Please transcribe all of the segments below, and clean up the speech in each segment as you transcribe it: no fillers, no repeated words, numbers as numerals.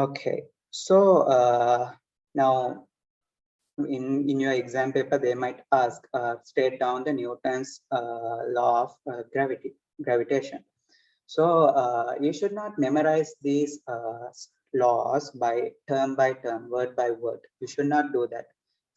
Okay, so now in your exam paper, they might ask, state down the Newton's law of gravitation. So you should not memorize these laws by term, word by word. You should not do that.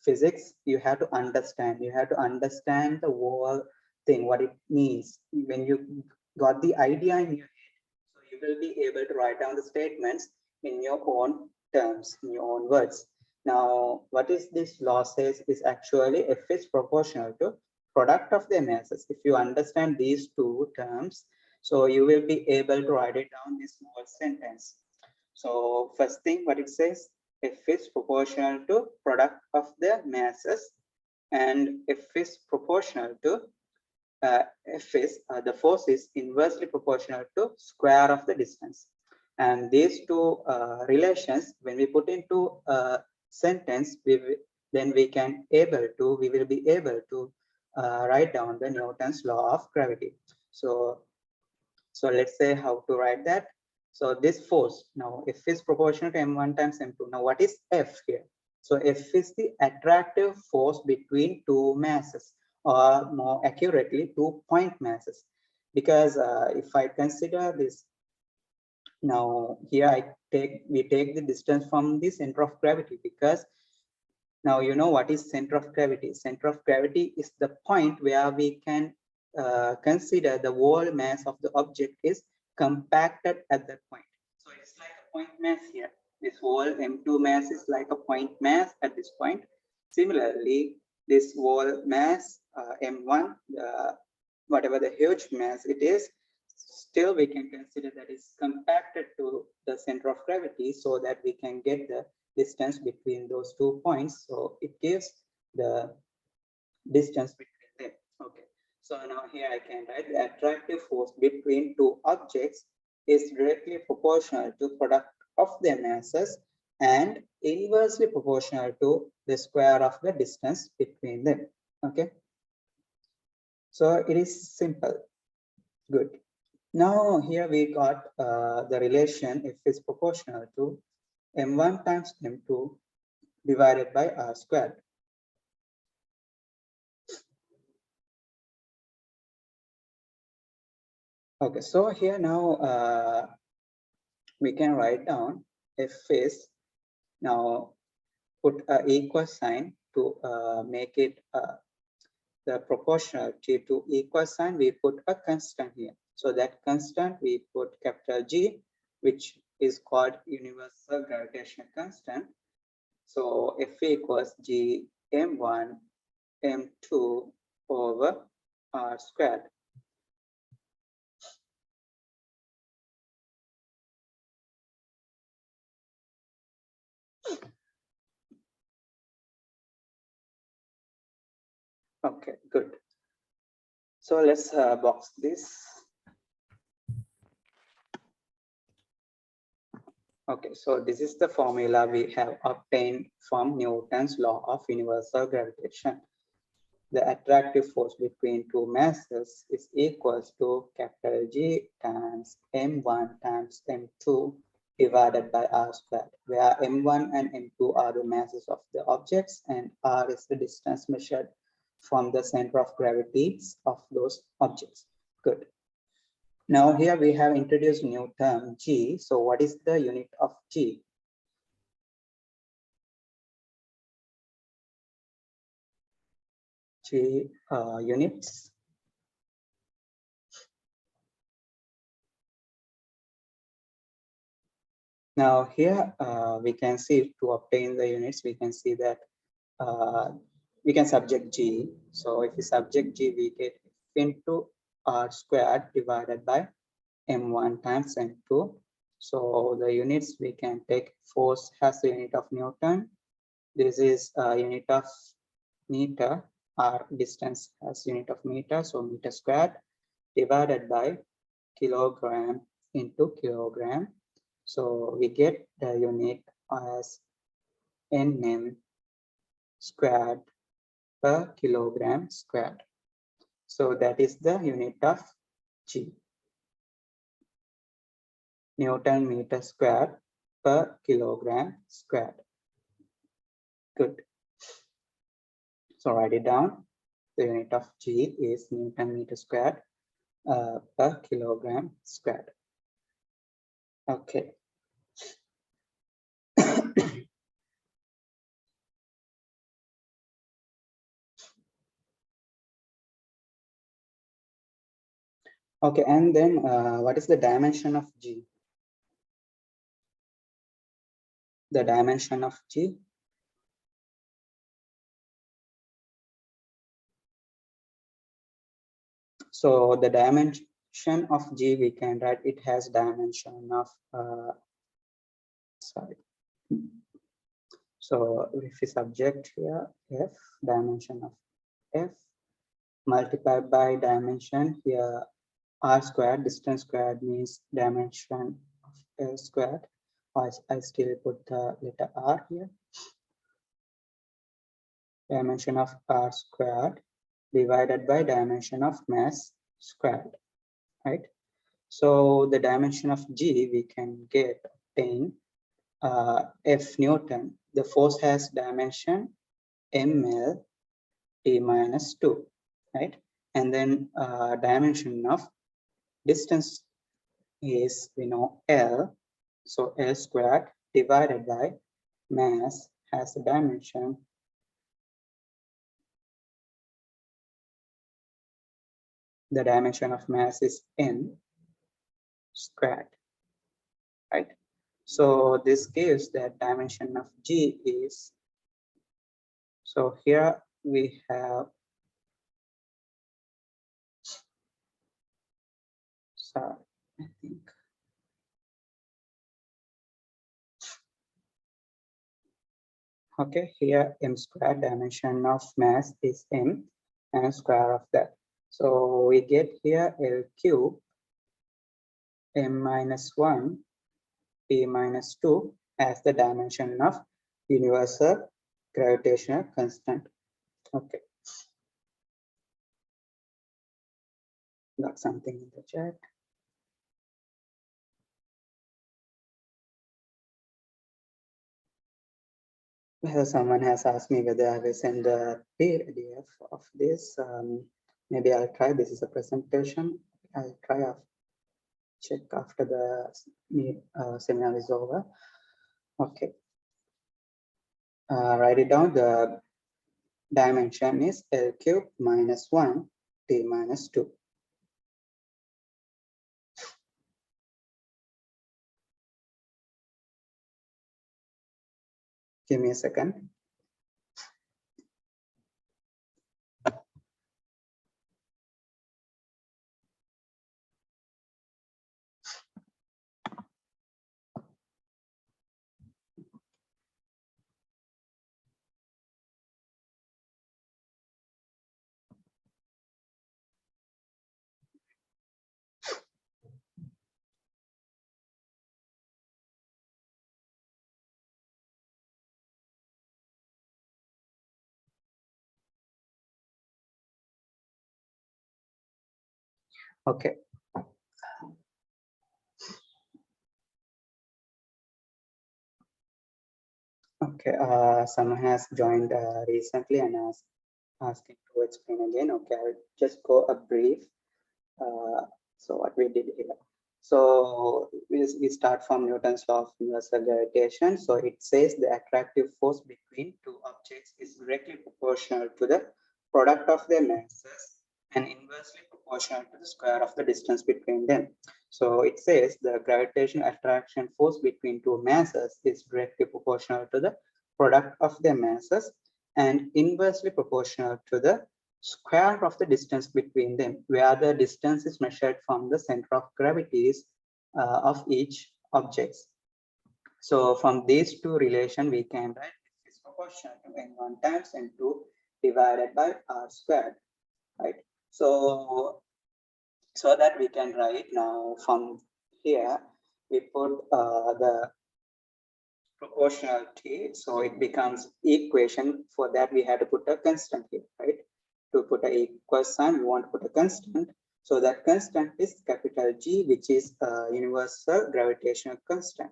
Physics, you have to understand. You have to understand the whole thing, what it means. When you got the idea in your head, so you will be able to write down the statements in your own terms, in your own words. Now, what is this law says is actually F is proportional to product of their masses. If you understand these two terms, so you will be able to write it down this whole sentence. So first thing, what it says, F is proportional to product of the masses, and F is proportional to the force is inversely proportional to square of the distance. And these two relations, when we put into a sentence, then we will be able to write down the Newton's law of gravity. So let's say how to write that. So this force, now F is proportional to m1 times m2. Now what is F here? So F is the attractive force between two masses, or more accurately, 2 point masses. Because if I consider this, now here we take the distance from the center of gravity, because now you know what is center of gravity. Center of gravity is the point where we can consider the whole mass of the object is compacted at that point. So it's like a point mass here. This whole M2 mass is like a point mass at this point. Similarly, this whole mass M1, whatever the huge mass it is, still we can consider that is compacted to the center of gravity, so that we can get the distance between those 2 points. So it gives the distance between them. Okay, so now here I can write the attractive force between two objects is directly proportional to product of their masses and inversely proportional to the square of the distance between them. Okay, so it is simple. Good. Now here we got the relation F is proportional to m1 times m2 divided by r squared. Okay, so here now we can write down F is, now put an equal sign to make it the proportionality to equal sign. We put a constant here. So that constant we put capital G, which is called universal gravitation constant. So F equals G m1 m2 over r squared. Okay, good. So let's box this. Okay, so this is the formula we have obtained from Newton's law of universal gravitation. The attractive force between two masses is equals to capital G times m1 times m2 divided by r squared, where m1 and m2 are the masses of the objects and r is the distance measured from the center of gravity of those objects. Good. Now here we have introduced new term G. So what is the unit of G? G units. Now here we can see, to obtain the units, we can see that we can subject G. So if we subject G, we get into r squared divided by m1 times m2. So the units we can take, force has the unit of Newton. This is a unit of meter. Our distance has unit of meter, so meter squared divided by kilogram into kilogram. So we get the unit as nm squared per kilogram squared. So that is the unit of G. Newton meter square per kilogram squared. Good. So write it down. The unit of G is Newton meter squared per kilogram squared. Okay. Okay, and then what is the dimension of G? The dimension of G. So the dimension of G, we can write it has dimension of sorry. So if we subject here F, dimension of F multiplied by dimension here R squared, distance squared means dimension of L squared. I still put the letter R here. Dimension of R squared divided by dimension of mass squared, right? So the dimension of G we can obtain F Newton. The force has dimension ml t minus 2, right? And then dimension of distance is, we know, L. So L squared divided by mass has a dimension the dimension of mass is n squared, right? So this gives that dimension of G is, so here we have, sorry, I think, okay, here m squared, dimension of mass is m and square of that. So we get here L cube m minus 1 p minus 2 as the dimension of universal gravitational constant. Okay, got something in the chat. Well, someone has asked me whether I will send a PDF of this. Maybe I'll try. This is a presentation. I'll try check after the seminar is over. Okay. Write it down. The dimension is L cube minus 1 t minus 2. Give me a second. Okay. Okay. Someone has joined recently and asking to explain again. Okay, I'll just go a brief. So what we did here. So we start from Newton's law of universal gravitation. So it says the attractive force between two objects is directly proportional to the product of their masses and inversely proportional to the square of the distance between them. So it says the gravitational attraction force between two masses is directly proportional to the product of their masses and inversely proportional to the square of the distance between them, where the distance is measured from the center of gravities of each object. So from these two relations, we can write this is proportional to n1 times n2 divided by r squared, right? So that we can write now from here, we put the proportionality, so it becomes equation. For that we have to put a constant here, right? To put a equal sign, we want to put a constant. So that constant is capital G, which is a universal gravitational constant.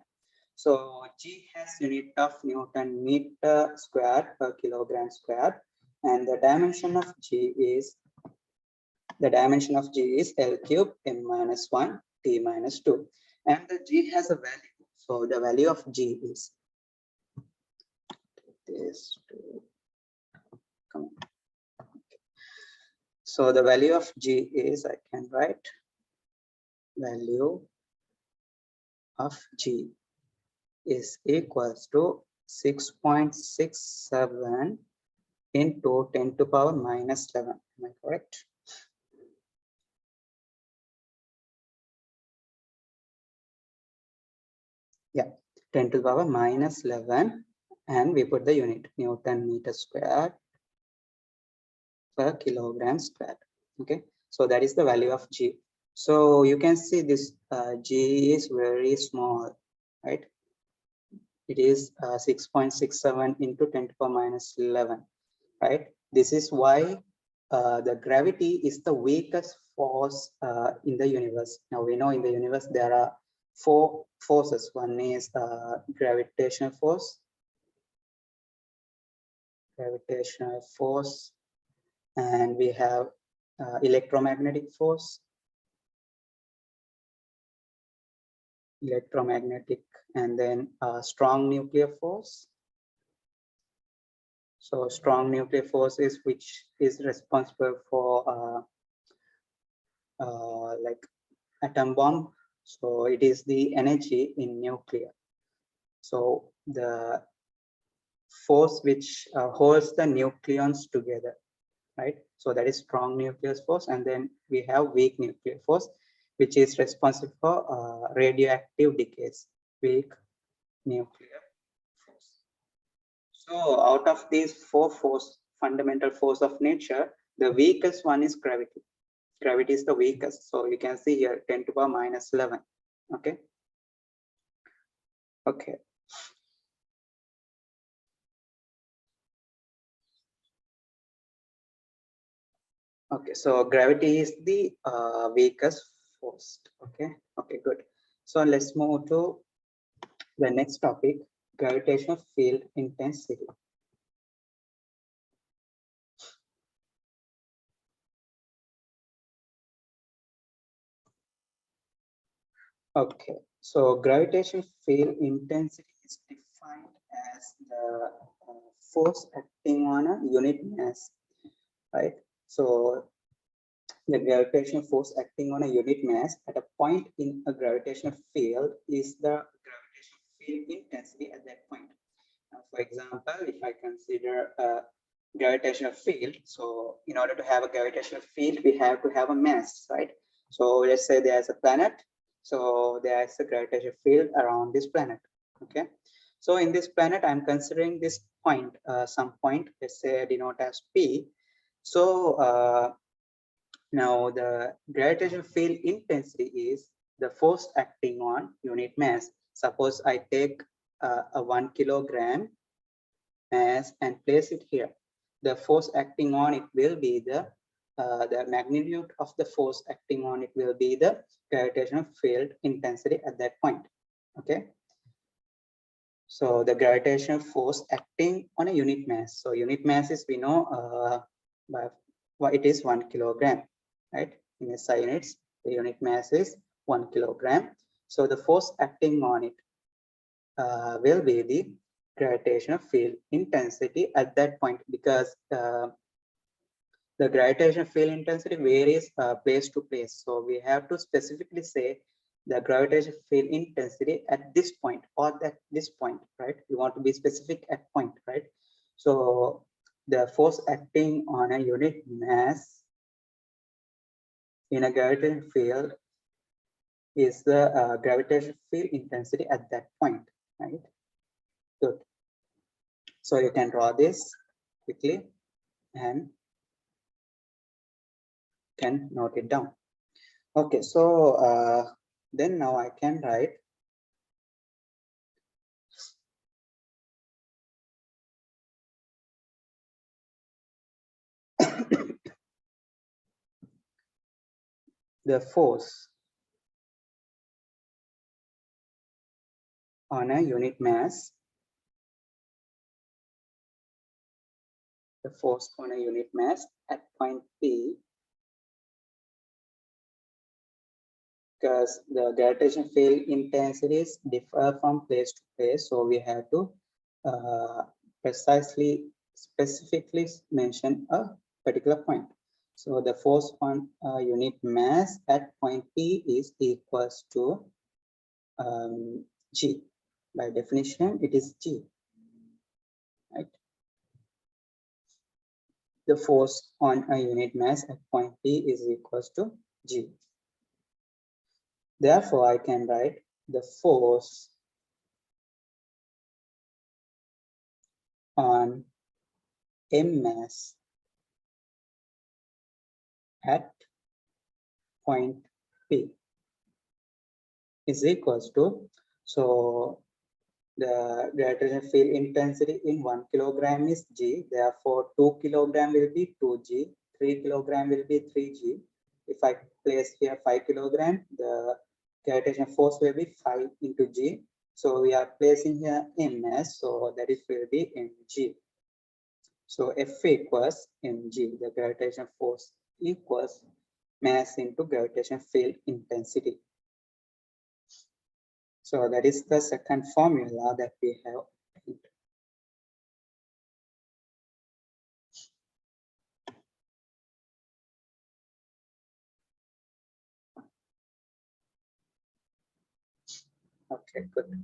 So G has unit of Newton meter square per kilogram square, and the dimension of G is L cube m minus 1 t minus 2, and the G has a value. So the value of G is this. Come on. So the value of G is, I can write value of G is equals to 6.67 into 10 to power minus 11. Am I correct? Yeah, 10 to the power minus 11, and we put the unit Newton meter square per kilogram square. Okay, so that is the value of G. So you can see this G is very small, right? It is 6.67 into 10 to the power minus 11, right? This is why the gravity is the weakest force in the universe. Now we know in the universe there are four forces. One is gravitational force, and we have electromagnetic force, and then strong nuclear force. So strong nuclear force is which is responsible for like atom bomb. So it is the energy in nuclear. So the force which holds the nucleons together, right? So that is strong nuclear force, and then we have weak nuclear force, which is responsible for radioactive decays. Weak nuclear force. So out of these four fundamental force of nature, the weakest one is gravity. Gravity is the weakest. So you can see here 10 to the power minus 11. Okay. Okay. Okay, so gravity is the weakest force. Okay, okay, good. So let's move to the next topic, gravitational field intensity. Okay, so gravitational field intensity is defined as the force acting on a unit mass, right? So the gravitational force acting on a unit mass at a point in a gravitational field is the gravitational field intensity at that point. For example, if I consider a gravitational field, so in order to have a gravitational field, we have to have a mass, right? So let's say there's a planet, so there's a gravitational field around this planet. Okay, so in this planet, I'm considering this point, some point, let's say denote as P. So now the gravitational field intensity is the force acting on unit mass. Suppose I take a 1 kilogram mass and place it here. The force acting on it will be the magnitude of the force acting on it will be the gravitational field intensity at that point. Okay. So the gravitational force acting on a unit mass. So unit mass is, we know, it is 1 kilogram, right? In SI units, the unit mass is 1 kilogram. So the force acting on it will be the gravitational field intensity at that point, because the gravitational field intensity varies place to place. So we have to specifically say the gravitational field intensity at this point or at this point, right? We want to be specific at point, right? So the force acting on a unit mass in a gravitational field is the gravitational field intensity at that point, right? Good. So you can draw this quickly and can note it down. Okay, so then now I can write the force on a unit mass, the force on a unit mass at point P, because the gravitational field intensities differ from place to place, so we have to specifically mention a particular point. So the force on a unit mass at point P is equals to G. By definition, it is G, right? The force on a unit mass at point P is equals to G. Therefore, I can write the force on M mass at point P is equals to, so the gravitational field intensity in 1 kilogram is G, therefore 2 kilogram will be 2G, 3 kilogram will be 3G. If I place here 5 kilogram, the gravitational force will be 5 into G. So we are placing here MS, so that is will be mg. So F equals mg, the gravitational force equals mass into gravitational field intensity. So that is the second formula that we have. Okay, good.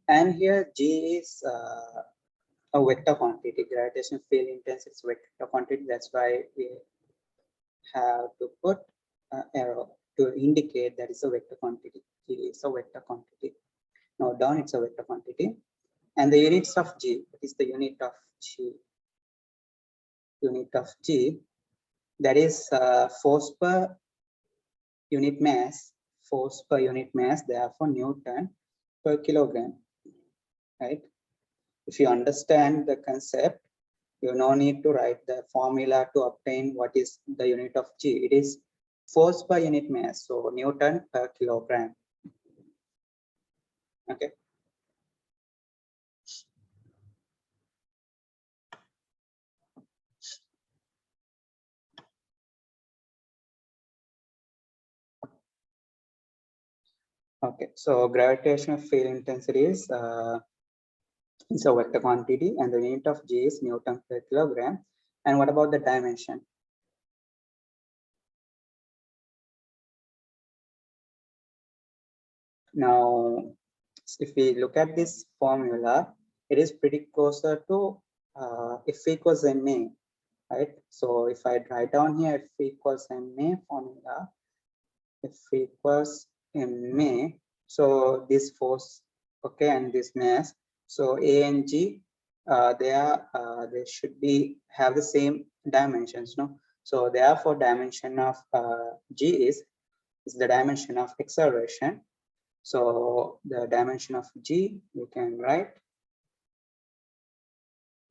And here G is a vector quantity. Gravitational field intensity is vector quantity. That's why we have to put arrow to indicate that it's a vector quantity. G is a vector quantity. Now down it's a vector quantity. And the units of G, what is the unit of G? Unit of G, that is force per unit mass, therefore Newton per kilogram, right? If you understand the concept, you no need to write the formula to obtain what is the unit of G. It is force per unit mass, so Newton per kilogram. Okay. Okay, so gravitational field intensity is it's a vector quantity, and the unit of G is Newton per kilogram. And what about the dimension? Now, if we look at this formula, it is pretty closer to F equals ma, right? So if I write down here F equals ma formula, F equals ma, so this force, okay, and this mass, so A and G, they should be have the same dimensions, no? So therefore, dimension of G is the dimension of acceleration. So the dimension of G, we can write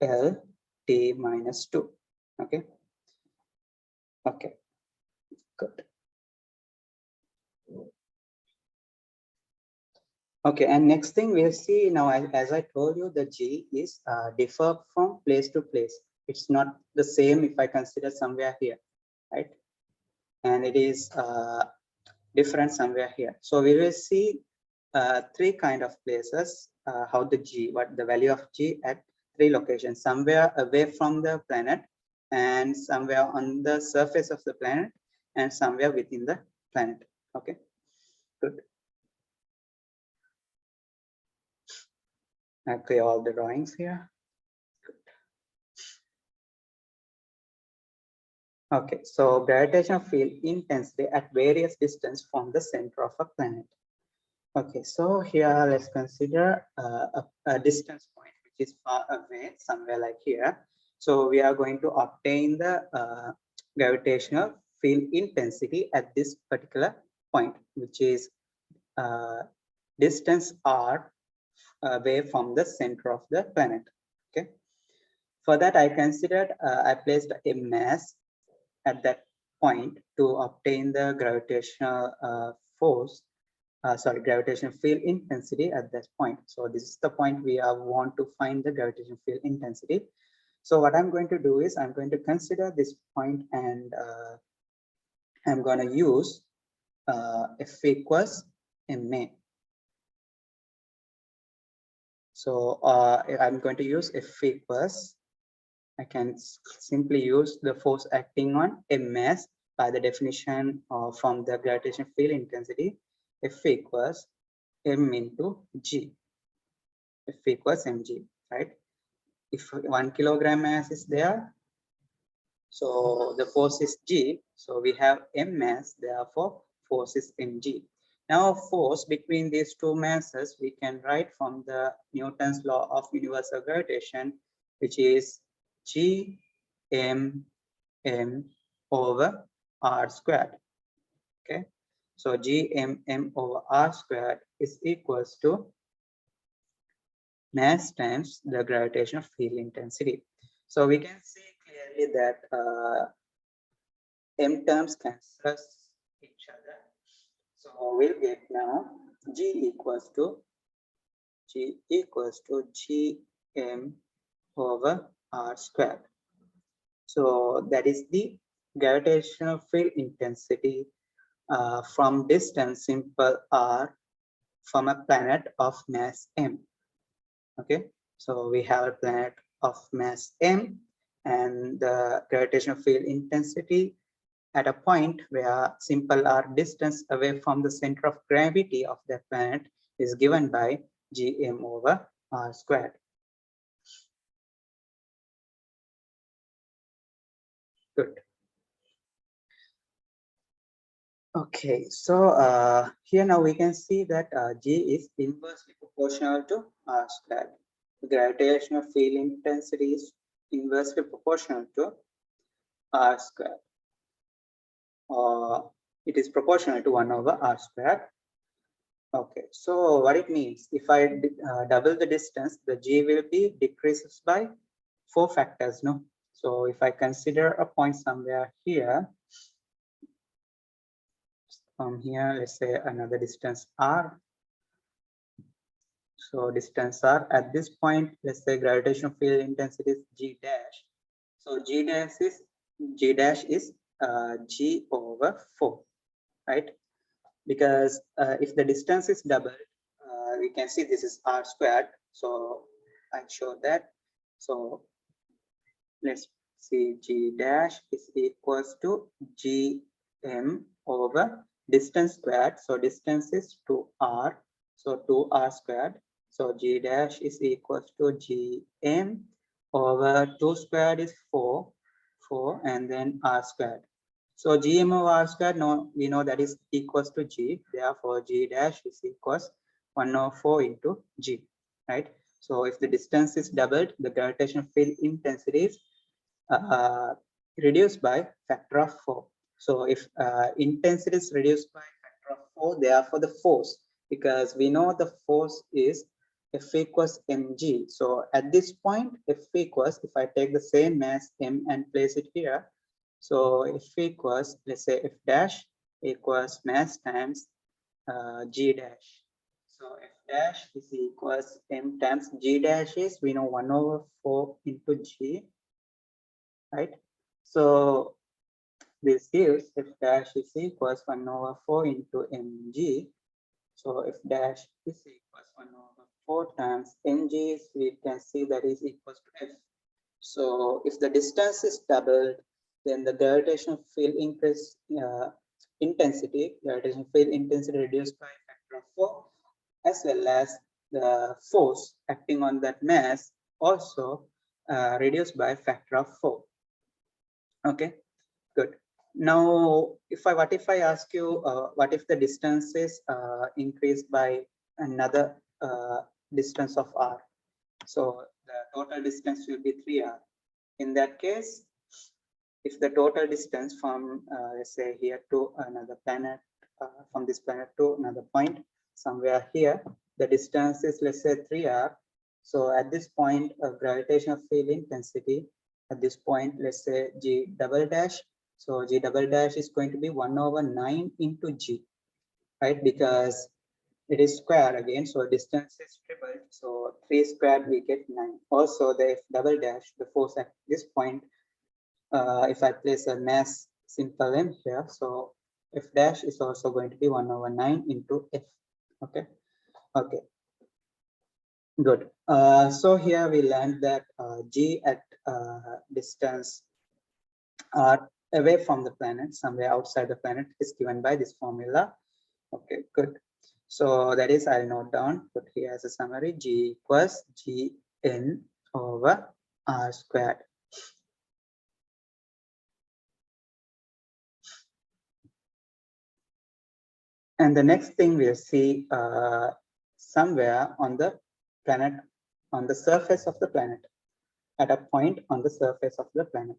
L T minus 2. Okay. Okay. Good. Okay. And next thing we'll see now, as I told you, the G is differ from place to place. It's not the same if I consider somewhere here, right? And it is different somewhere here. So we will see three kind of places, how the G, what the value of G at three locations, somewhere away from the planet, and somewhere on the surface of the planet, and somewhere within the planet. Okay, good. Okay, all the drawings here. Good. Okay, so gravitational field intensity at various distance from the center of a planet. Okay, so here let's consider a distance point which is far away, somewhere like here. So we are going to obtain the gravitational field intensity at this particular point, which is distance r away from the center of the planet. Okay, for that I considered I placed a mass at that point to obtain the gravitational force gravitational field intensity at that point. So this is the point we want to find the gravitational field intensity. So what I'm going to do is I'm going to consider this point, and I'm going to use F equals ma. So I'm going to use F equals, I can simply use the force acting on ms by the definition from the gravitational field intensity. F equals m into g. F equals mg, right? If 1 kilogram mass is there, so the force is g, so we have m mass, therefore force is mg. Now force between these two masses we can write from the Newton's law of universal gravitation, which is g m m over r squared. Okay, so g m m over r squared is equals to mass times the gravitational field intensity. So we can see clearly that m terms cancel each other. So we'll get now g equals to g m over r squared. So that is the gravitational field intensity from distance simple r from a planet of mass m. Okay, so we have a planet of mass m, and the gravitational field intensity at a point where simple r distance away from the center of gravity of that planet is given by gm over r squared. Good. Okay, so here now we can see that g is inversely proportional to r squared. The gravitational field intensity is inversely proportional to r squared. It is proportional to 1 over r squared. Okay, so what it means, if I double the distance, the g will be decreases by 4 factors, no? So if I consider a point somewhere here, from here, let's say another distance r. So distance r at this point, let's say gravitational field intensity is g dash. So g dash is g over 4, right? Because if the distance is doubled, we can see this is r squared. So I show that. So let's see, g dash is equals to g m over distance squared. So distance is 2r, so 2r squared. So g dash is equals to g m over 2 squared is 4, and then r squared. So gm over r squared, no, we know that is equals to g. Therefore, g dash is equals 1 over 4 into g, right? So if the distance is doubled, the gravitational field intensity is reduced by factor of 4. So if intensity is reduced by factor of 4, therefore the force, because we know the force is F equals mg. So at this point, F equals, if I take the same mass m and place it here, so F equals, let's say F dash equals mass times g dash. So F dash is equals m times g dash is, we know 1 over 4 into g, right? So this gives F dash is equals 1 over 4 into mg. So F dash is equals 1 over 4 times mg, we can see that is equals to F. So if the distance is doubled, then the gravitational field intensity reduced by a factor of 4, as well as the force acting on that mass also reduced by a factor of 4. Okay, good. Now, what if I ask you, what if the distance is increased by another distance of r? So the total distance will be 3r. In that case, if the total distance from let's say here to another planet, from this planet to another point somewhere here, the distance is, let's say, 3r. So at this point, gravitational field intensity at this point, let's say g double dash. So g double dash is going to be 1 over 9 into g, right? Because it is square again, so distance is tripled, so 3 squared we get 9. Also the F double dash, the force at this point, if I place a mass simple m here, so F dash is also going to be 1/9 into F. Okay, okay, good. So here we learned that G at distance r away from the planet, somewhere outside the planet, is given by this formula. Okay, good. So that is, I'll note down, put here as a summary, G equals Gn over r squared. And the next thing we'll see somewhere on the planet, on the surface of the planet, at a point on the surface of the planet.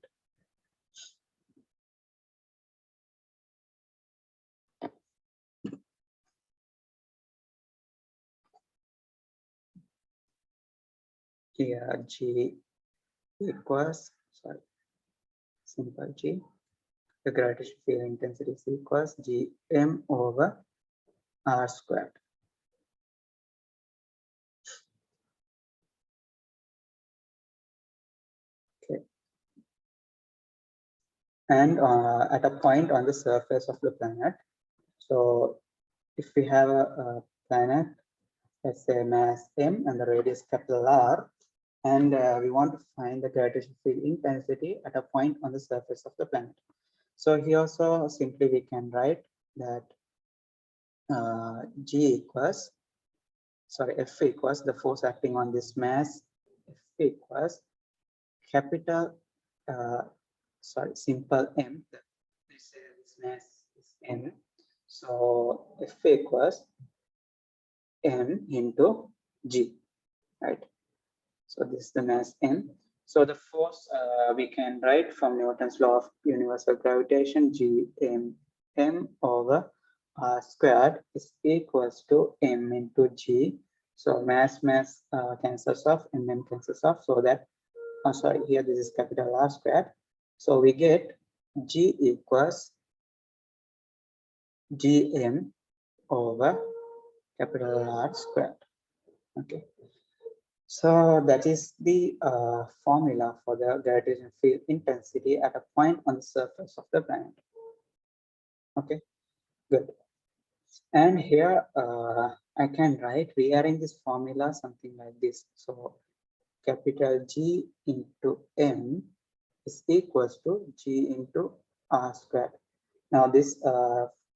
Here G equals, sorry, simple G, the gravitational field intensity is equals Gm over r squared. Okay. And at a point on the surface of the planet. So if we have a planet, let's say mass m and the radius capital R, and we want to find the gravitational field intensity at a point on the surface of the planet. So here also simply we can write that G equals, sorry, F equals the force acting on this mass, F equals capital, sorry, simple M, let's say this mass is M. So F equals M into G, right? So this is the mass M. So the force we can write from Newton's law of universal gravitation, Gm over r squared is equals to m into G. So mass cancels off, mm cancels off. So that, oh sorry, here this is capital R squared. So we get G equals Gm over capital R squared. Okay. So that is the formula for the gravitational field intensity at a point on the surface of the planet. Okay, good. And here I can rearrange this formula something like this. So capital G into M is equals to G into R squared. Now this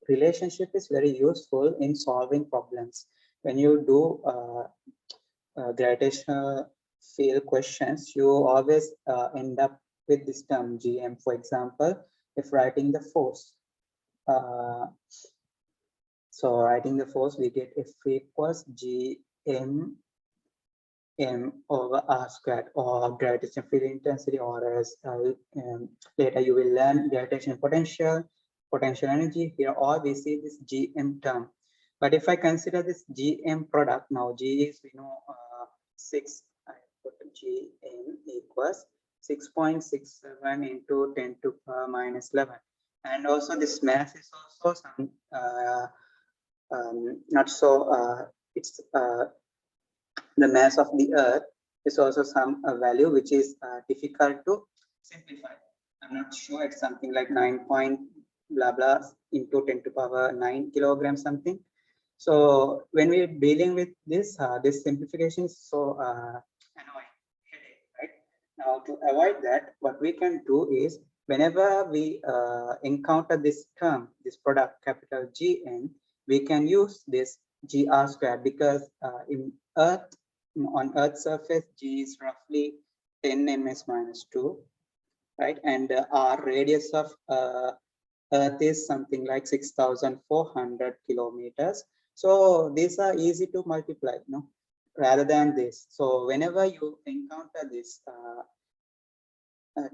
relationship is very useful in solving problems. When you do gravitational field questions, you always end up with this term Gm. For example, if writing the force, so writing the force, we get F equals Gm m over r squared, or gravitational field intensity, or as later you will learn gravitational potential, potential energy. Here all we see this Gm term. But if I consider this Gm product, now G is, 6, I put Gm equals 6.67 into 10 to power minus 11. And also this mass is also some not so, it's the mass of the earth is also some value which is difficult to simplify. I'm not sure, it's something like 9 point blah blah into 10 to power 9 kilograms something. So when we're dealing with this, this simplification is so annoying, headache, right? Now to avoid that, what we can do is whenever we encounter this term, this product capital Gn, we can use this gr squared, because in Earth, on Earth's surface, G is roughly 10 ms minus 2, right? And our radius of Earth is something like 6,400 kilometers. So these are easy to multiply, no? Rather than this. So whenever you encounter this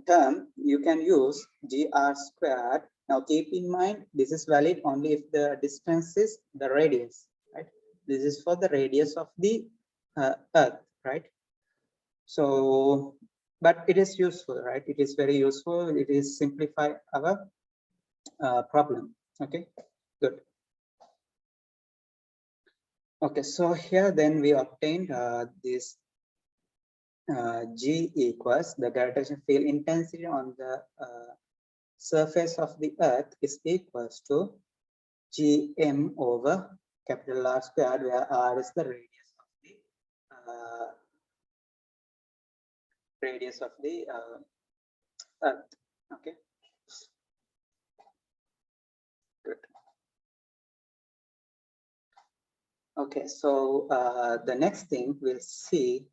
term, you can use gr squared. Now keep in mind, this is valid only if the distance is the radius, right? This is for the radius of the Earth, right? So, but it is useful, right? It is very useful. It is simplify our problem. Okay, good. Okay, so here then we obtained this G equals the gravitational field intensity on the surface of the Earth is equals to Gm over capital R squared, where R is the radius of the Earth. Okay, good. Okay, so the next thing we'll see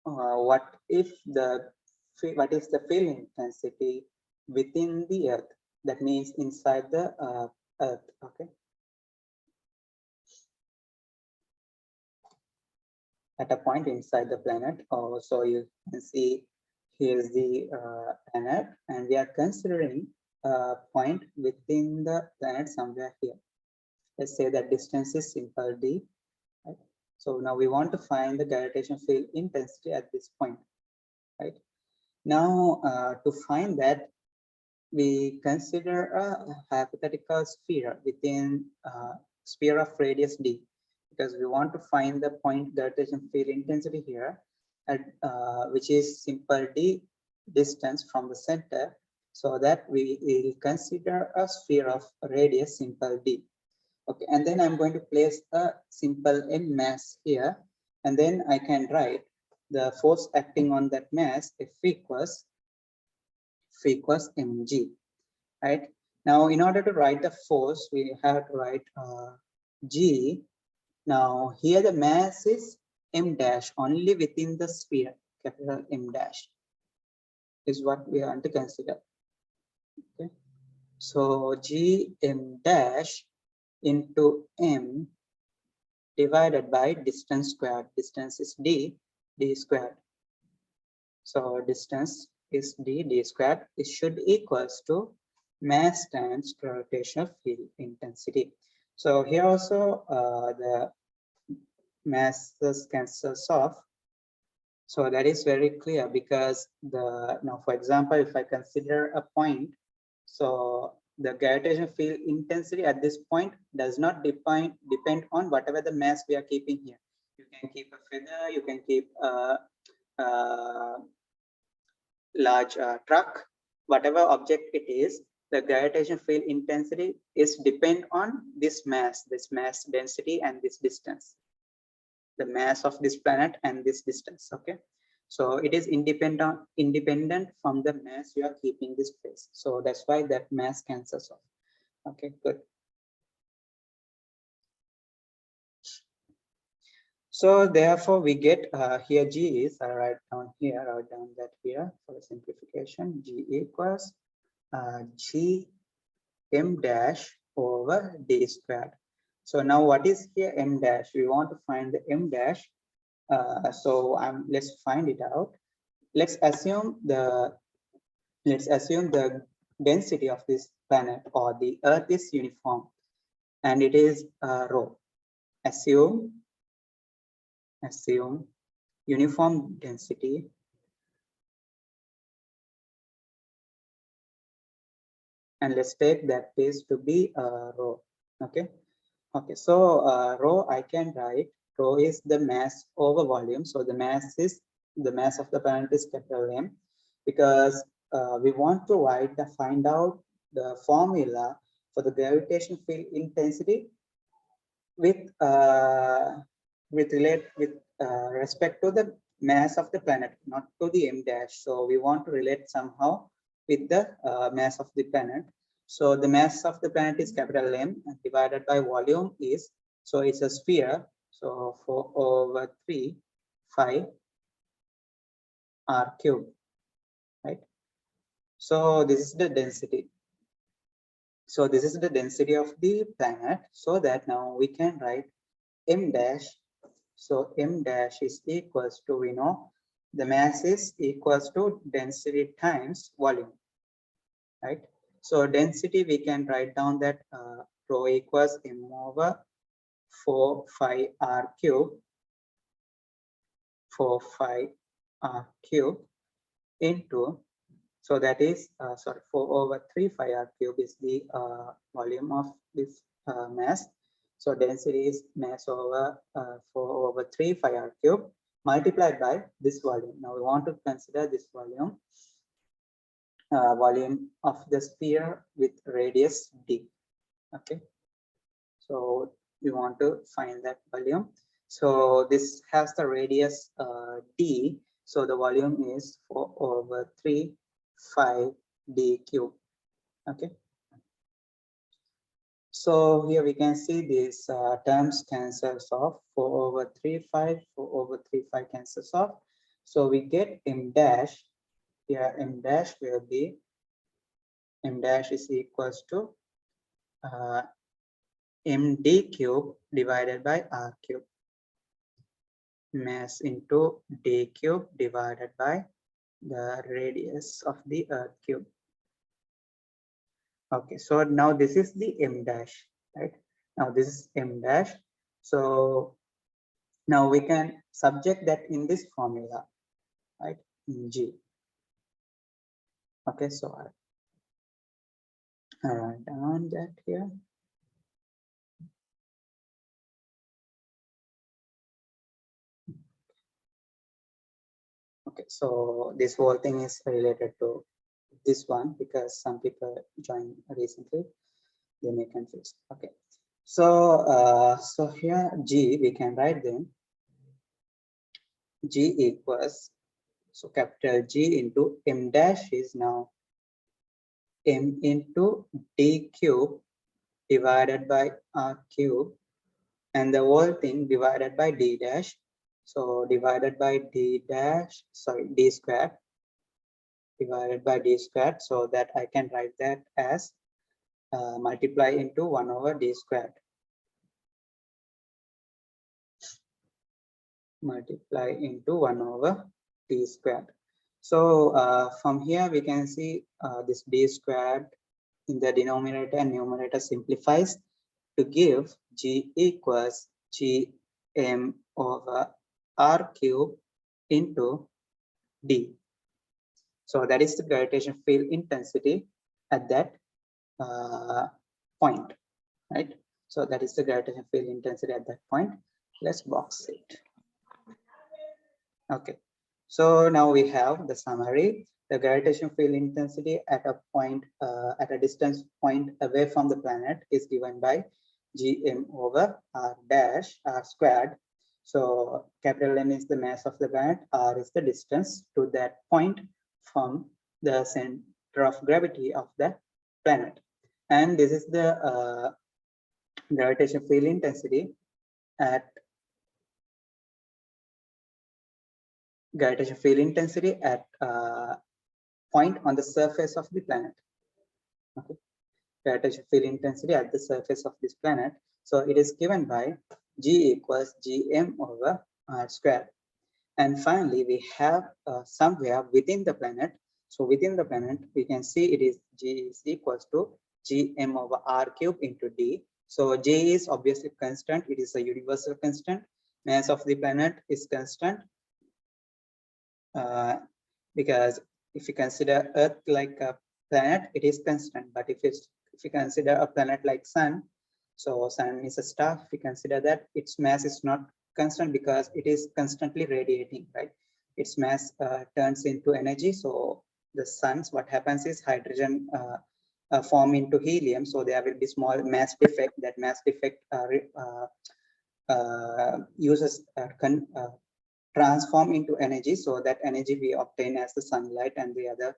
what is the field intensity within the Earth. That means inside the Earth. Okay, at a point inside the planet. So you can see here's the planet, and we are considering a point within the planet somewhere here. Let's say that distance is simple d. Right? So now we want to find the gravitational field intensity at this point. Right? Now to find that, we consider a hypothetical sphere within sphere of radius d, because we want to find the point gravitational field intensity here, at which is simple d distance from the center, so that we will consider a sphere of radius simple d. Okay, and then I'm going to place a simple m mass here, and then I can write the force acting on that mass F equals mg. Right now, in order to write the force, we have to write G. Now here the mass is m dash only within the sphere, capital M dash is what we want to consider. Okay, so G m dash into m divided by distance squared. Distance is d squared. So distance is d squared. It should equals to mass times gravitational field intensity. So here also the masses cancels off. So that is very clear, because now for example, if I consider a point, so the gravitational field intensity at this point does not depend on whatever the mass we are keeping here. You can keep a feather, you can keep a large truck, whatever object it is, the gravitational field intensity is depend on this mass density, and this distance, the mass of this planet and this distance. Okay, so it is independent from the mass you are keeping this place. So that's why that mass cancels off. Okay, good. So therefore we get here G is, I write down that here for simplification. G equals G m dash over d squared. So now what is here m dash? We want to find the m dash. So let's find it out. Let's assume the density of this planet or the Earth is uniform, and it is rho. Assume uniform density and let's take that is to be rho. Okay, so rho I can write, rho is the mass over volume. So the mass of the planet is capital M, because we want to find out the formula for the gravitational field intensity with respect to the mass of the planet, not to the m dash. So we want to relate somehow with the mass of the planet. So the mass of the planet is capital M, and divided by volume is, so it's a sphere. So 4/3 phi r cube, right? So this is the density. So this is the density of the planet. So that now we can write m dash. So m dash is equals to, we know the mass is equals to density times volume, right? So density, we can write down that rho equals m over 4 phi r cube, 4 phi r cube into, so that is 4/3 phi r cube is the volume of this mass. So density is mass over 4 over 3 pi r cube multiplied by this volume. Now we want to consider this volume, volume of the sphere with radius d. Okay, so we want to find that volume. So this has the radius d. So the volume is 4 over 3 5 d cube. Okay. So here we can see these terms cancels off. 4 over 3 5, 4 over 3 5 cancels off. So we get m dash. Here m dash will be, m dash is equals to md cube divided by r cube. Mass into d cube divided by the radius of the earth cube. Okay, so now this is the m dash, right? Now this is m dash. So now we can subject that in this formula, right? In G. Okay, so I write down that here. Okay, so this whole thing is related to this one because some people joined recently, they may confuse. Okay, so so here G we can write them. G equals, so capital G into m dash is now m into d cube divided by r cube, and the whole thing divided by d dash. So divided by d dash, sorry, d squared divided by d squared, so that I can write that as multiply into 1 over d squared. Multiply into 1 over d squared. So from here we can see this d squared in the denominator and numerator simplifies to give G equals Gm over r cube into d. So that is the gravitational field intensity at that point, right? So that is the gravitational field intensity at that point. Let's box it. Okay, so now we have the summary. The gravitational field intensity at a point, at a distance point away from the planet is given by Gm over r dash, r squared. So capital M is the mass of the planet, r is the distance to that point from the center of gravity of the planet. And this is the gravitational field intensity at point on the surface of the planet. Okay, gravitational field intensity at the surface of this planet. So it is given by G equals Gm over r squared. And finally, we have somewhere within the planet. So within the planet, we can see it is G is equals to Gm over r cube into d. So J is obviously constant. It is a universal constant. Mass of the planet is constant. Because if you consider Earth like a planet, it is constant. But if you consider a planet like Sun, so Sun is a star. If you consider that, its mass is not constant because it is constantly radiating, right? Its mass turns into energy. So the suns, what happens is hydrogen form into helium. So there will be small mass defect. That mass defect uses transform into energy, so that energy we obtain as the sunlight and the other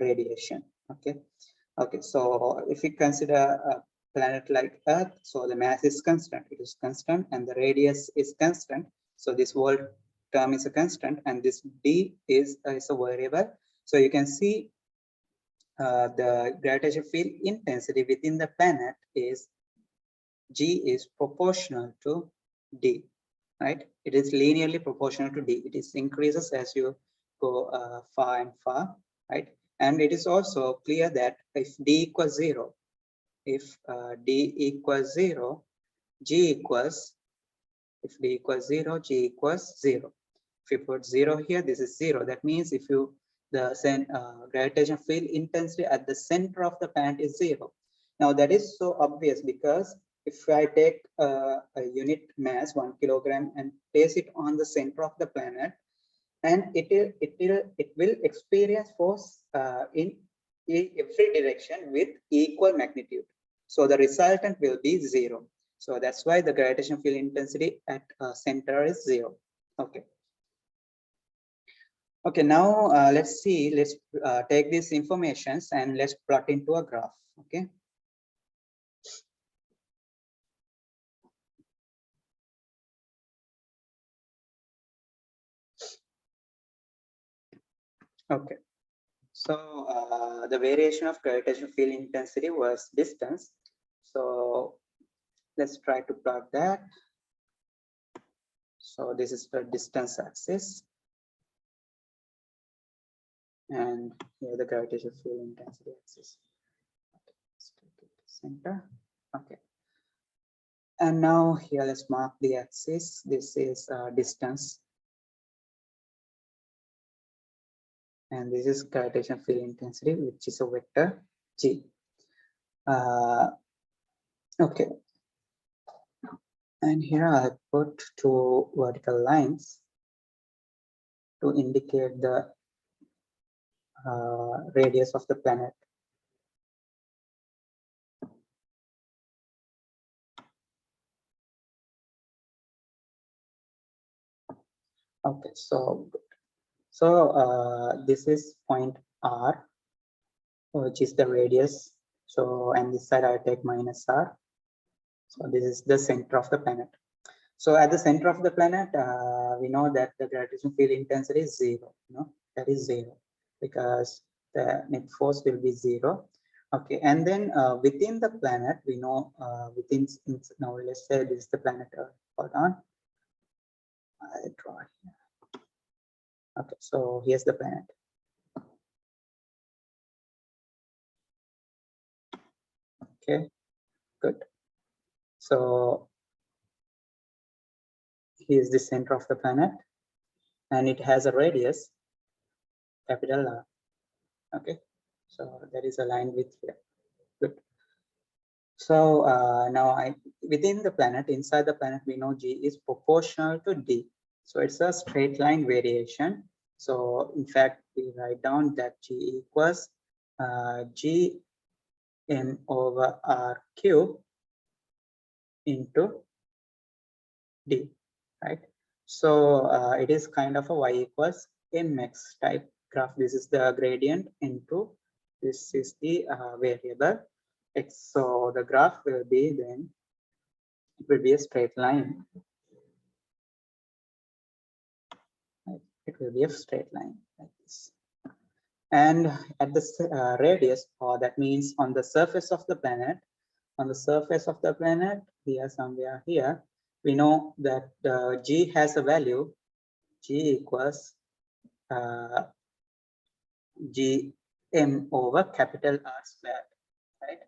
radiation. Okay, so if we consider a planet like Earth, so the mass is constant, it is constant, and the radius is constant. So this whole term is a constant, and this d is a variable. So you can see the gravitational field intensity within the planet is G is proportional to d. Right, it is linearly proportional to d. It is increases as you go far and far, right? And it is also clear that if d equals 0, if d equals 0, g equals, if d equals 0, g equals 0. If you put 0 here, this is 0. That means if you the gravitational field intensity at the center of the planet is 0. Now that is so obvious because if I take a unit mass 1 kilogram and place it on the center of the planet, and it will experience force in every direction with equal magnitude. So the resultant will be 0. So that's why the gravitational field intensity at center is 0. Okay. Okay, now let's see, let's take these informations and let's plot into a graph. Okay. Okay. So the variation of gravitational field intensity was distance. So let's try to plot that. So this is the distance axis. And here the gravitational field intensity axis. Okay, let's take it to center. Okay. And now here let's mark the axis. This is distance. And this is gravitational field intensity, which is a vector G. Okay. And here I put 2 vertical lines to indicate the radius of the planet. Okay, so this is point R, which is the radius. So, and this side I take minus R. So this is the center of the planet. So at the center of the planet, we know that the gravitational field intensity is 0. That is 0 because the net force will be 0. Okay, and then within the planet, we know now let's say this is the planet Earth. Hold on, I draw here. Okay, so here's the planet. Okay, good. So here's the center of the planet, and it has a radius, capital R. Okay, so that is aligned with here. Good. So now within the planet, inside the planet, we know G is proportional to D. So it's a straight line variation. So in fact, we write down that G equals G m over R cube into D, right? So it is kind of a y equals mx type graph. This is the gradient into this is the variable x. So the graph will be then it will be a straight line. It will be a straight line like this. And at the radius, or that means on the surface of the planet, here somewhere here, we know that G has a value, G equals G m over capital R squared, right?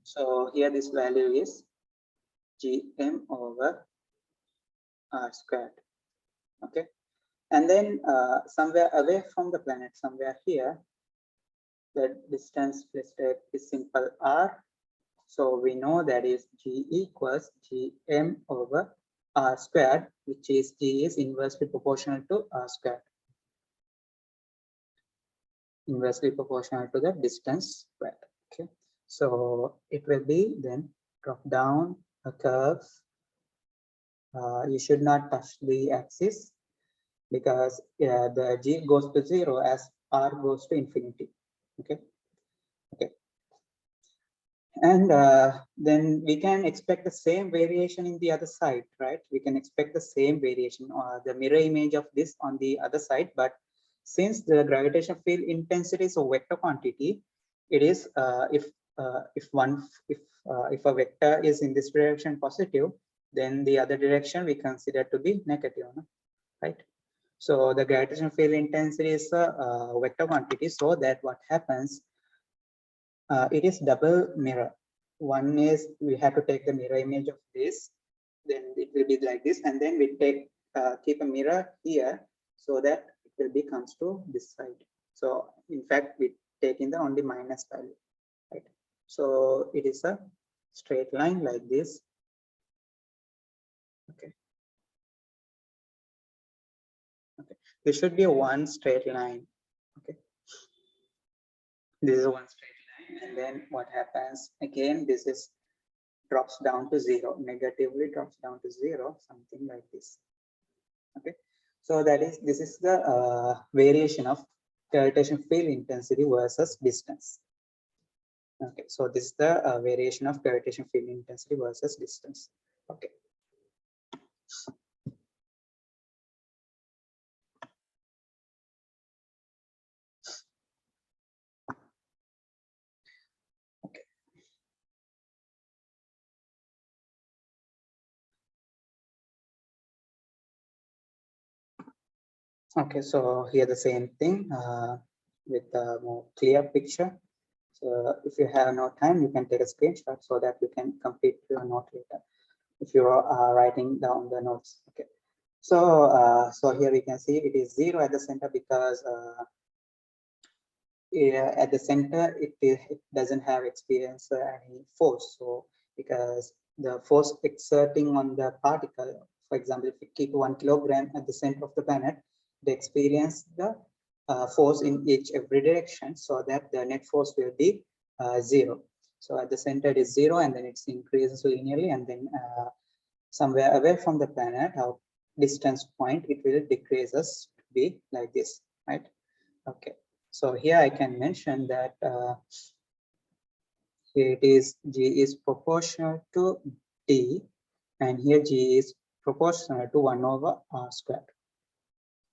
So here this value is G m over R squared, okay? And then somewhere away from the planet, somewhere here, the distance, let's take is simple R. So we know that is G equals G m over R squared, which is G is inversely proportional to R squared. Inversely proportional to the distance squared. Okay. So it will be then drop down a curve. You should not touch the axis because the G goes to 0 as R goes to infinity. Okay. Okay. And then we can expect the same variation in the other side, right? We can expect the same variation or the mirror image of this on the other side. But since the gravitational field intensity is a vector quantity, it is if a vector is in this direction positive, then the other direction we consider to be negative, right? So the gravitational field intensity is a vector quantity, so that what happens, it is double mirror. One is we have to take the mirror image of this, then it will be like this, and then we take keep a mirror here so that it will be comes to this side. So in fact, we take in the only minus value, right? So it is a straight line like this, Okay. Okay. This should be one straight line. Okay. This is one straight line, and then what happens again? This is drops down to zero, negatively drops down to zero, something like this. Okay, so this is the variation of gravitational field intensity versus distance. Okay, so this is the variation of gravitational field intensity versus distance. Okay. Okay, so here the same thing with a more clear picture. So if you have no time, you can take a screenshot so that you can complete your note later if you are writing down the notes. Okay, so so here we can see it is zero at the center because at the center it doesn't have experience any force. So because the force exerting on the particle, for example, if we keep 1 kilogram at the center of the planet, they experience the force in every direction, so that the net force will be zero. So at the center it is zero, and then it increases linearly, and then somewhere away from the planet, our distance point, it will decreases to be like this, right? Okay, so here I can mention that here it is G is proportional to D, and here G is proportional to 1 over R squared,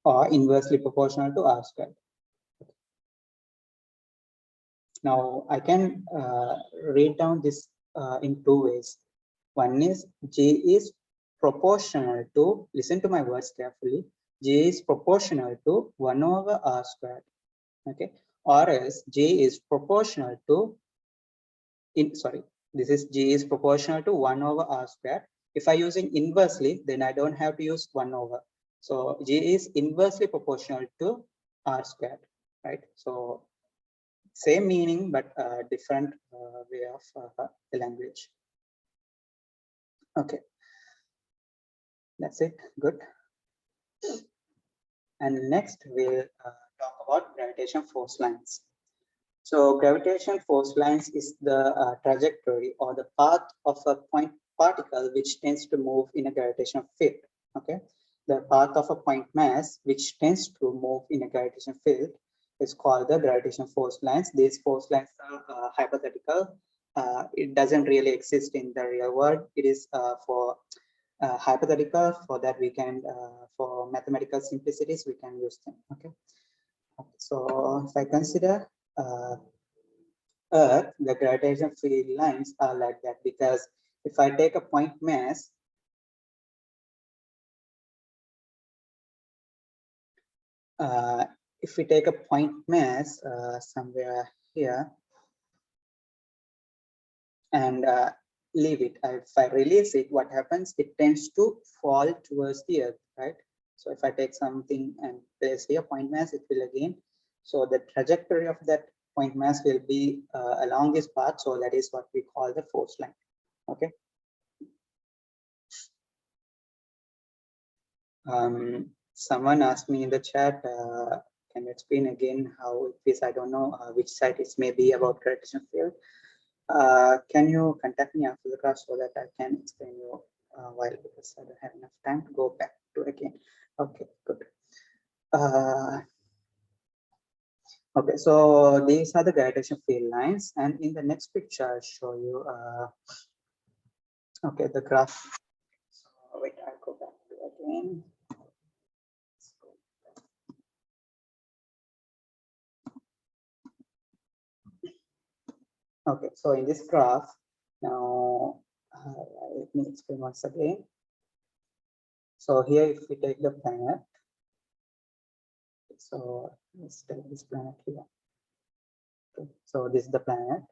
or inversely proportional to R squared. Now I can read down this in two ways. One is G is proportional to, listen to my words carefully, G is proportional to 1 over R squared, okay, or else G is proportional to, this is G is proportional to 1 over R squared. If I using inversely, then I don't have to use 1 over. So G is inversely proportional to R squared, right? So same meaning, but different way of the language. Okay, that's it. Good. And next we'll talk about gravitation force lines. So gravitation force lines is the trajectory or the path of a point particle which tends to move in a gravitational field. Okay, the path of a point mass which tends to move in a gravitational field is called the gravitational force lines. These force lines are hypothetical. It doesn't really exist in the real world. It is for hypothetical. For that we can, for mathematical simplicities, we can use them. Okay, so if I consider Earth, the gravitational field lines are like that, because if I take a point mass, if we take a point mass somewhere here and leave it, if I release it, what happens? It tends to fall towards the Earth, right? So if I take something and place here point mass, it will again, so the trajectory of that point mass will be along this path. So that is what we call the force line. Okay. Someone asked me in the chat, can you explain again how it is? I don't know which site it may be about gravitational field. Can you contact me after the class so that I can explain you while, because I don't have enough time to go back to again. Okay, good. Okay, so these are the gravitational field lines, and in the next picture I'll show you. Okay, the graph. So wait, I'll go back to again. Okay, so in this graph, now let me explain once again. So here, if we take the planet, so let's take this planet here. Okay, so this is the planet,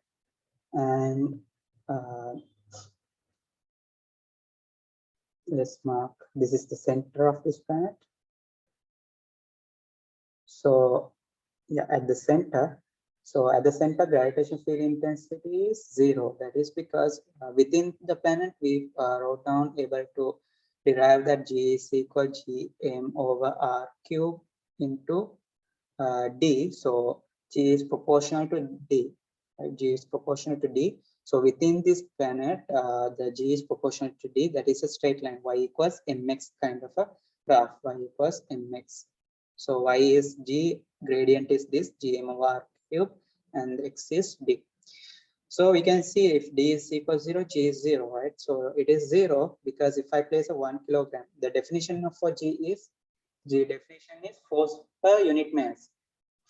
and let's mark, this is the center of this planet. So yeah, at the center, so at the center, gravitational field intensity is 0. That is because within the planet, we wrote down able to derive that G is equal G m over R cube into D. So G is proportional to D. Right? G is proportional to D. So within this planet, the G is proportional to D. That is a straight line. Y equals mx kind of a graph. Y equals mx. So y is G, gradient is this G m over R cube, and x is D. So we can see if D is equal to 0, G is 0, right? So it is 0 because if I place a 1 kilogram, the definition for G is, G definition is force per unit mass.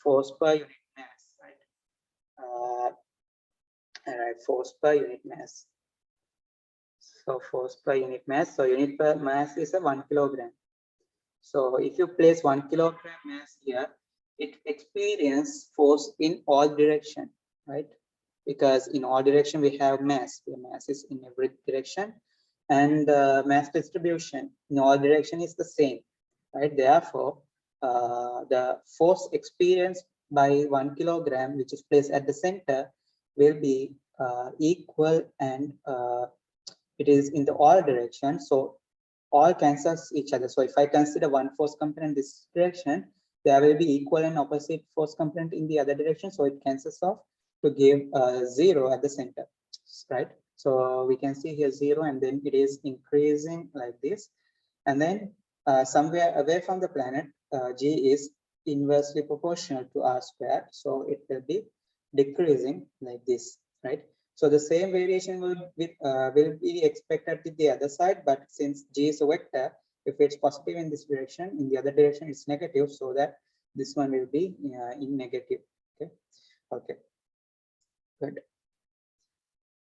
Force per unit mass, right? Right, force per unit mass. So force per unit mass. So unit per mass is a 1 kilogram. So if you place 1 kilogram mass here, it experiences force in all direction, right? Because in all direction we have mass. The mass is in every direction, and mass distribution in all direction is the same, right? Therefore, the force experienced by 1 kilogram, which is placed at the center, will be equal, and it is in the all direction. So all cancels each other. So if I consider one force component this direction, there will be equal and opposite force component in the other direction. So it cancels off to give 0 at the center, right? So we can see here 0, and then it is increasing like this. And then somewhere away from the planet, G is inversely proportional to R squared. So it will be decreasing like this, right? So the same variation will be expected with the other side, but since G is a vector, if it's positive in this direction, in the other direction it's negative, so that this one will be in negative. Okay, okay, good.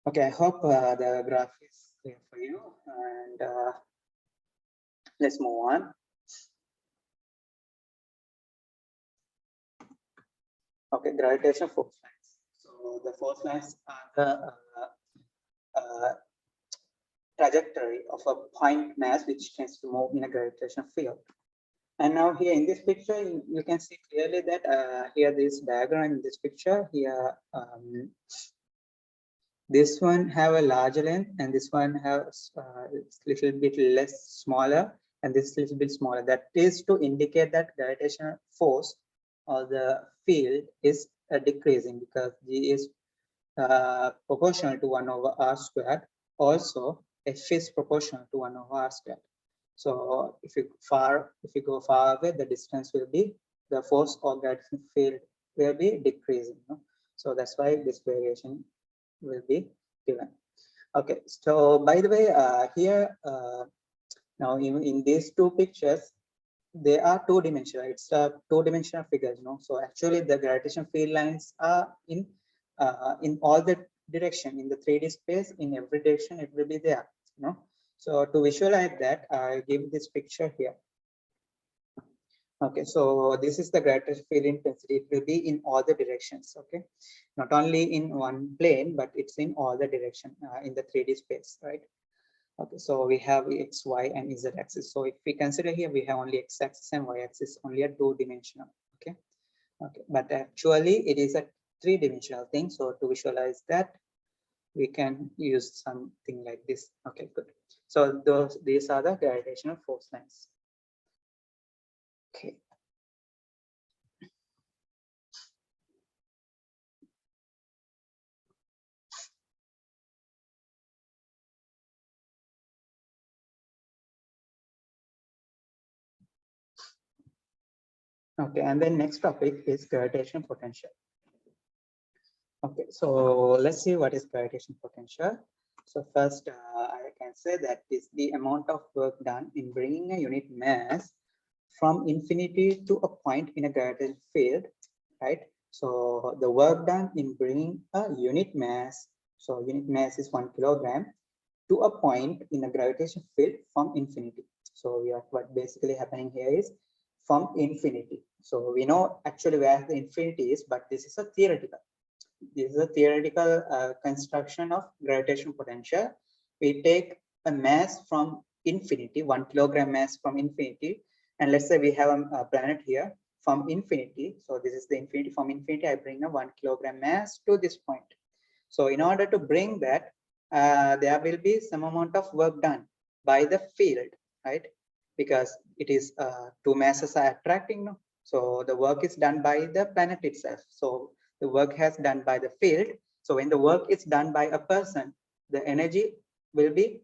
Okay, I hope the graph is clear for you, and let's move on. Okay, gravitational force lines. So the force lines are the trajectory of a point mass which tends to move in a gravitational field. And now here in this picture, you can see clearly that here this diagram in this picture here, this one have a larger length and this one has little bit less smaller, and this little bit smaller. That is to indicate that gravitational force or the field is decreasing because G is proportional to 1 over R squared. Also, F is proportional to 1 over R squared. So if you go far away, the distance will be, the force or gravitational field will be decreasing. No? So that's why this variation will be given. Okay, so by the way, here now in these two pictures, they are two-dimensional. It's two-dimensional figures, you know. So actually, the gravitational field lines are in all the direction in the 3D space. In every direction, it will be there, you know. So to visualize that, I give this picture here. Okay, so this is the gravitational field intensity. It will be in all the directions. Okay, not only in one plane, but it's in all the direction in the 3D space, right? Okay, so we have x, y, and z axis. So if we consider here, we have only x axis and y axis, only a two-dimensional. Okay, okay, but actually it is a three-dimensional thing. So to visualize that, we can use something like this. Okay, good. So these are the gravitational force lines. Okay. Okay, and then next topic is gravitational potential. Okay, so let's see what is gravitational potential. So first, I can say that is the amount of work done in bringing a unit mass from infinity to a point in a gravitational field, right? So the work done in bringing a unit mass, so unit mass is 1 kilogram, to a point in a gravitational field from infinity. So we are, what basically happening here is from infinity. So we know actually where the infinity is, but this is a theoretical. This is a theoretical construction of gravitational potential. We take a mass from infinity, 1 kilogram mass from infinity, and let's say we have a planet here from infinity. So this is the infinity. From infinity, I bring a 1 kilogram mass to this point. So in order to bring that, there will be some amount of work done by the field. right? Because it is two masses are attracting, no? So the work is done by the planet itself. So the work has done by the field. So when the work is done by a person, the energy will be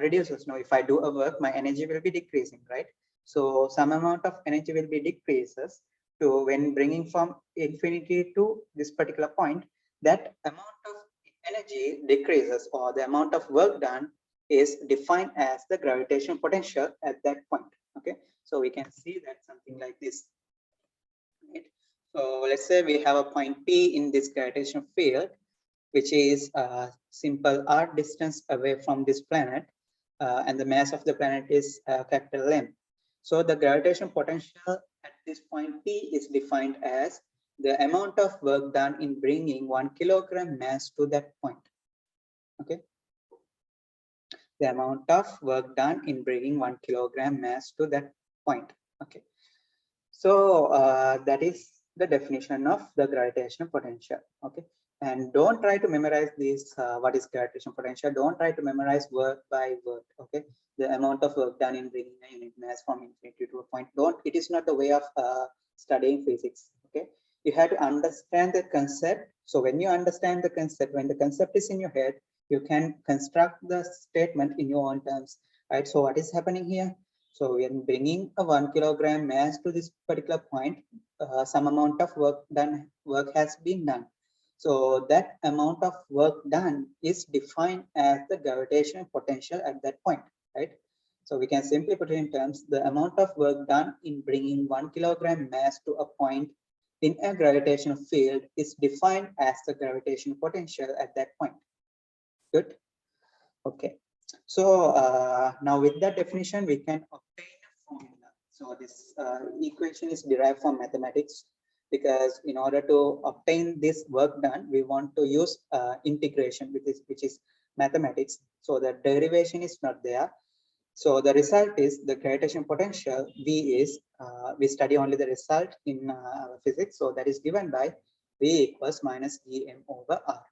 reduces. Now, if I do a work, my energy will be decreasing, right? So some amount of energy will be decreases to when bringing from infinity to this particular point, that amount of energy decreases, or the amount of work done is defined as the gravitational potential at that point. Okay, so we can see that something like this, right? So let's say we have a point P in this gravitational field, which is a simple r distance away from this planet, and the mass of the planet is capital M. So the gravitational potential at this point P is defined as the amount of work done in bringing 1 kilogram mass to that point. Okay, the amount of work done in bringing 1 kilogram mass to that point. Okay, so that is the definition of the gravitational potential. Okay, and don't try to memorize this. What is gravitational potential? Don't try to memorize word by word. Okay, the amount of work done in bringing a unit mass from infinity to a point. Don't. It is not the way of studying physics. Okay, you have to understand the concept. So when you understand the concept, when the concept is in your head, you can construct the statement in your own terms. Right. So what is happening here? So when bringing a 1 kilogram mass to this particular point, some amount of work has been done. So that amount of work done is defined as the gravitational potential at that point, right? So we can simply put it in terms, the amount of work done in bringing 1 kilogram mass to a point in a gravitational field is defined as the gravitational potential at that point. Good. Okay. So now with that definition, we can obtain a formula. So this equation is derived from mathematics, because in order to obtain this work done, we want to use integration, which is mathematics. So the derivation is not there. So the result is the gravitational potential V is, we study only the result in physics. So that is given by V equals minus Gm over R,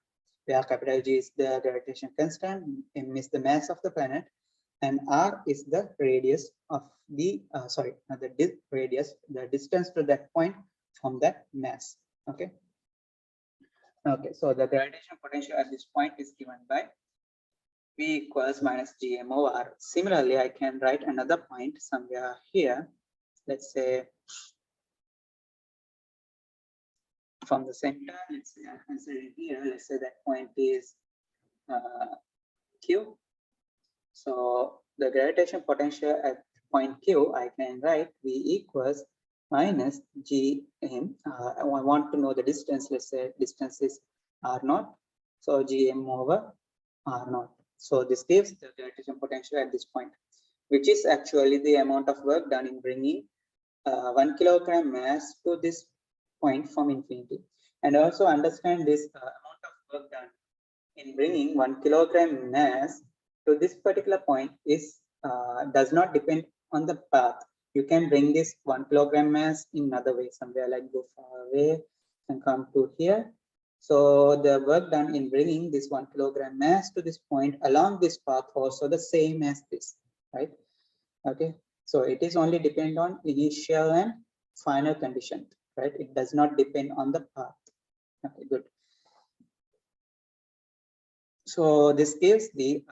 where capital G is the gravitation constant, M is the mass of the planet, and R is the radius of the, radius, the distance to that point from that mass. Okay. Okay, so the gravitational potential at this point is given by V equals minus Gm over R. Similarly, I can write another point somewhere here. Let's say from the center, let's say I consider it here. Let's say that point is Q. So the gravitational potential at point Q, I can write V equals minus Gm. I want to know the distance. Let's say distance is R0. So Gm over R0. So this gives the gravitational potential at this point, which is actually the amount of work done in bringing 1 kilogram mass to this point from infinity. And also understand this amount of work done in bringing 1 kilogram mass to this particular point is does not depend on the path. You can bring this 1 kilogram mass in another way, somewhere like go far away and come to here. So the work done in bringing this 1 kilogram mass to this point along this path also the same as this, right? Okay, so it is only depend on initial and final condition, right? It does not depend on the path. Okay, good. So this gives the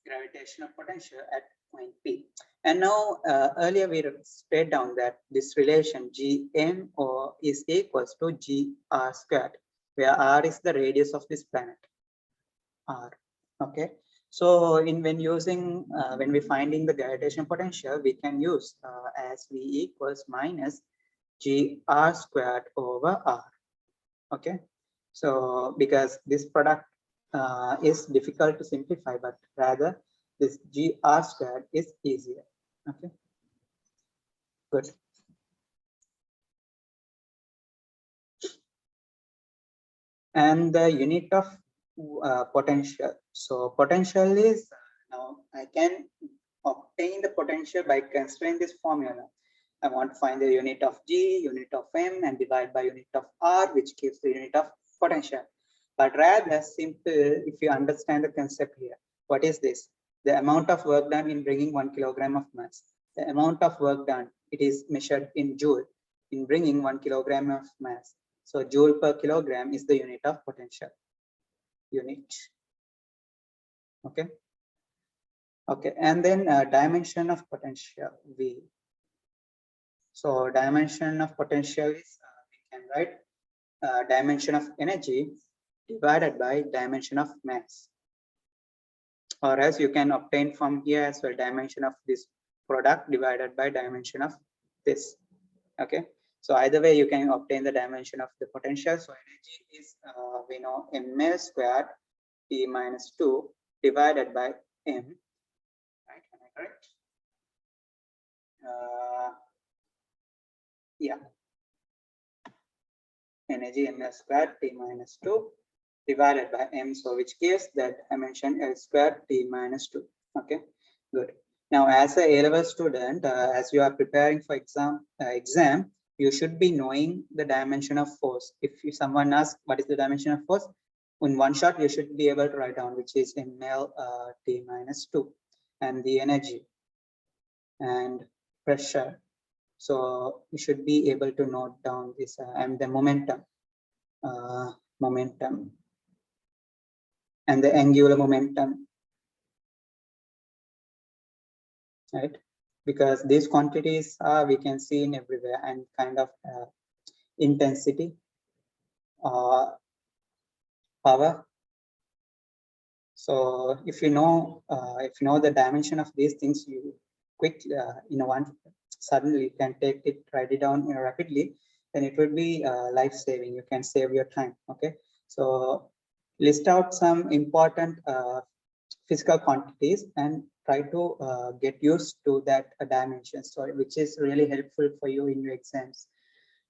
gravitational potential at point P. And now earlier we straight down that this relation Gm or is equals to Gr squared, where R is the radius of this planet, R. Okay. So when using, when we finding the gravitational potential, we can use as V equals minus Gr squared over R. Okay. So because this product is difficult to simplify, but rather this Gr squared is easier. Okay. Good. And the unit of potential. So potential is, now I can obtain the potential by considering this formula. I want to find the unit of G, unit of M, and divide by unit of R, which gives the unit of potential. But rather simple, if you understand the concept here, what is this? The amount of work done in bringing 1 kilogram of mass. The amount of work done, it is measured in joule in bringing 1 kilogram of mass. So joule per kilogram is the unit of potential. Unit. Okay. Okay, and then dimension of potential V. So dimension of potential is we can write dimension of energy divided by dimension of mass. Or as you can obtain from here as well, dimension of this product divided by dimension of this. Okay, so either way you can obtain the dimension of the potential. So energy is we know ml squared T minus 2 divided by m. Right, am I correct? Yeah, energy ml squared T minus 2 divided by m, so which gives that dimension L squared T minus 2. Okay, good. Now, as a A-level student, as you are preparing for exam, you should be knowing the dimension of force. If someone asks what is the dimension of force, in one shot you should be able to write down, which is ml T minus 2, and the energy and pressure. So you should be able to note down this and the momentum, and the angular momentum, right? Because these quantities we can see in everywhere, and kind of intensity, power. So if you know the dimension of these things, you quickly suddenly you can take it, write it down rapidly, then it will be life-saving. You can save your time. Okay, so list out some important physical quantities and try to get used to that dimension, so which is really helpful for you in your exams.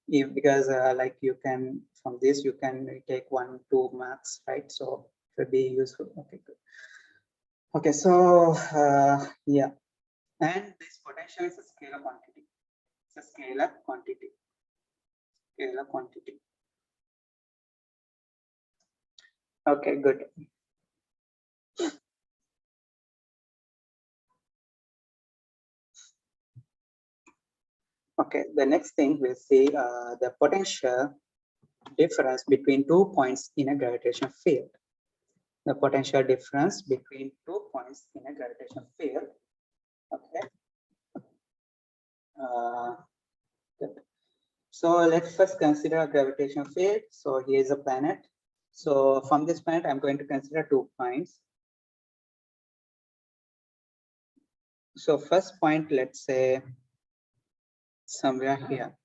Because like you can, from this you can take 1-2 marks, right? So it will be useful. Okay, good. Okay, so yeah, and this potential is a scalar quantity. It's a scalar quantity. Scalar quantity. Okay, good. Okay, the next thing we'll see the potential difference between 2 points in a gravitational field. The potential difference between 2 points in a gravitational field. Okay. So let's first consider a gravitational field. So here is a planet. So from this planet, I'm going to consider 2 points. So first point, let's say somewhere here.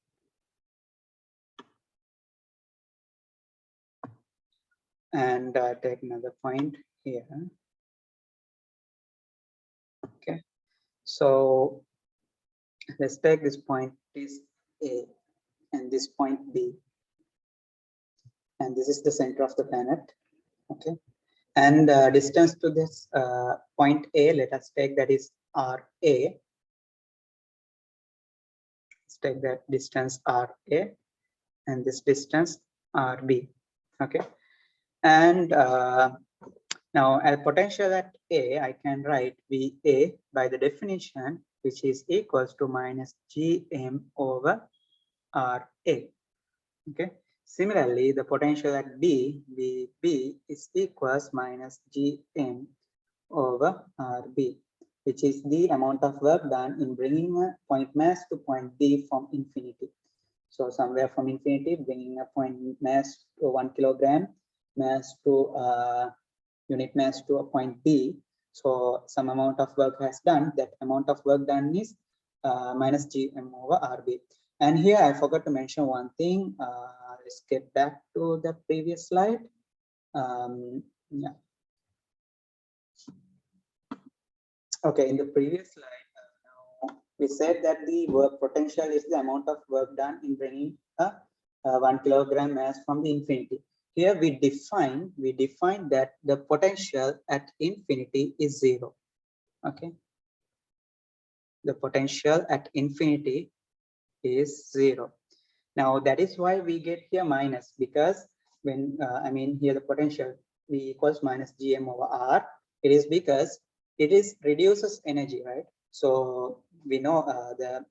And take another point here. Okay. So let's take this point is A and this point B. And this is the center of the planet. Okay. And distance to this point A, let us take that is RA. Let's take that distance RA, and this distance RB. Okay. And now at potential at A, I can write VA by the definition, which is equals to minus GM over RA. Okay. Similarly, the potential at B, VB is equals minus GM over RB, which is the amount of work done in bringing a point mass to point B from infinity. So somewhere from infinity, bringing a point mass to 1 kilogram, mass to unit mass to a point B. So some amount of work has done. That amount of work done is minus GM over RB. And here I forgot to mention one thing. Let's get back to the previous slide. Yeah. Okay, in the previous slide, we said that the work potential is the amount of work done in bringing a 1 kilogram mass from the infinity. Here we define that the potential at infinity is 0. Okay, the potential at infinity is 0. Now that is why we get here minus, because when I mean here the potential V equals minus GM over R, it is because it is reduces energy, right? So we know the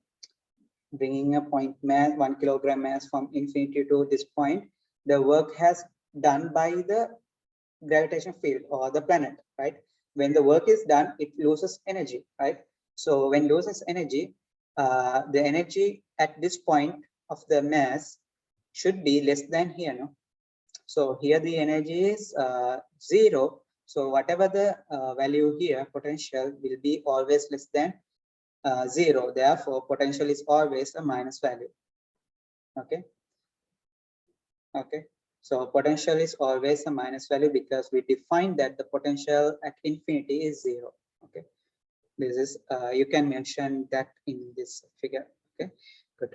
bringing a point mass, 1 kilogram mass from infinity to this point, the work has done by the gravitational field or the planet, right? When the work is done, it loses energy, right? So when loses energy, the energy at this point of the mass should be less than here, no? So here the energy is 0. So whatever the value here, potential will be always less than 0. Therefore, potential is always a minus value. Okay. Okay. So potential is always a minus value because we define that the potential at infinity is 0. Okay. This is you can mention that in this figure. Okay. Good.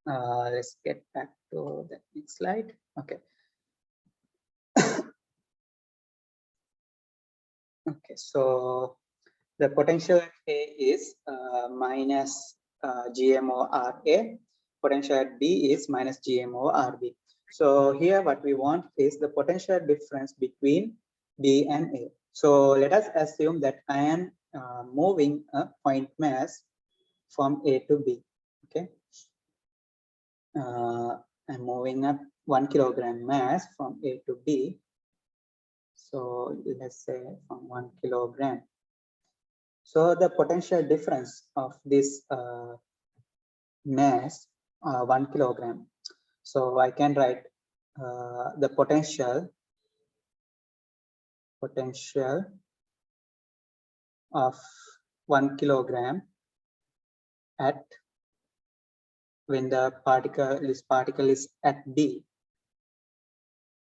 Let's get back to the next slide. Okay. Okay. So the potential at A is minus GMO-RA. Potential at B is minus GMO-RB. So here what we want is the potential difference between B and A. So let us assume that I am moving a point mass from A to B. Okay. I'm moving up 1 kilogram mass from A to B. So let's say from 1 kilogram. So the potential difference of this mass 1 kilogram. So I can write the potential of 1 kilogram at when the particle is at B.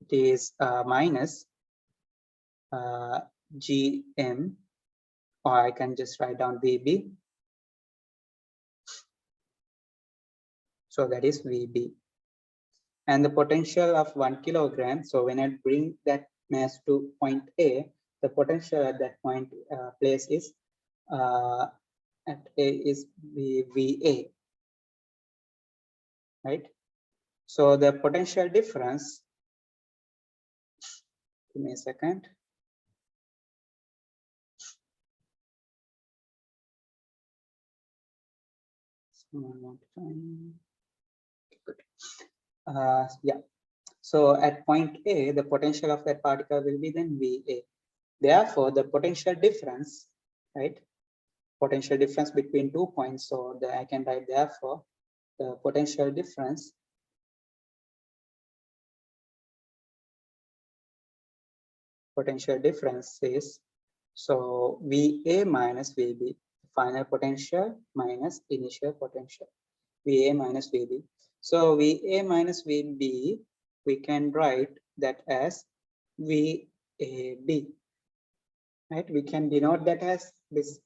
It is minus GM, or I can just write down VB. So that is VB. And the potential of 1 kilogram. So when I bring that mass to point A, the potential at that point place is at A is VA, right? So the potential difference, give me a second. Yeah. So at point A, the potential of that particle will be then VA. Therefore, the potential difference, right? Potential difference between 2 points. So I can write therefore the potential difference is so VA minus VB, final potential minus initial potential, VA minus VB. So VA minus VB, we can write that as VAB, right? We can denote that as this,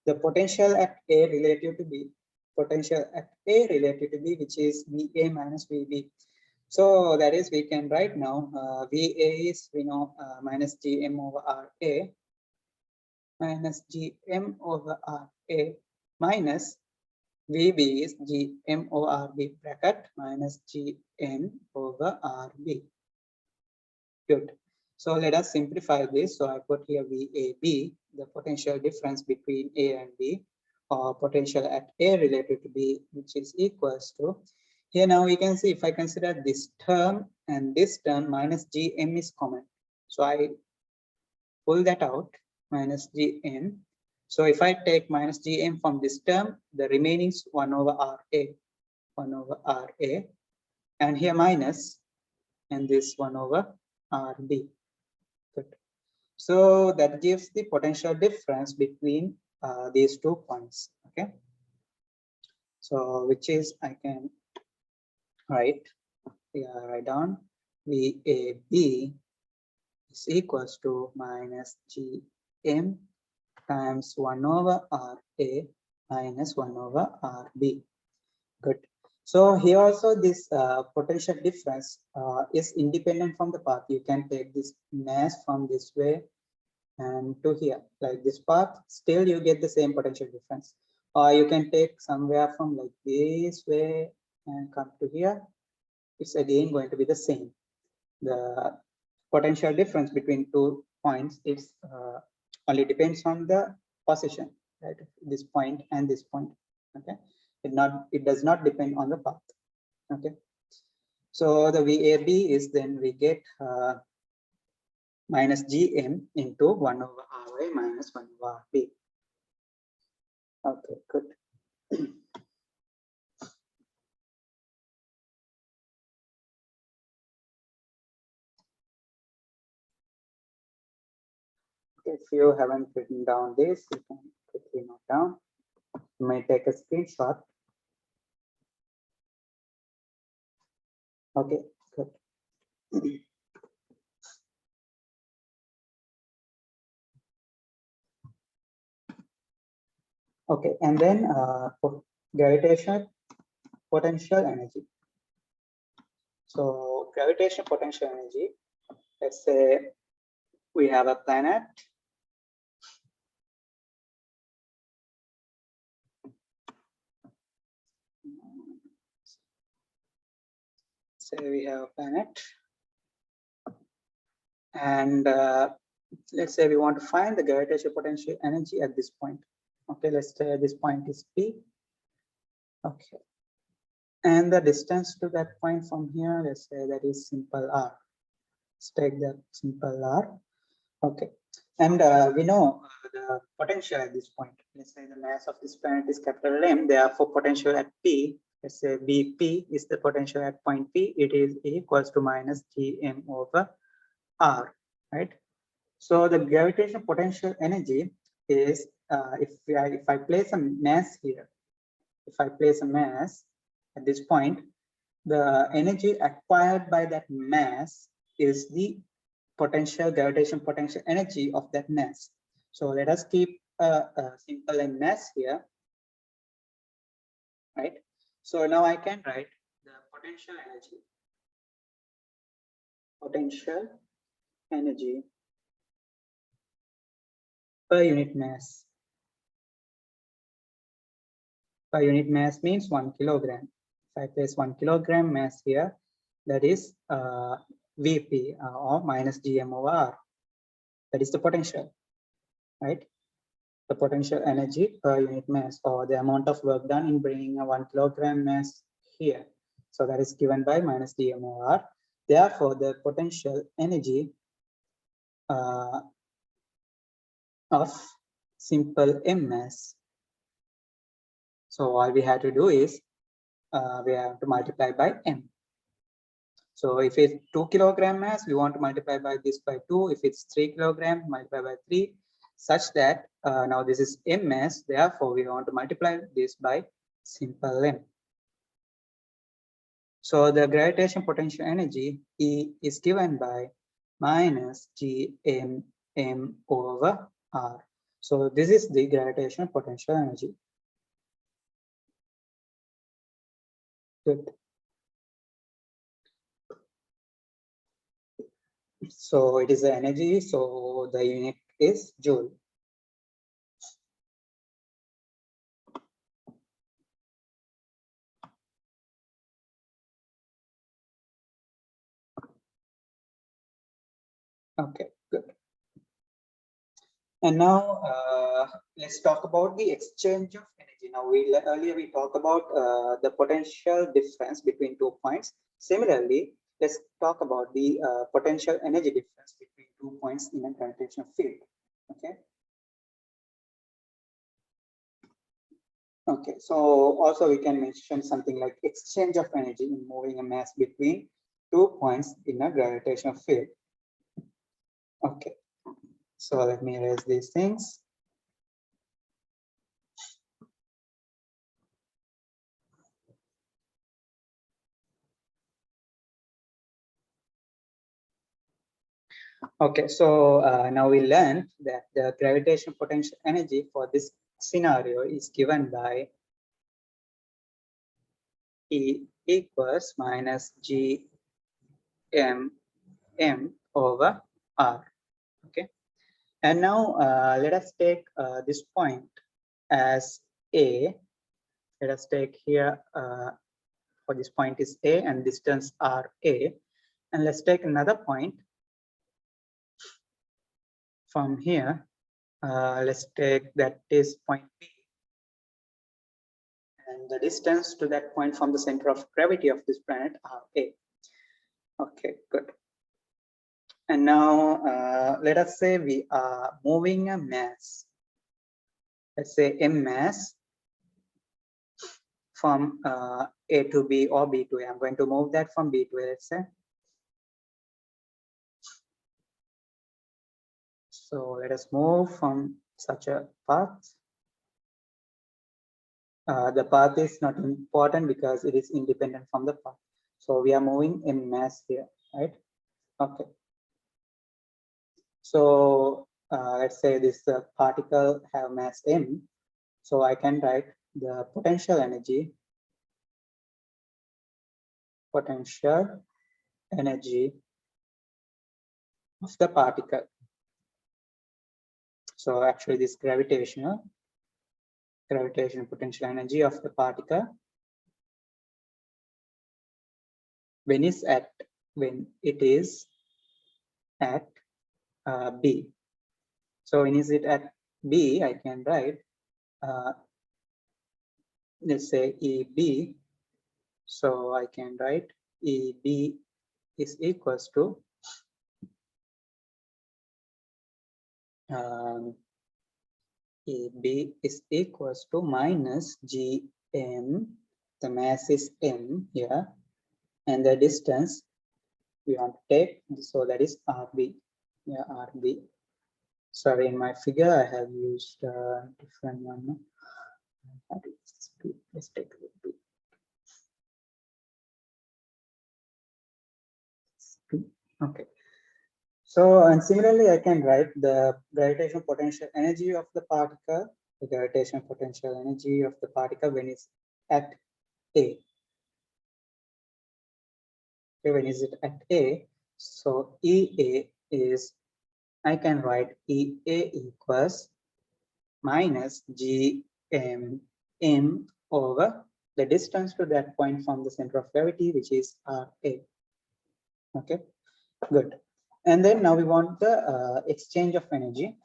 the potential at A relative to B, potential at A relative to B, which is VA minus VB. So that is, we can write now VA is, we know, minus GM over RA minus GM over RA minus VB is GM over RB bracket minus GM over RB. Good. So let us simplify this. So I put here VAB, the potential difference between A and B, or potential at A related to B, which is equals to, here now we can see if I consider this term and this term, minus GM is common. So I pull that out, minus GM. So if I take minus GM from this term, the remaining is 1 over RA, 1 over RA, and here minus, and this 1 over RB. Good. So that gives the potential difference between these 2 points. Okay. So which is, I can write down VAB is equals to minus GM times 1 over RA minus 1 over RB. Good. So here also this potential difference is independent from the path. You can take this mass from this way and to here, like this path, still you get the same potential difference. Or you can take somewhere from like this way and come to here. it's again going to be the same. The potential difference between 2 points is only depends on the position, right? This point and this point. Okay, it does not depend on the path. Okay, so the VAB is, then we get minus GM into 1 over RY minus 1 over RB. Okay, good. If you haven't written down this, you can quickly note down. You may take a screenshot. Okay, good. Okay, and then for gravitational potential energy. So gravitational potential energy, let's say we have a planet. Say we have a planet, and let's say we want to find the gravitational potential energy at this point. Okay, let's say this point is P. Okay, and the distance to that point from here, let's say that is simple r. Let's take that simple r. Okay, and we know the potential at this point. Let's say the mass of this planet is capital M. Therefore, potential at P, let's say BP is the potential at point P. It is equals to minus Gm over R, right? So the gravitational potential energy is if I place a mass here, if I place a mass at this point, the energy acquired by that mass is the potential gravitational potential energy of that mass. So let us keep a simple mass here, right? So now I can write the potential energy per unit mass. Per unit mass means 1 kilogram. If I place 1 kilogram mass here, that is Vp or minus Gm over R. That is the potential, right? The potential energy per unit mass, or the amount of work done in bringing a 1 kilogram mass here. So that is given by minus Gm over R. Therefore, the potential energy of simple M mass. So all we have to do is we have to multiply by M. So if it's 2 kilogram mass, we want to multiply by this by 2. If it's 3 kilogram, multiply by 3, such that now this is M mass. Therefore, we want to multiply this by simple M. So the gravitational potential energy E is given by minus Gm M over R. So this is the gravitational potential energy. Good. So it is the energy, so the unit is joule. Okay, good. And now let's talk about the exchange of energy. Now earlier we talked about the potential difference between 2 points. Similarly, let's talk about the potential energy difference between 2 points in a gravitational field. Okay. Okay, so also we can mention something like exchange of energy in moving a mass between 2 points in a gravitational field. Okay, so let me erase these things. Okay, so now we learned that the gravitational potential energy for this scenario is given by E equals minus G M M over R. Okay, and now let us take this point as A. Let us take here for this point is A and distance R A. And let's take another point from here. Let's take that is point B. And the distance to that point from the center of gravity of this planet R A. Okay, good. And now let us say we are moving a mass. Let's say M mass from A to B or B to A. I'm going to move that from B to A, let's say. So let us move from such a path. The path is not important because it is independent from the path. So we are moving in mass here, right? Okay. So let's say this particle have mass m. So I can write the potential energy of the particle. So actually this gravitational potential energy of the particle when it is at B. So when is it at B, I can write let's say EB. So I can write EB is equals to EB is equals to minus GM. The mass is M here, and the distance we want to take, so that is RB. Yeah, RB. Sorry, in my figure I have used a different one. Let's take a look. Okay. So, and similarly, I can write the gravitational potential energy of the particle, the gravitational potential energy of the particle when it's at A. Okay, when is it at A? So EA is, I can write EA equals minus GM over the distance to that point from the center of gravity, which is RA. Okay, good. And then now we want the exchange of energy.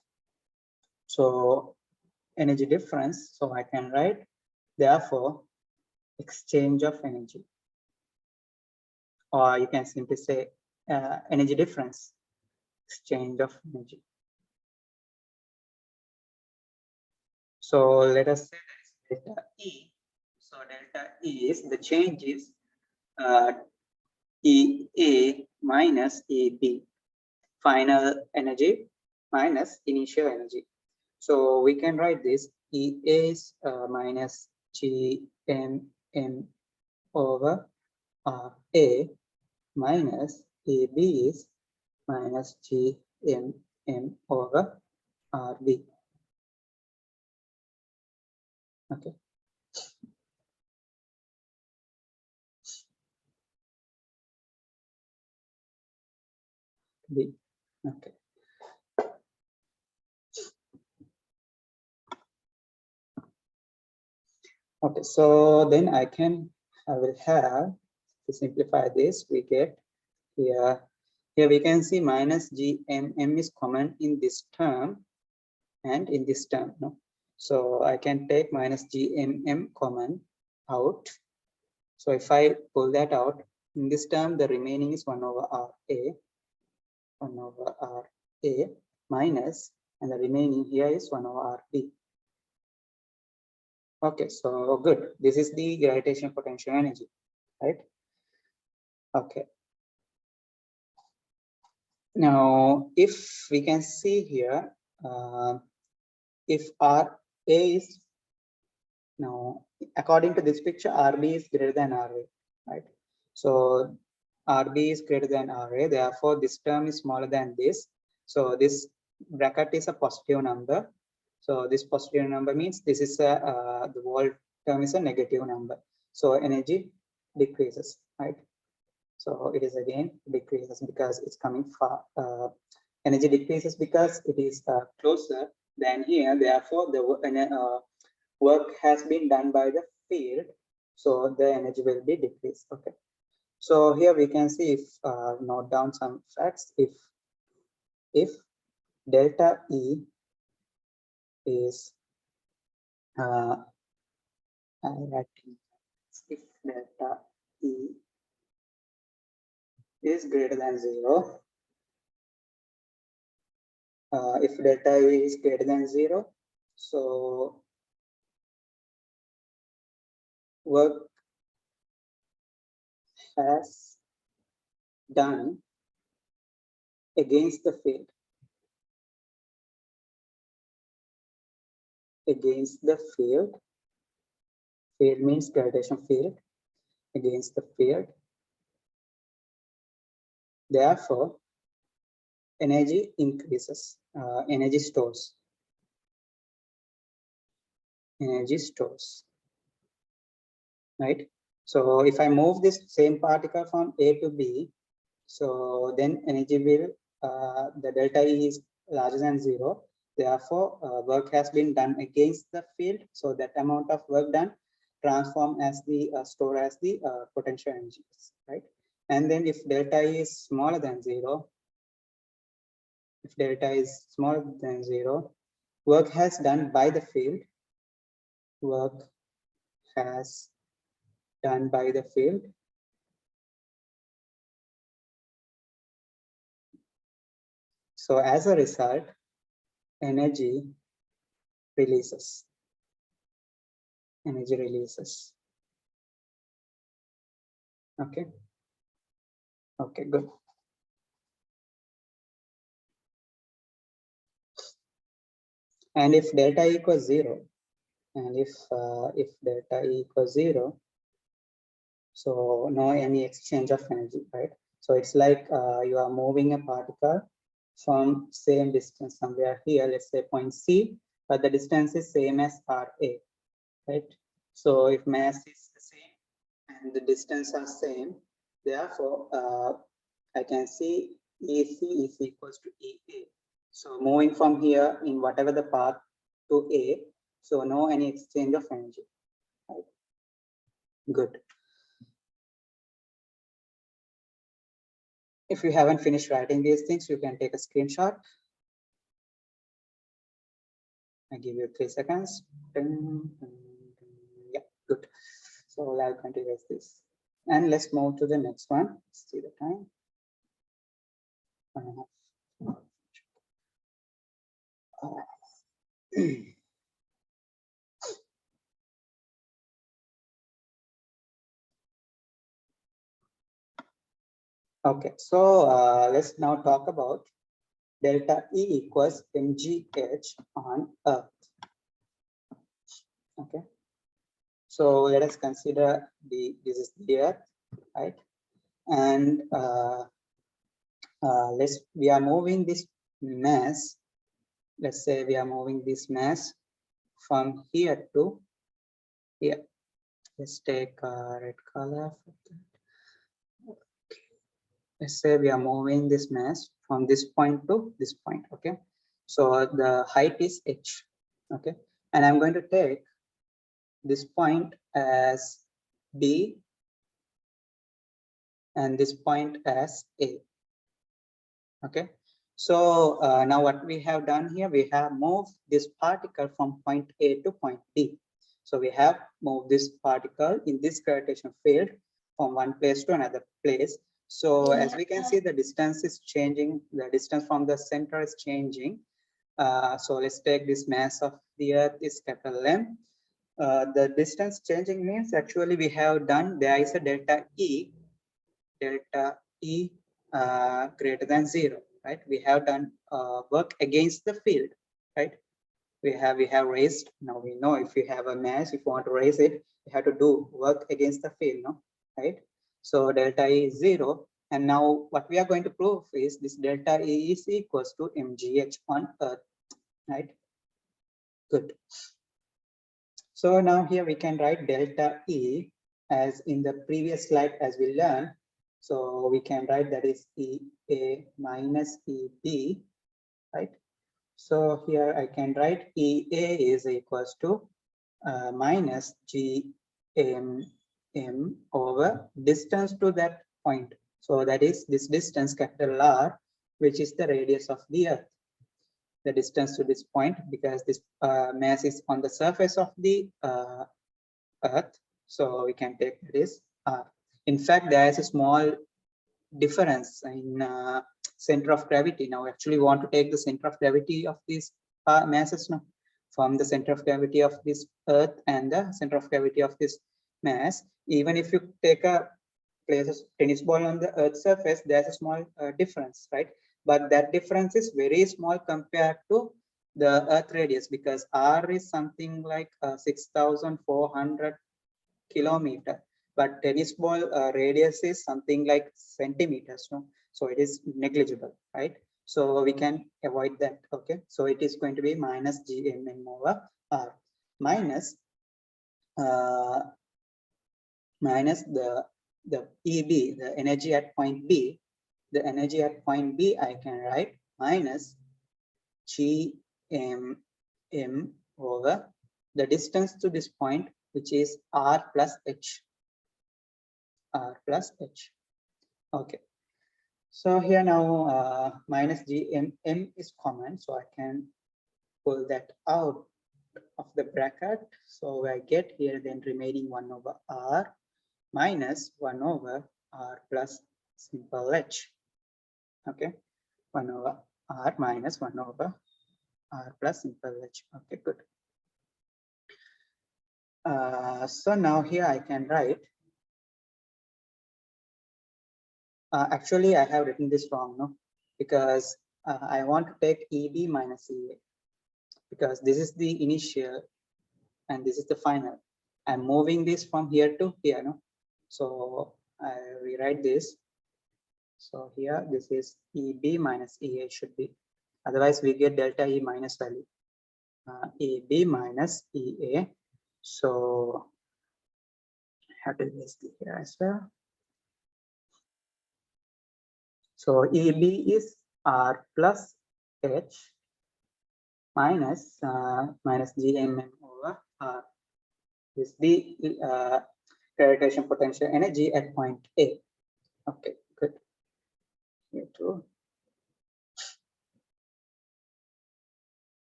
So energy difference. So I can write, therefore, exchange of energy. Or you can simply say energy difference, exchange of energy. So let us say that is delta E. So delta E is the change is EA minus EB, final energy minus initial energy. So we can write this EA is minus GMM over RA minus EB is minus GMM over RB. Okay. B. Okay. Okay, so then I will have to simplify this. We get here we can see minus GMM is common in this term and in this term. No? So I can take minus GMM common out. So if I pull that out, in this term, the remaining is 1 over RA minus, and the remaining here is 1 over RB. Okay, so good. This is the gravitational potential energy, right? Okay. Now, if we can see here, if RA is, now, according to this picture, RB is greater than RA, right? So RB is greater than RA, therefore this term is smaller than this. So this bracket is a positive number. So this positive number means this is the whole term is a negative number. So energy decreases, right? So it is again decreases because it's coming far. Energy decreases because it is closer than here. Therefore, the work has been done by the field so the energy will be decreased. Okay, so here we can see, if note down some facts. If delta E is if delta E is greater than 0, if delta E is greater than 0, so work has done against the field. Against the field. Field means gravitational field. Against the field. Therefore, energy increases. Energy stores. Energy stores. Right? So if I move this same particle from A to B, so then energy will, the delta E is larger than 0. Therefore, work has been done against the field. So that amount of work done transform as the store as the potential energy, right? And then if delta E is smaller than 0, if delta is smaller than 0, work has done by the field. Work has done by the field. So as a result, energy releases. Energy releases. Okay. Okay, good. And if delta equals 0, and if delta equals 0, so no any exchange of energy, right? So it's like you are moving a particle from same distance somewhere here, let's say point C, but the distance is same as RA, right? So if mass is the same and the distance are same, therefore I can see EC is equals to EA. So moving from here in whatever the path to A, so no any exchange of energy, right? Good. If you haven't finished writing these things, you can take a screenshot. I give you 3 seconds. Yeah, good. So I'll continue this. And let's move to the next one. See the time. Okay, so let's now talk about delta E equals mgh on Earth. Okay, so let us consider this is the Earth, right? And we are moving this mass. Let's say we are moving this mass from here to here. Let's take red color for that. Let's say we are moving this mass from this point to this point. Okay, so the height is h. Okay, and I'm going to take this point as B and this point as A. Okay, so now what we have done here, we have moved this particle from point A to point B. So we have moved this particle in this gravitational field from one place to another place. So as we can see, the distance is changing. The distance from the center is changing. So let's take this mass of the Earth is capital M. The distance changing means actually we have done, there is a delta E greater than 0, right? We have done work against the field, right? We have raised. Now we know if you have a mass, if you want to raise it, you have to do work against the field, no? Right? So delta E is 0, and now what we are going to prove is this delta E is equals to mgh on Earth, right? Good. So now here we can write delta E as in the previous slide as we learned. So we can write that is EA minus EB, right? So here I can write EA is equals to minus GM m over distance to that point. So that is this distance, capital R, which is the radius of the Earth. The distance to this point, because this mass is on the surface of the Earth. So we can take this R. In fact, there is a small difference in center of gravity. Now, actually, we want to take the center of gravity of these masses now, from the center of gravity of this Earth and the center of gravity of this mass. Even if you take a place a tennis ball on the Earth's surface, there's a small difference, right? But that difference is very small compared to the Earth radius, because R is something like 6,400 kilometer, but tennis ball radius is something like centimeters, no? So it is negligible, right? So we can avoid that. Okay, so it is going to be minus gmm over R, minus the EB, the energy at point B. The energy at point B I can write minus gmm over the distance to this point, which is R plus H. R plus H. Okay. So here now minus gmm is common, so I can pull that out of the bracket. So I get here then remaining 1 over R minus 1 over R plus simple H. Okay, 1 over R minus 1 over R plus simple H. Okay, good. So now here I can write, actually I have written this wrong, no? Because I want to take EB minus EA, because this is the initial and this is the final. I'm moving this from here to here, no? So I rewrite this. So here this is EB minus EA should be, otherwise we get delta E minus value. EB minus EA. So I have to list here as well. So EB is R plus H minus gmm over R. This is the gravitational potential energy at point A. Okay, good. Here too.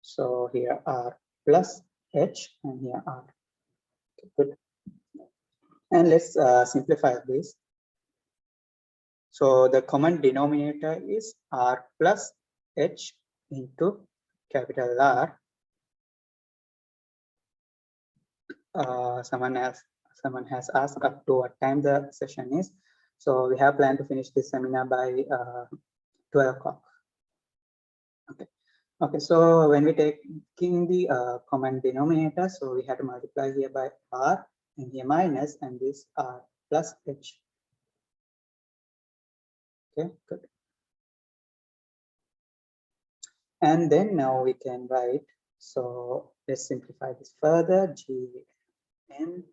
So here R plus H and here R. Okay, good. And let's simplify this. So the common denominator is R plus H into capital R. Someone has asked up to what time the session is. So we have planned to finish this seminar by 12 o'clock. Okay. Okay, so when we taking the common denominator, so we have to multiply here by R and here minus, and this R plus H. Okay, good. And then now we can write, so let's simplify this further, Gn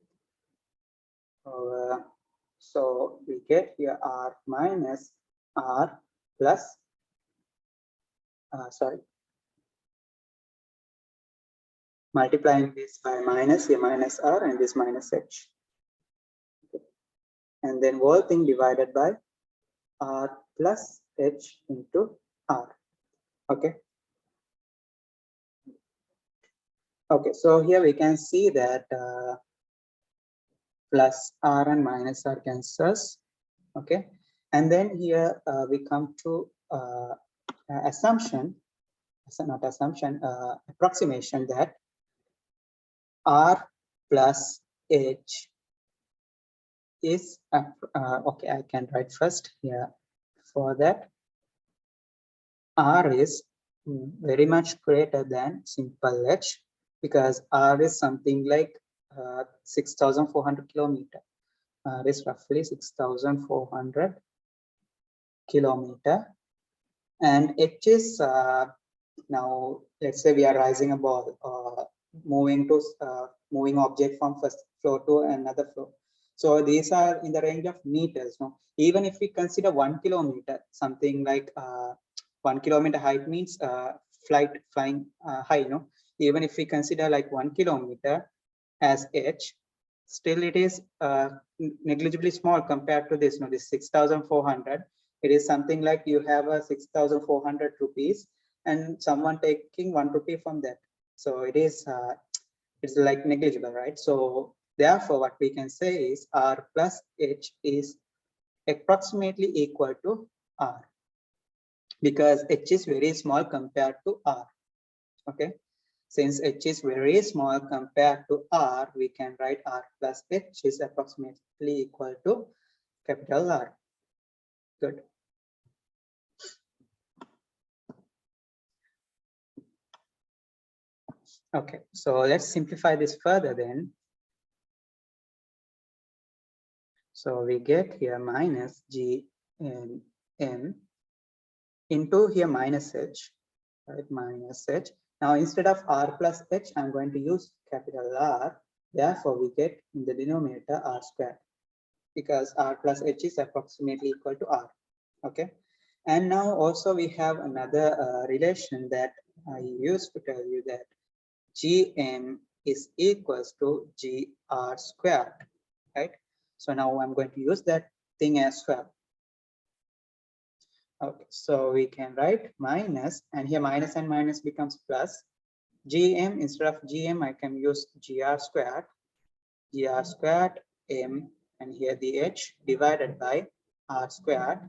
over, so we get here R minus R plus, multiplying this by minus, here minus R and this minus H. Okay. And then whole thing divided by R plus H into R. Okay. Okay, so here we can see that plus R and minus R cancels. Okay, and then here we come to assumption, not assumption, approximation that R plus H is okay. I can write first here for that R is very much greater than simple H, because R is something like 6,400 kilometer. R is roughly 6,400 kilometer, and H is now, let's say we are rising a ball, moving object from first floor to another floor. So these are in the range of meters. No, even if we consider 1 kilometer, something like 1 kilometer height means flying high. No, even if we consider like 1 kilometer as H, still it is negligibly small compared to this. No, this 6,400. It is something like you have a 6,400 rupees and someone taking 1 rupee from that. So it is it's like negligible, right? So therefore, what we can say is R plus H is approximately equal to R, because H is very small compared to R. Okay, since H is very small compared to R, we can write R plus H is approximately equal to capital R. Good. Okay, so let's simplify this further then. So we get here minus G N M into here minus H, right? Minus H. Now instead of R plus H, I'm going to use capital R. Therefore, we get in the denominator R squared, because R plus H is approximately equal to R. Okay. And now also we have another relation that I used to tell you, that Gm is equals to Gr squared, right? So now I'm going to use that thing as well. Okay, so we can write minus, and here minus and minus becomes plus. Gm, instead of Gm, I can use Gr squared M, and here the H divided by R squared.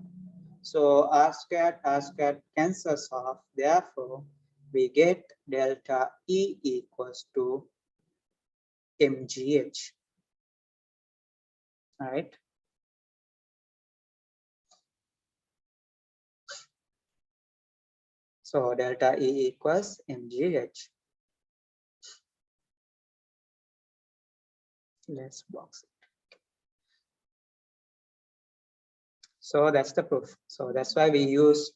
So R squared cancels off. Therefore, we get delta E equals to mgh. All right. So delta E equals mgh. Let's box it. So that's the proof. So that's why we use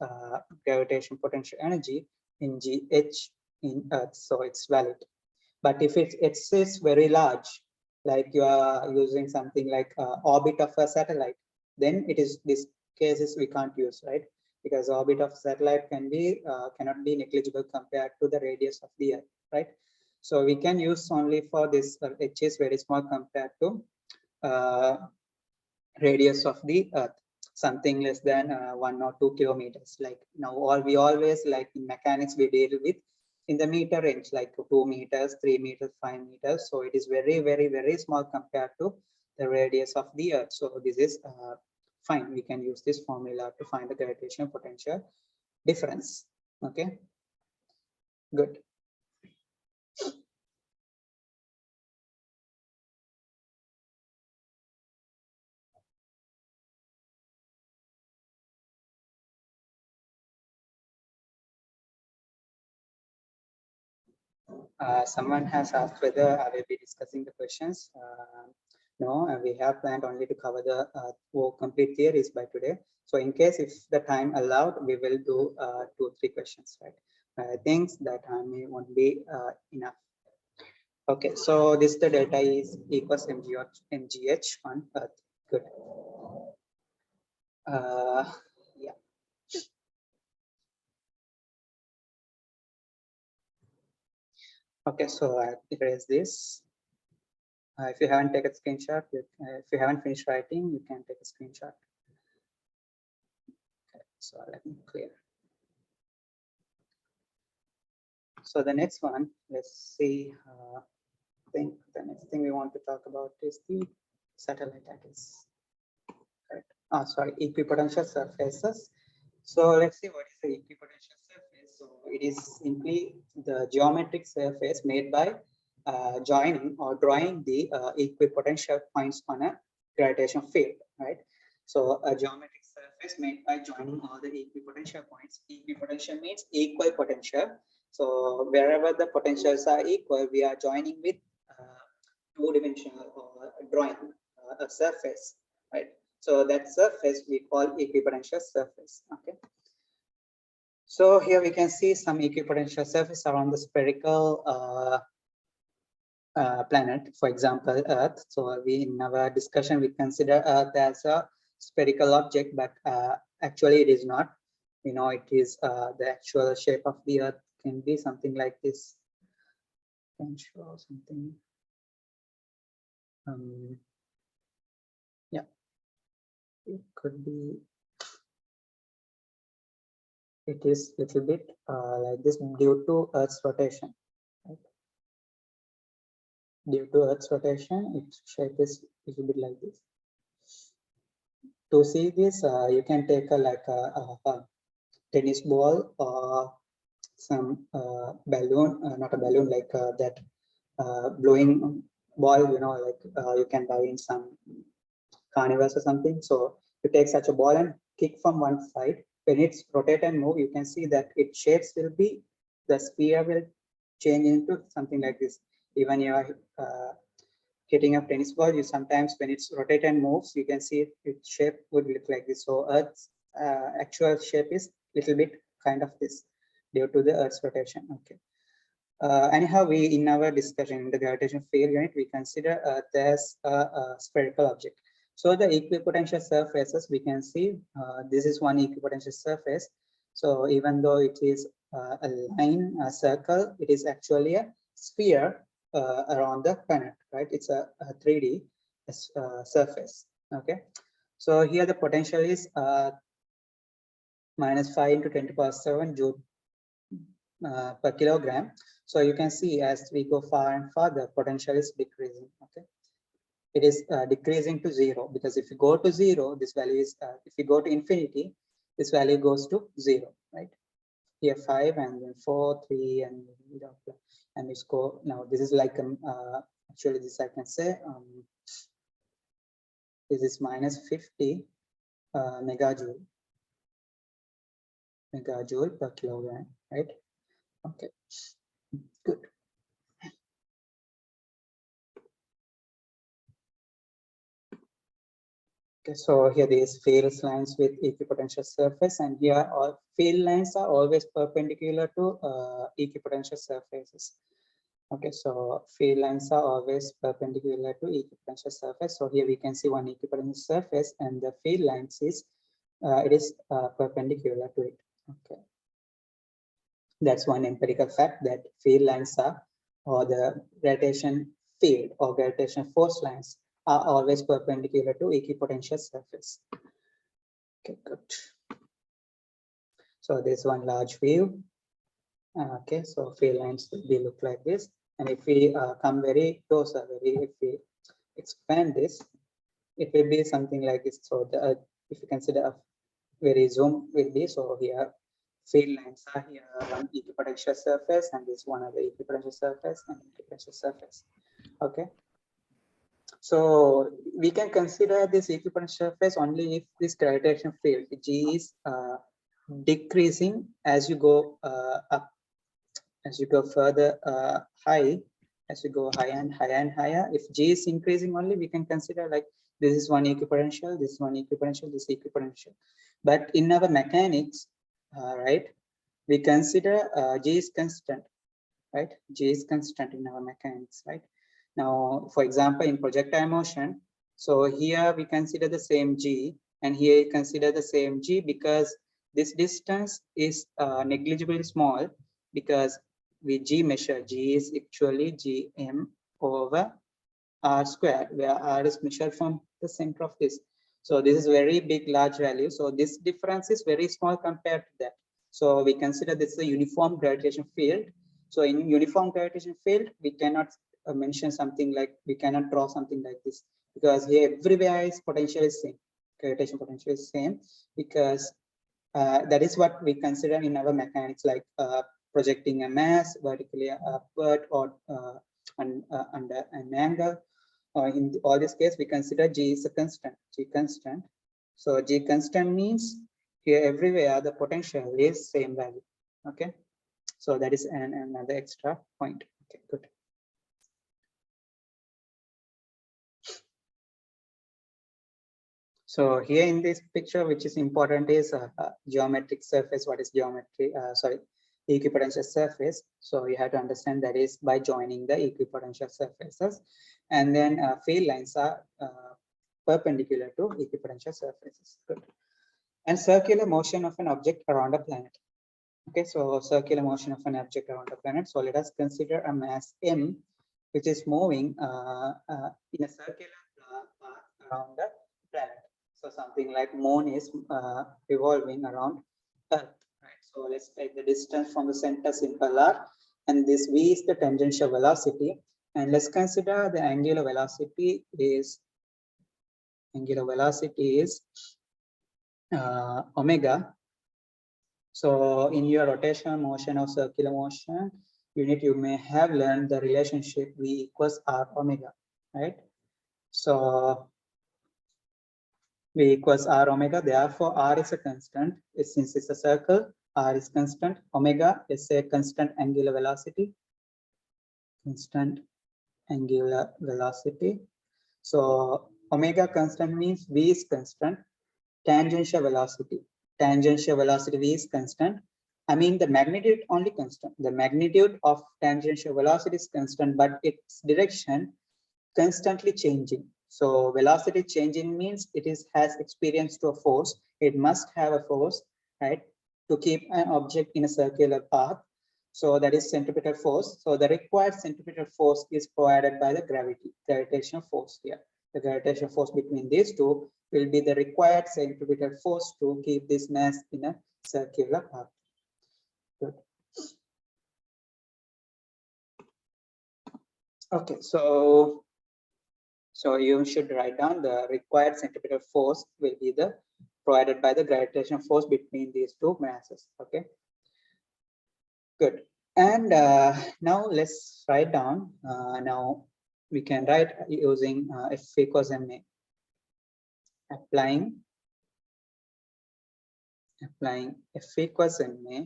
gravitational potential energy in GH in Earth. So it's valid. But if it is very large, like you are using something like orbit of a satellite, then it is, this cases we can't use, right? Because orbit of satellite can be cannot be negligible compared to the radius of the Earth, right? So we can use only for this H is very small compared to radius of the Earth, something less than 1 or 2 kilometers. Like now, we always, like in mechanics, we deal with in the meter range, like 2 meters, 3 meters, 5 meters. So it is very, very, very small compared to the radius of the Earth. So this is fine. We can use this formula to find the gravitational potential difference. Okay, good. Someone has asked whether I will be discussing the questions. No, we have planned only to cover the complete theories by today. So in case if the time allowed, we will do 2-3 questions, right? I think that time won't be enough. Okay, so this the delta is equals mgh on Earth. Good. Yeah. Okay, so I erase this. If you haven't taken a screenshot, if you haven't finished writing, you can take a screenshot. Okay, so let me clear. So the next one, let's see. I think the next thing we want to talk about is the satellite, I guess. Right. Oh, sorry, equipotential surfaces. So let's see what is the equipotential surface. So it is simply the geometric surface made by joining or drawing the equipotential points on a gravitational field, right? So a geometric surface made by joining all the equipotential points. Equipotential means equal potential. So wherever the potentials are equal, we are joining with two-dimensional or drawing a surface, right? So that surface we call equipotential surface. Okay. So here we can see some equipotential surface around the spherical planet, for example, Earth. So we, in our discussion, we consider Earth as a spherical object, but actually it is not. You know, it is the actual shape of the Earth can be something like this. Can show something. Yeah, it could be. It is little bit like this due to Earth's rotation. Right? Due to Earth's rotation, its shape is a little bit like this. To see this, you can take a tennis ball or some balloon, not a balloon, like that blowing ball, like you can buy in some carnivals or something. So you take such a ball and kick from one side. When it's rotate and move, you can see that its shapes will be, the sphere will change into something like this. Even you are hitting a tennis ball, you sometimes when it's rotate and moves, you can see its shape would look like this. So Earth's actual shape is little bit kind of this due to the Earth's rotation. Okay. Anyhow, we in our discussion in the gravitational field unit, we consider Earth as a spherical object. So the equipotential surfaces, we can see this is one equipotential surface. So even though it is a line, a circle, it is actually a sphere around the planet, right? It's a 3D surface. Okay. So here the potential is minus 5 into 10 to the power 7 joule per kilogram. So you can see as we go far and farther, potential is decreasing. Okay, it is decreasing to 0, because if you go to 0, this value is if you go to infinity, this value goes to 0, right? Here 5 and then 4, 3, and it's go now. This is like actually this I can say this is minus 50 megajoule per kilogram, right? Okay, good. Okay, so here these field lines with equipotential surface, and here all field lines are always perpendicular to equipotential surfaces. Okay, so field lines are always perpendicular to equipotential surface. So here we can see one equipotential surface, and the field lines is it is perpendicular to it. Okay, that's one empirical fact, that field lines are, or the gravitation field or gravitational force lines are always perpendicular to equipotential surface. Okay, good. So there's one large view. Okay, so field lines will be look like this. And if we come very closer, if we expand this, it will be something like this. So the if you consider a very zoom will be, so here field lines are here, one equipotential surface, and this one other equipotential surface and equipotential surface. Okay. So we can consider this equipotential surface only if this gravitational field G is decreasing as you go up, as you go further high, as you go higher and higher and higher. If G is increasing only, we can consider like this is one equipotential, this one equipotential, this equipotential. But in our mechanics, right, we consider G is constant, right? G is constant in our mechanics, right? Now, for example, in projectile motion, so here we consider the same G, and here you consider the same G, because this distance is negligibly small, because we G measure, G is actually Gm over R squared, where R is measured from the center of this. So this is very big, large value. So this difference is very small compared to that. So we consider this a uniform gravitation field. So in uniform gravitation field, we cannot mention something like, we cannot draw something like this, because here everywhere is potential is same. Gravitation potential is same, because that is what we consider in our mechanics, like projecting a mass vertically upward or under an angle. In all this case, we consider G is a constant, G constant. So G constant means here everywhere the potential is same value. Okay, so that is another extra point. Okay, good. So here in this picture, which is important is geometric surface. What is geometry? Sorry, equipotential surface. So you have to understand that is by joining the equipotential surfaces, and then field lines are perpendicular to equipotential surfaces. Good. And circular motion of an object around a planet. Okay, so circular motion of an object around a planet. So let us consider a mass m which is moving in a circular path around the planet. So something like moon is revolving around Earth, right? So let's take the distance from the center, simple r, and this v is the tangential velocity. And let's consider the angular velocity is omega. So in your rotational motion or circular motion unit, you may have learned the relationship v equals r omega, right? So v equals r omega, therefore r is a constant. Since it's a circle, r is constant. Omega is a constant angular velocity. So omega constant means v is constant. Tangential velocity v is constant. I mean the magnitude only constant. The magnitude of tangential velocity is constant, but its direction constantly changing. So velocity changing means it has experienced a force. It must have a force, right, to keep an object in a circular path. So that is centripetal force. So the required centripetal force is provided by the gravitational force here. The gravitational force between these two will be the required centripetal force to keep this mass in a circular path. Good. Okay, so you should write down the required centripetal force will be the provided by the gravitational force between these two masses. Okay, good. And now let's write down. Now we can write using F equals ma. Applying F equals ma,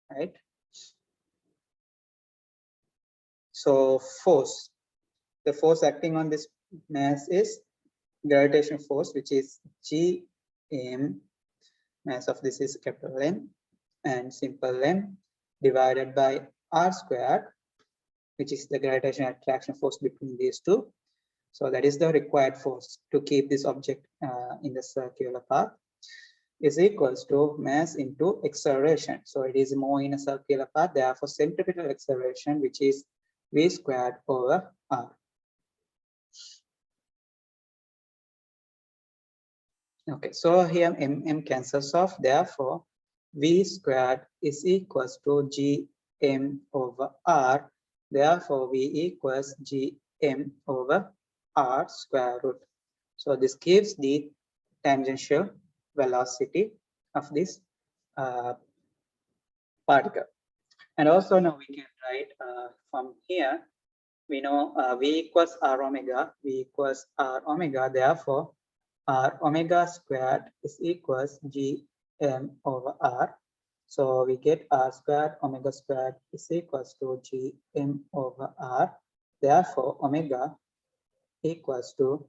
right? So force, the force acting on this mass is gravitational force, which is Gm. Mass of this is capital M and simple M divided by r squared, which is the gravitational attraction force between these two. So that is the required force to keep this object in the circular path, is equals to mass into acceleration. So it is moving in a circular path, therefore centripetal acceleration, which is v squared over r. Okay, so here m cancels off, therefore v squared is equals to gm over r, therefore v equals gm over r square root. So this gives the tangential velocity of this particle. And also now we can write from here, we know v equals r omega, therefore r omega squared is equals gm over r. So we get r squared omega squared is equals to gm over r. Therefore omega equals to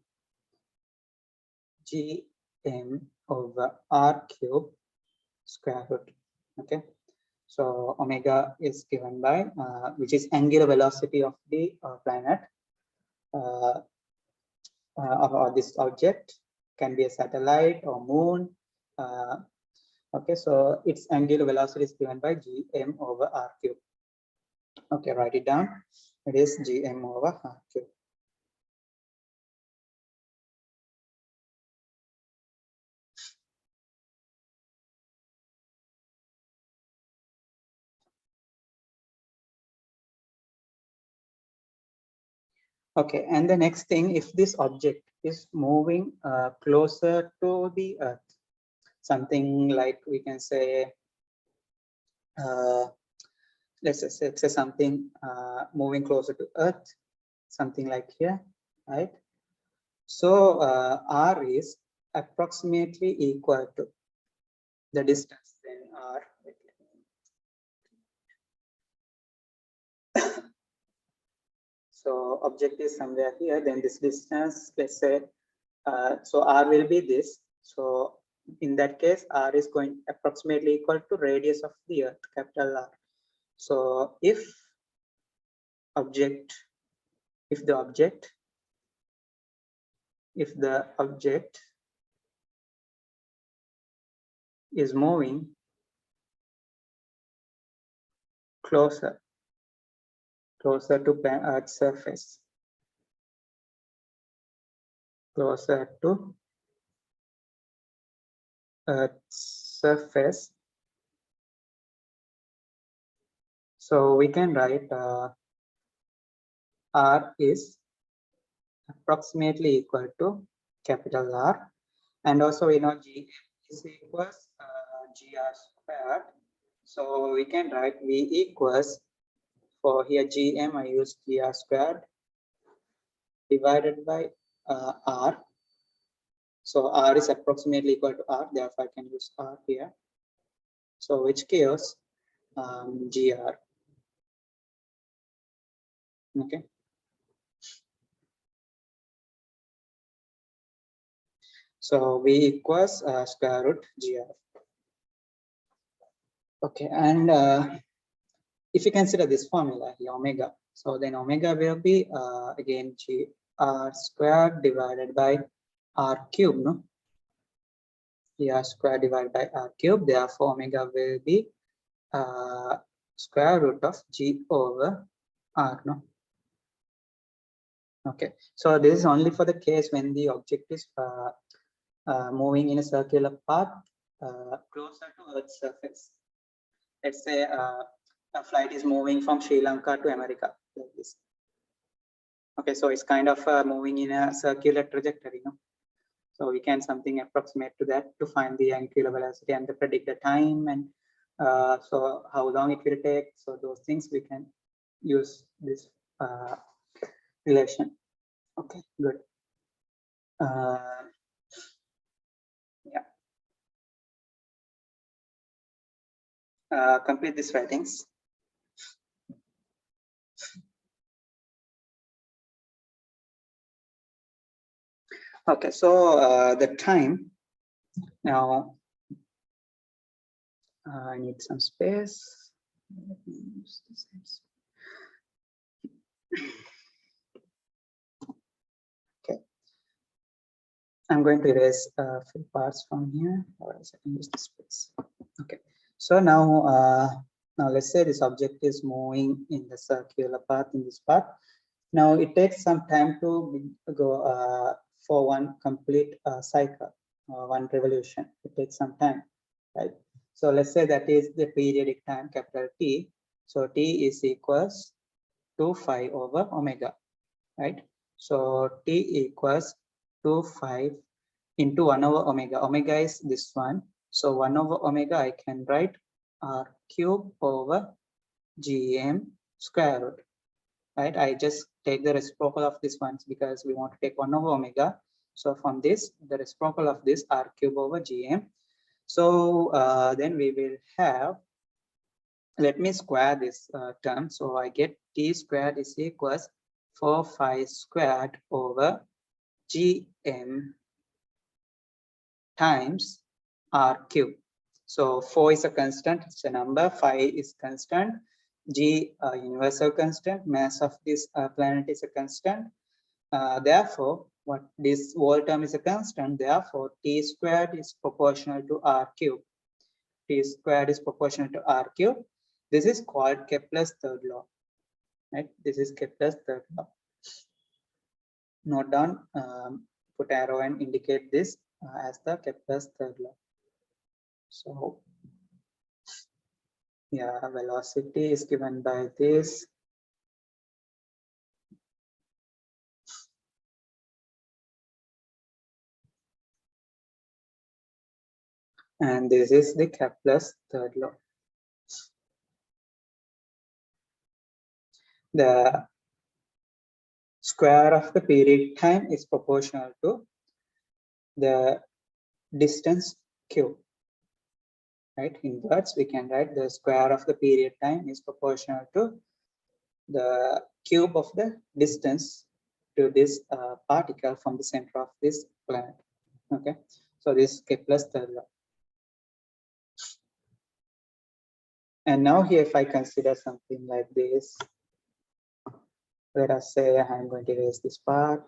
gm over r cube square root. Okay, so omega is given by which is angular velocity of the planet or this object, can be a satellite or moon. Okay, so its angular velocity is given by gm over r cube. Okay, write it down. It is gm over r cube. Okay, and the next thing, if this object is moving closer to the Earth, something like we can say, let's say something moving closer to Earth, something like here, right? So r is approximately equal to the distance, then r. So object is somewhere here, then this distance, let's say, so r will be this. So in that case, r is going approximately equal to radius of the Earth, capital R. So if the object is moving closer closer to Earth's surface. Closer to Earth's surface. So we can write R is approximately equal to capital R, and also we know G is equals GR squared. So we can write V equals, for here GM I use GR squared divided by R. So R is approximately equal to R, therefore I can use R here. So which gives GR. Okay. So V equals square root GR. Okay, and if you consider this formula here, omega, so then omega will be again GR squared divided by R cube, no? GR squared divided by R cube, therefore omega will be square root of G over R, no? Okay, so this is only for the case when the object is moving in a circular path closer to Earth's surface. Let's say a flight is moving from Sri Lanka to America, like this. Okay, so it's kind of moving in a circular trajectory, no? So we can something approximate to that to find the angular velocity and to predict the time, and so how long it will take. So those things we can use this relation. Okay, good. Yeah. Complete these writings. Okay, so the time now. I need some space. Let me use this. Okay, I'm going to erase a few parts from here, or else I can use the space. Okay, so now let's say this object is moving in the circular path in this path. Now it takes some time to go for one complete cycle, one revolution. It takes some time, right? So let's say that is the periodic time, capital T. So T is equals to 5 over omega, right? So T equals 2 5 into 1 over omega. Omega is this one. So 1 over omega I can write R cube over GM square root, right? I just take the reciprocal of this one because we want to take 1 over omega. So from this, the reciprocal of this R cube over GM. So then we will have, let me square this term. So I get T squared is equals 4 5 squared over GM times R cube. So 4 is a constant, it's a number, 5 is constant, G universal constant, mass of this planet is a constant. Therefore, what this whole term is a constant, therefore T squared is proportional to R cube. T squared is proportional to R cube. This is called Kepler's third law, right? This is Kepler's third law. Note down, put arrow and indicate this as the Kepler's third law. So yeah, velocity is given by this. And this is the Kepler's third law. The square of the period time is proportional to the distance q, right? In words, we can write the square of the period time is proportional to the cube of the distance to this particle from the center of this planet. Okay, so this is Kepler's third law. And now here, if I consider something like this, let us say I'm going to erase this part.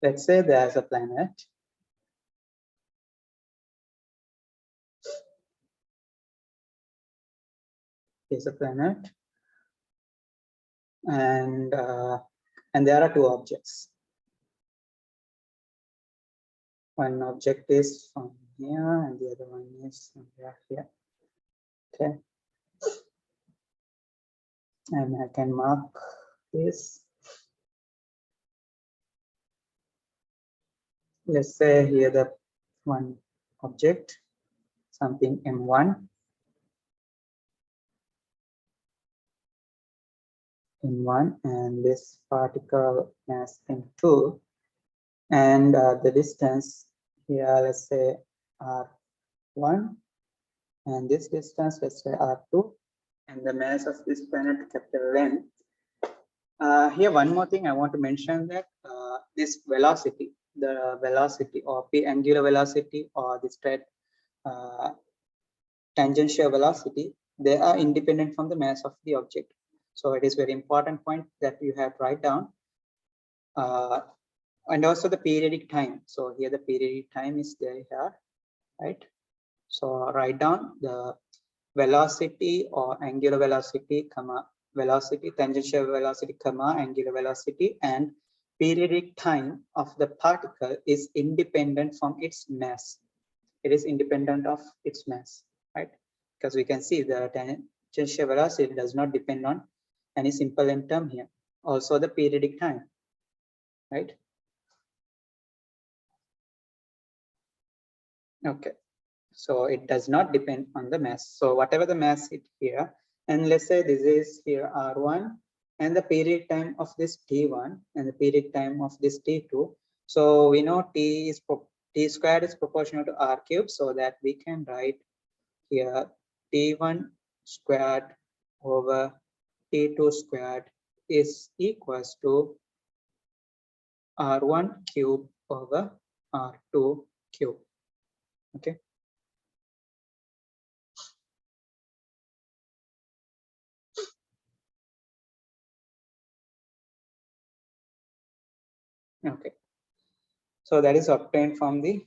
Let's say there's a planet. Here's a planet, and there are two objects. One object is from here, and the other one is somewhere here. Okay, and I can mark this. Let's say here the one object, something M1, and this particle mass M2, and the distance here, let's say R1, and this distance, let's say R2, and the mass of this planet, capital N. Here, one more thing I want to mention, that this velocity, the velocity or the angular velocity or the straight tangential velocity, they are independent from the mass of the object. So it is very important point that you have to write down. And also the periodic time. So here the periodic time is there here, right? So write down the velocity or angular velocity, comma, velocity, tangential velocity, comma, angular velocity, and periodic time of the particle is independent from its mass. It is independent of its mass, right? Because we can see the tangential velocity does not depend on any simple n term here. Also the periodic time, right? Okay, so it does not depend on the mass. So whatever the mass is here, and let's say this is here R1, and the period time of this T1 and the period time of this T2. So we know T squared is proportional to R cubed, so that we can write here T1 squared over T2 squared is equals to R1 cube over R2 cube. Okay. Okay. So that is obtained from the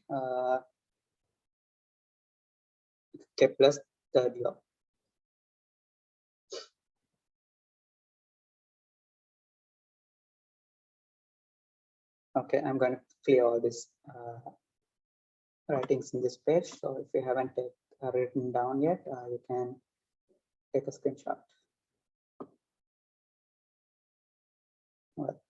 Kepler's third law. Okay, I'm going to clear all these writings in this page. So if you haven't written down yet, you can take a screenshot. Well,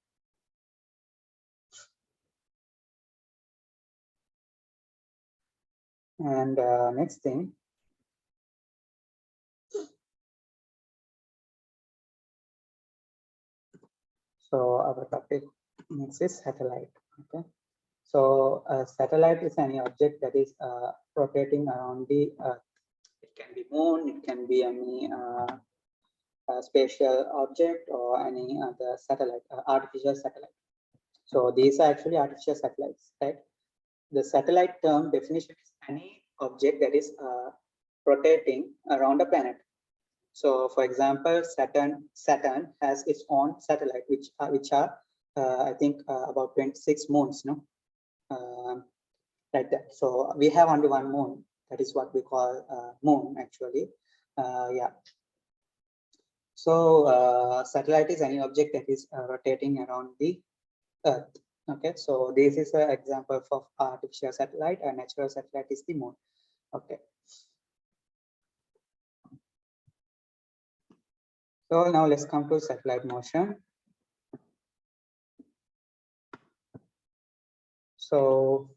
and next thing, so our topic next is satellite. Okay, so a satellite is any object that is rotating around the Earth. It can be moon, it can be any spatial object or any other satellite, artificial satellite. So these are actually artificial satellites, right? The satellite term definition is any object that is rotating around a planet. So, for example, Saturn has its own satellite, which are I think about 26 moons, no, like that. So we have only one moon. That is what we call moon, actually. Yeah. So satellite is any object that is rotating around the Earth. Okay, so this is an example of artificial satellite. A natural satellite is the moon. Okay. So now let's come to satellite motion. So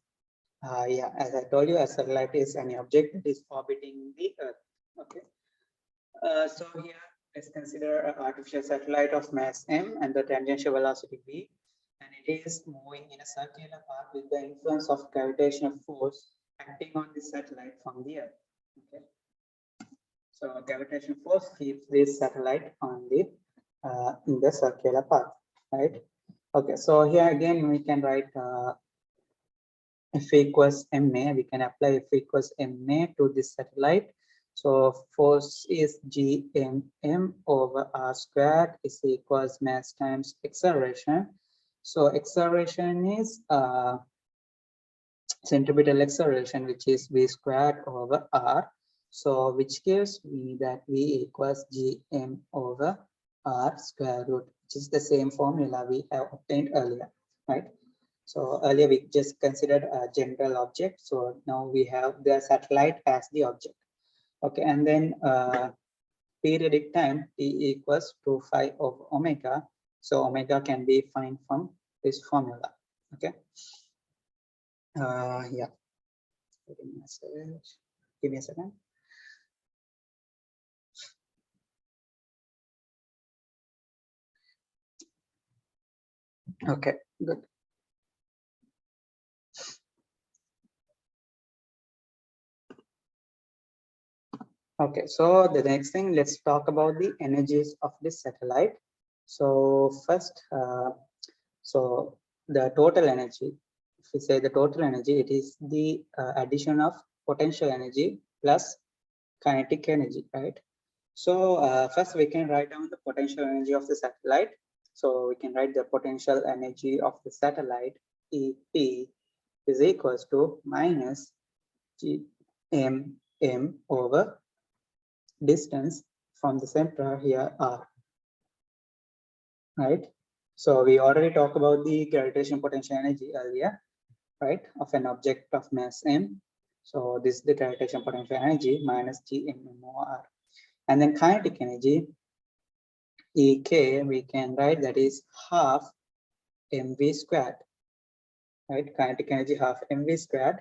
yeah, as I told you, a satellite is any object that is orbiting the Earth. Okay. So here let's consider an artificial satellite of mass m and the tangential velocity v, and it is moving in a circular path with the influence of gravitational force acting on the satellite from the Earth. Okay. So gravitational force keeps this satellite on the in the circular path, right? Okay, so here again we can write F equals ma. We can apply F equals ma to this satellite. So force is gmm over r squared is equals mass times acceleration. So acceleration is centripetal acceleration, which is v squared over r. So which gives me that v equals gm over r square root, which is the same formula we have obtained earlier, right? So earlier we just considered a general object. So now we have the satellite as the object. Okay, and then periodic time t equals 2 of omega. So omega can be found from this formula. Okay. Yeah. Give me a second. Okay, good. Okay, so the next thing, let's talk about the energies of this satellite. So first, so the total energy, if we say the total energy, it is the addition of potential energy plus kinetic energy, right? So first we can write down the potential energy of the satellite. So we can write the potential energy of the satellite EP is equals to minus Gm over distance from the center here r, right? So we already talked about the gravitational potential energy earlier, right, of an object of mass m. So this is the gravitational potential energy minus Gm over r. And then kinetic energy, Ek, we can write that is half mv squared, right? Kinetic energy half mv squared.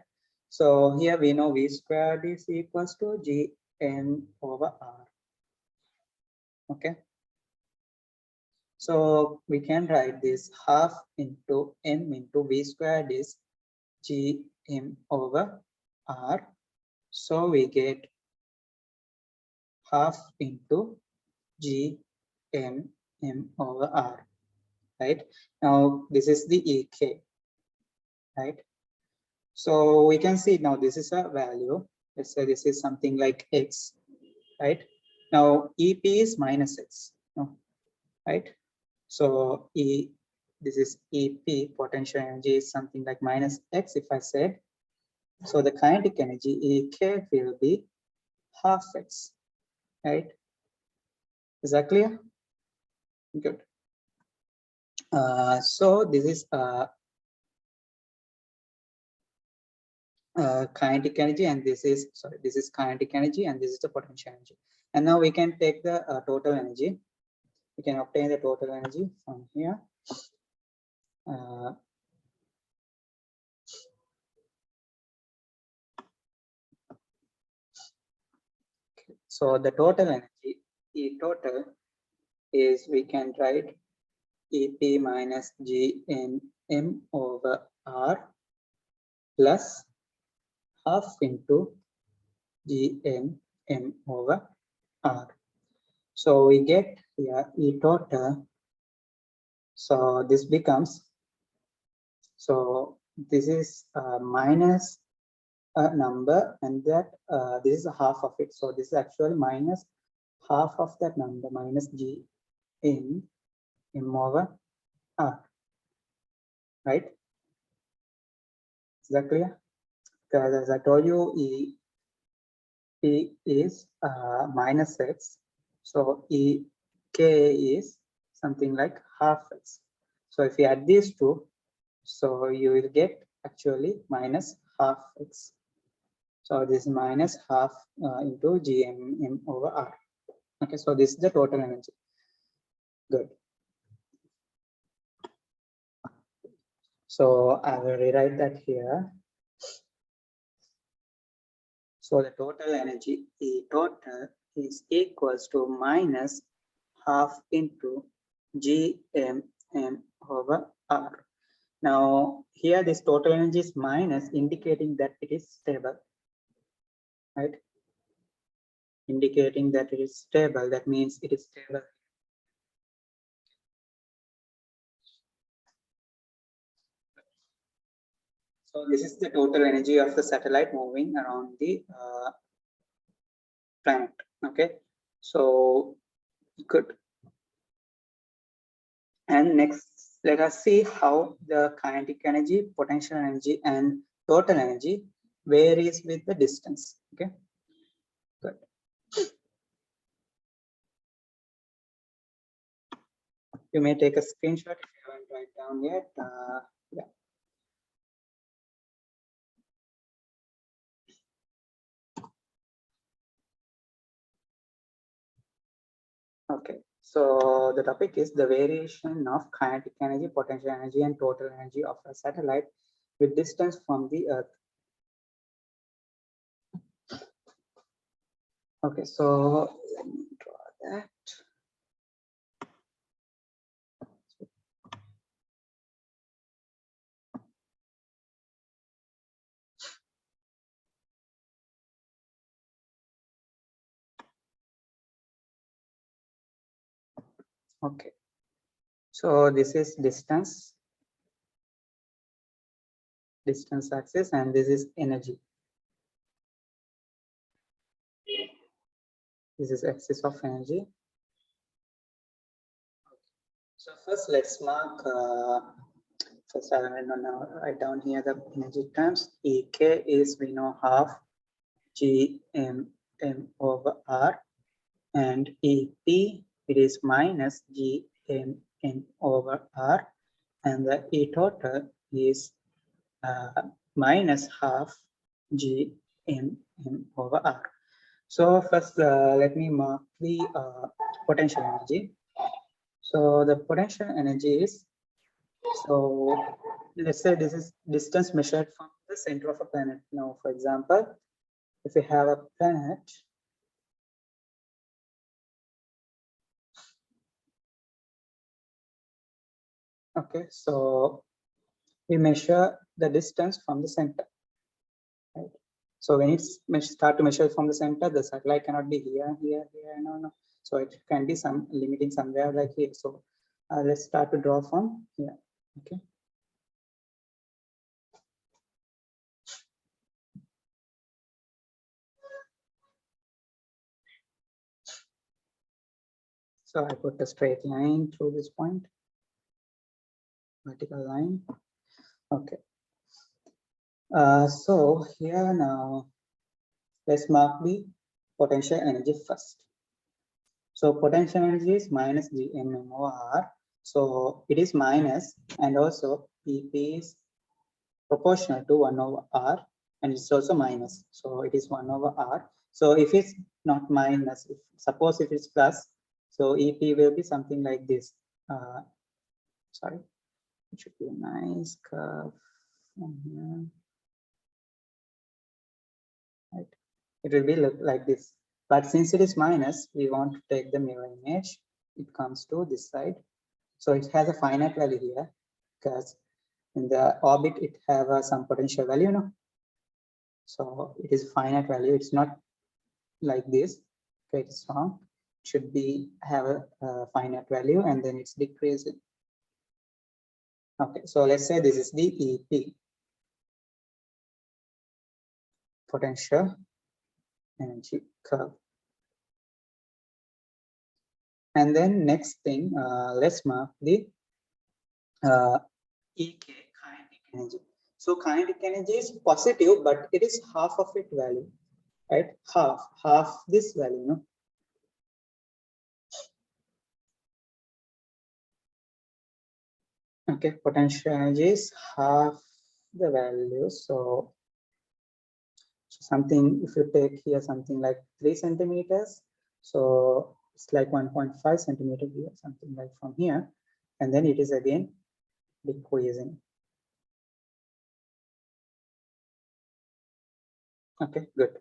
So here we know v squared is equals to Gm over r. Okay. So we can write this half into m into v squared is Gm over r. So we get half into Gm m over r, right? Now this is the Ek, right? So we can see now this is a value. Let's say this is something like x, right? Now EP is minus x, right? So this is EP, potential energy is something like minus x if I said. So the kinetic energy Ek will be half x, right? Is that clear? Good. So this is kinetic energy, and this is kinetic energy, and this is the potential energy. And now we can take the total energy. We can obtain the total energy from here. So the total energy, E total, is we can write EP minus Gn m over r plus half into Gn m over r. So we get here E total. So this becomes, so this is minus a number, and that this is half of it. So this is actually minus half of that number, minus G in m over r, right? Is that clear? Because as I told you, E is minus x, so E k is something like half x. So if you add these two, so you will get actually minus half x. So this is minus half into Gm over r. Okay, so this is the total energy. Good. So I will rewrite that here. So the total energy, E total, is equals to minus half into Gm over r. Now here this total energy is minus, indicating that it is stable, right? Indicating that it is stable, that means it is stable. So this is the total energy of the satellite moving around the planet. Okay, so good. And next let us see how the kinetic energy, potential energy, and total energy varies with the distance. Okay, good. You may take a screenshot if you haven't write down yet. Yeah. Okay. So the topic is the variation of kinetic energy, potential energy, and total energy of a satellite with distance from the Earth. Okay, so let me draw that. Okay, so this is distance axis, and this is energy. This is axis of energy. So first, let's mark. First, I will now write down here the energy terms. Ek is, we know, half Gm over R, and Ep, it is minus Gm over R, and the E total is minus half Gm over R. So first, let me mark the potential energy. So the potential energy is, so let's say this is distance measured from the center of a planet. Now, for example, if we have a planet, okay, so we measure the distance from the center, right? So when it's start to measure from the center, the satellite cannot be here, no. So it can be some limiting somewhere like here. So let's start to draw from here, okay. So I put a straight line through this point, vertical line, okay. So here now, let's mark the potential energy first. So potential energy is minus Gm over R. So it is minus, and also Ep is proportional to 1 over R, and it's also minus. So it is 1 over R. So if it's not minus, suppose if it's plus, so Ep will be something like this. Sorry, it should be a nice curve from here. Right. It will be look like this. But since it is minus, we want to take the mirror image. It comes to this side. So it has a finite value here, because in the orbit it have some potential value, no? So it is finite value. It's not like this. Okay, it's wrong. It should be have a finite value, and then it's decreasing. Okay, so let's say this is the EP, potential energy curve. And then next thing, let's mark the EK, kinetic energy. So kinetic energy is positive, but it is half of its value, right? Half this value, no? Okay, potential energy is half the value. So something, if you take here something like 3 centimeters, so it's like 1.5 centimeter here, something like from here, and then it is again decreasing. Okay, good.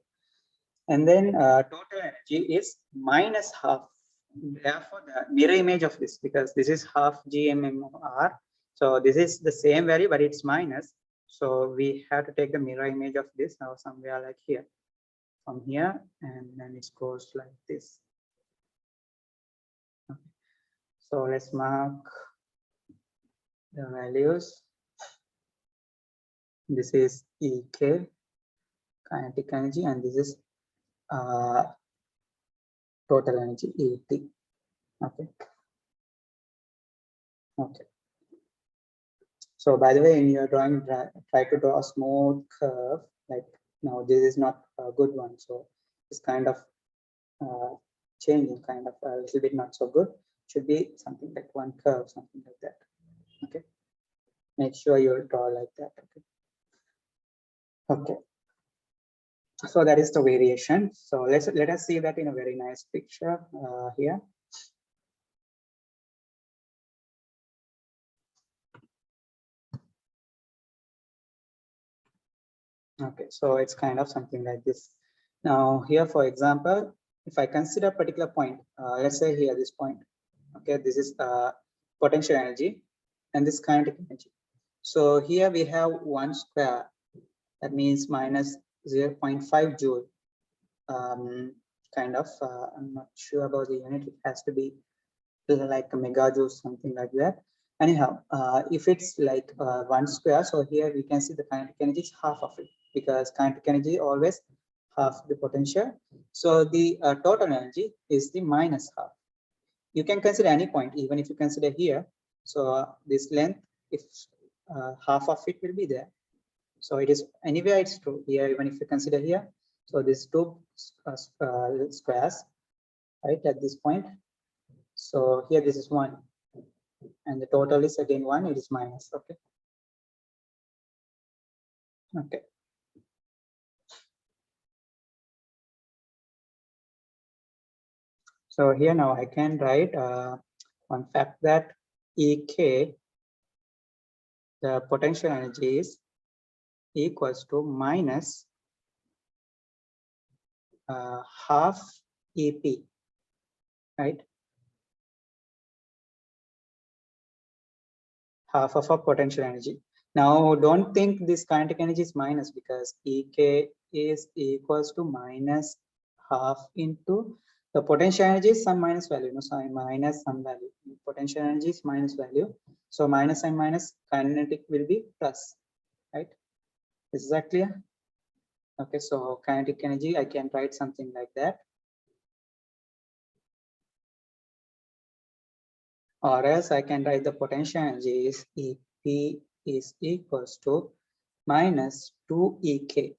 And then total energy is minus half. Therefore, the mirror image of this, because this is half GMMR, so this is the same value, but it's minus. So we have to take the mirror image of this now somewhere like here, from here, and then it goes like this. Okay. So let's mark the values. This is EK, kinetic energy, and this is total energy, ET. Okay. Okay. So by the way, in your drawing, try to draw a smooth curve. Like no, this is not a good one. So it's kind of changing, kind of a little bit not so good. Should be something like one curve, something like that. Okay. Make sure you draw like that. Okay. Okay. So that is the variation. So let us see that in a very nice picture here. Okay, so it's kind of something like this. Now here, for example, if I consider a particular point, let's say here this point. Okay, this is potential energy and this kinetic energy. So here we have 1 square, that means minus 0.5 joule. Kind of, I'm not sure about the unit. It has to be like a megajoule, something like that. Anyhow, if it's like 1 square, so here we can see the kinetic energy is half of it, because kinetic energy always half the potential. So the total energy is the minus half. You can consider any point, even if you consider here. So this length, if half of it will be there. So it is anywhere it's true here, even if you consider here. So these two squares, right, at this point. So here this is 1. And the total is again 1, it is minus. Okay. Okay. So here now I can write one fact that Ek, the potential energy, is equals to minus half Ep, right? Half of a potential energy. Now don't think this kinetic energy is minus, because Ek is equals to minus half into the potential energy is some minus value, no, so minus some value. Potential energy is minus value. So minus and minus, kinetic will be plus, right? Is that clear? Okay, so kinetic energy, I can write something like that. Or else I can write the potential energy is Ep is equals to minus 2Ek.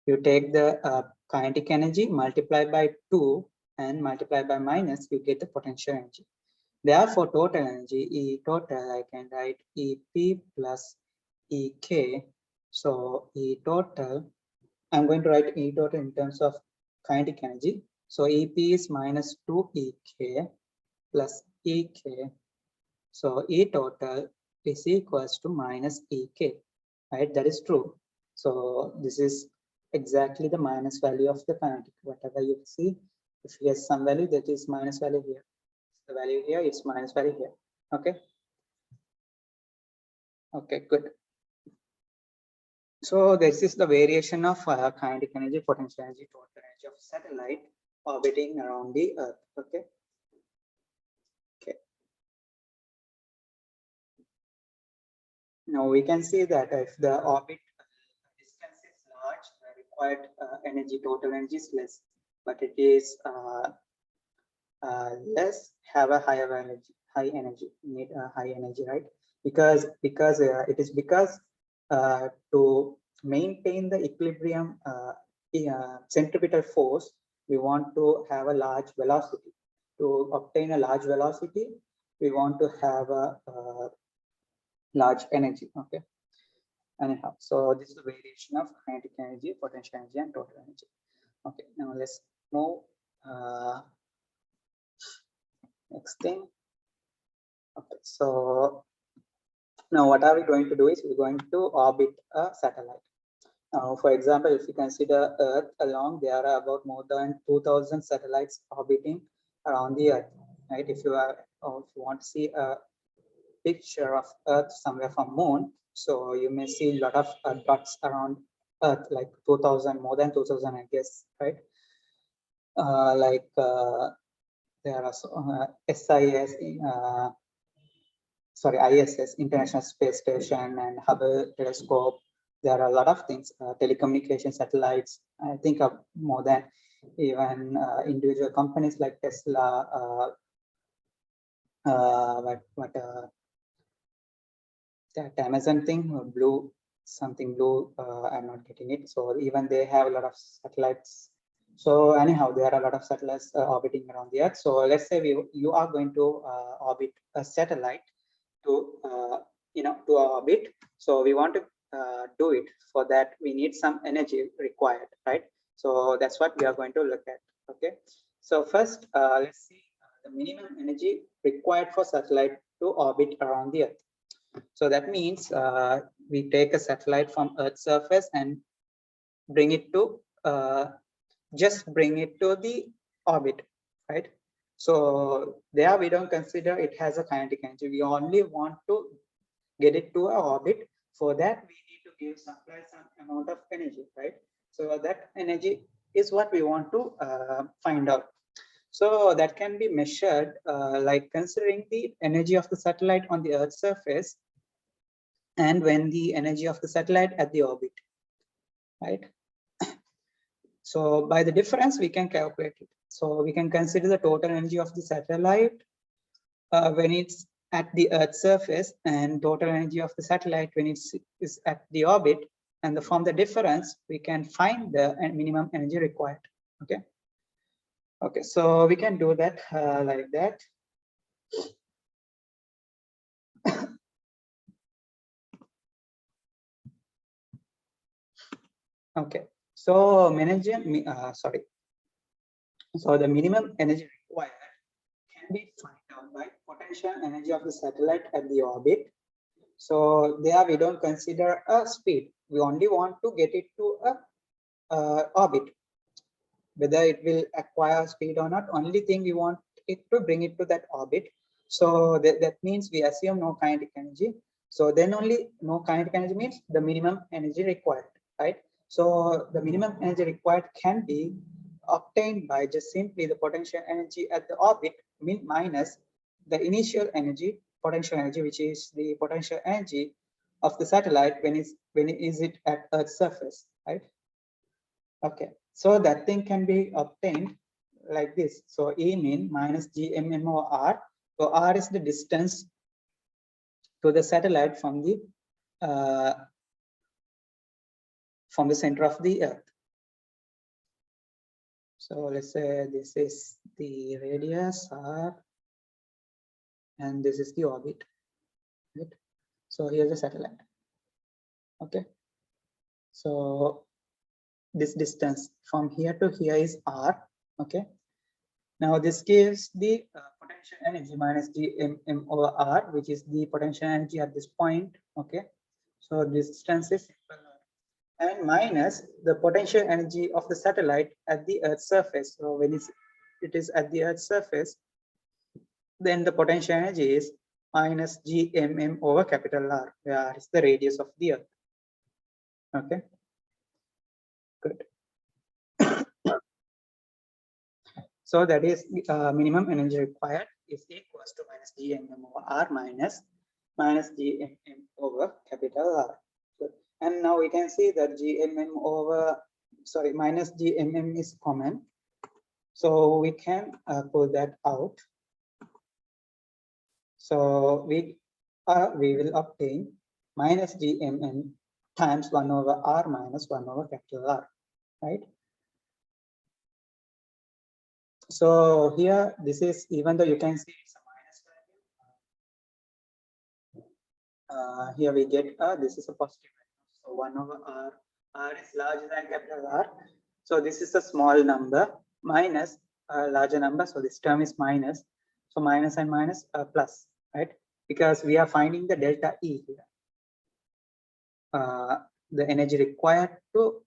You take the kinetic energy, multiply by 2 and multiply by minus, you get the potential energy. Therefore, total energy, E total, I can write Ep plus Ek. So E total, I'm going to write E total in terms of kinetic energy. So Ep is minus 2Ek plus Ek. So E total is equals to minus Ek, right? That is true. So this is exactly the minus value of the kinetic. Whatever you see, if he has some value, that is minus value here. The value here is minus value here. Okay. Okay, good. So this is the variation of kinetic energy, potential energy, total energy of satellite orbiting around the Earth. Okay. Okay. Now we can see that if the orbit distance is large, the required energy, total energy is less, but it is less, have a higher energy, need a high energy, right? Because it is because to maintain the equilibrium centripetal force, we want to have a large velocity. To obtain a large velocity, we want to have a large energy. Okay. Anyhow, so this is the variation of kinetic energy, potential energy, and total energy. Okay, now let's move next thing. Okay, so now what are we going to do is we're going to orbit a satellite. Now, for example, if you consider Earth along, there are about more than 2,000 satellites orbiting around the Earth, right? If you are, or if you want to see a picture of Earth somewhere from Moon, so you may see a lot of dots around Earth, like 2,000, more than 2,000, I guess, right? There are SIS, ISS, International Space Station, and Hubble telescope. There are a lot of things, telecommunication satellites. I think of more than even individual companies like Tesla, that Amazon thing, blue, something blue, I'm not getting it. So even they have a lot of satellites. So anyhow, there are a lot of satellites orbiting around the Earth. So let's say you are going to orbit a satellite to to orbit. So we want to do it. For that, we need some energy required, right? So that's what we are going to look at. Okay. So first, let's see the minimum energy required for satellite to orbit around the Earth. So that means we take a satellite from Earth's surface and bring it to just bring it to the orbit, right? So there we don't consider it has a kinetic energy. We only want to get it to our orbit. For that, we need to give supply some amount of energy, right? So that energy is what we want to find out. So that can be measured like considering the energy of the satellite on the Earth's surface and when the energy of the satellite at the orbit, right? So by the difference, we can calculate it. So we can consider the total energy of the satellite when it's at the Earth's surface and total energy of the satellite when it is at the orbit. And from the difference, we can find the minimum energy required. Okay. Okay, so we can do that like that. Okay, so so the minimum energy required can be found out by potential energy of the satellite at the orbit. So there we don't consider a speed. We only want to get it to a orbit. Whether it will acquire speed or not, only thing we want it to bring it to that orbit. So that means we assume no kinetic energy. So then only no kinetic energy means the minimum energy required, right? So the minimum energy required can be obtained by just simply the potential energy at the orbit minus the initial energy, potential energy, which is the potential energy of the satellite when it at Earth's surface, right? Okay, so that thing can be obtained like this. So E mean minus GMM over R. So R is the distance to the satellite from the center of the Earth. So let's say this is the radius R, and this is the orbit. Right? So here's the satellite. Okay. So this distance from here to here is R. Okay. Now this gives the potential energy minus GMM over R, which is the potential energy at this point. Okay, so this distance is simple, and minus the potential energy of the satellite at the Earth's surface. So when it is at the Earth's surface, then the potential energy is minus GMM over capital R, where is the radius of the Earth. Okay, good. So that is minimum energy required is equals to minus GMM over R minus GMM over capital R. So, and now we can see that minus GMM is common. So we can pull that out. So we will obtain minus GMM times 1 over R minus 1 over capital R, right? So here, this is, even though you can see it's a minus value, here we get this is a positive value. So 1 over R is larger than capital R. So this is a small number minus a larger number. So this term is minus. So minus and minus plus, right? Because we are finding the delta E here. The energy required to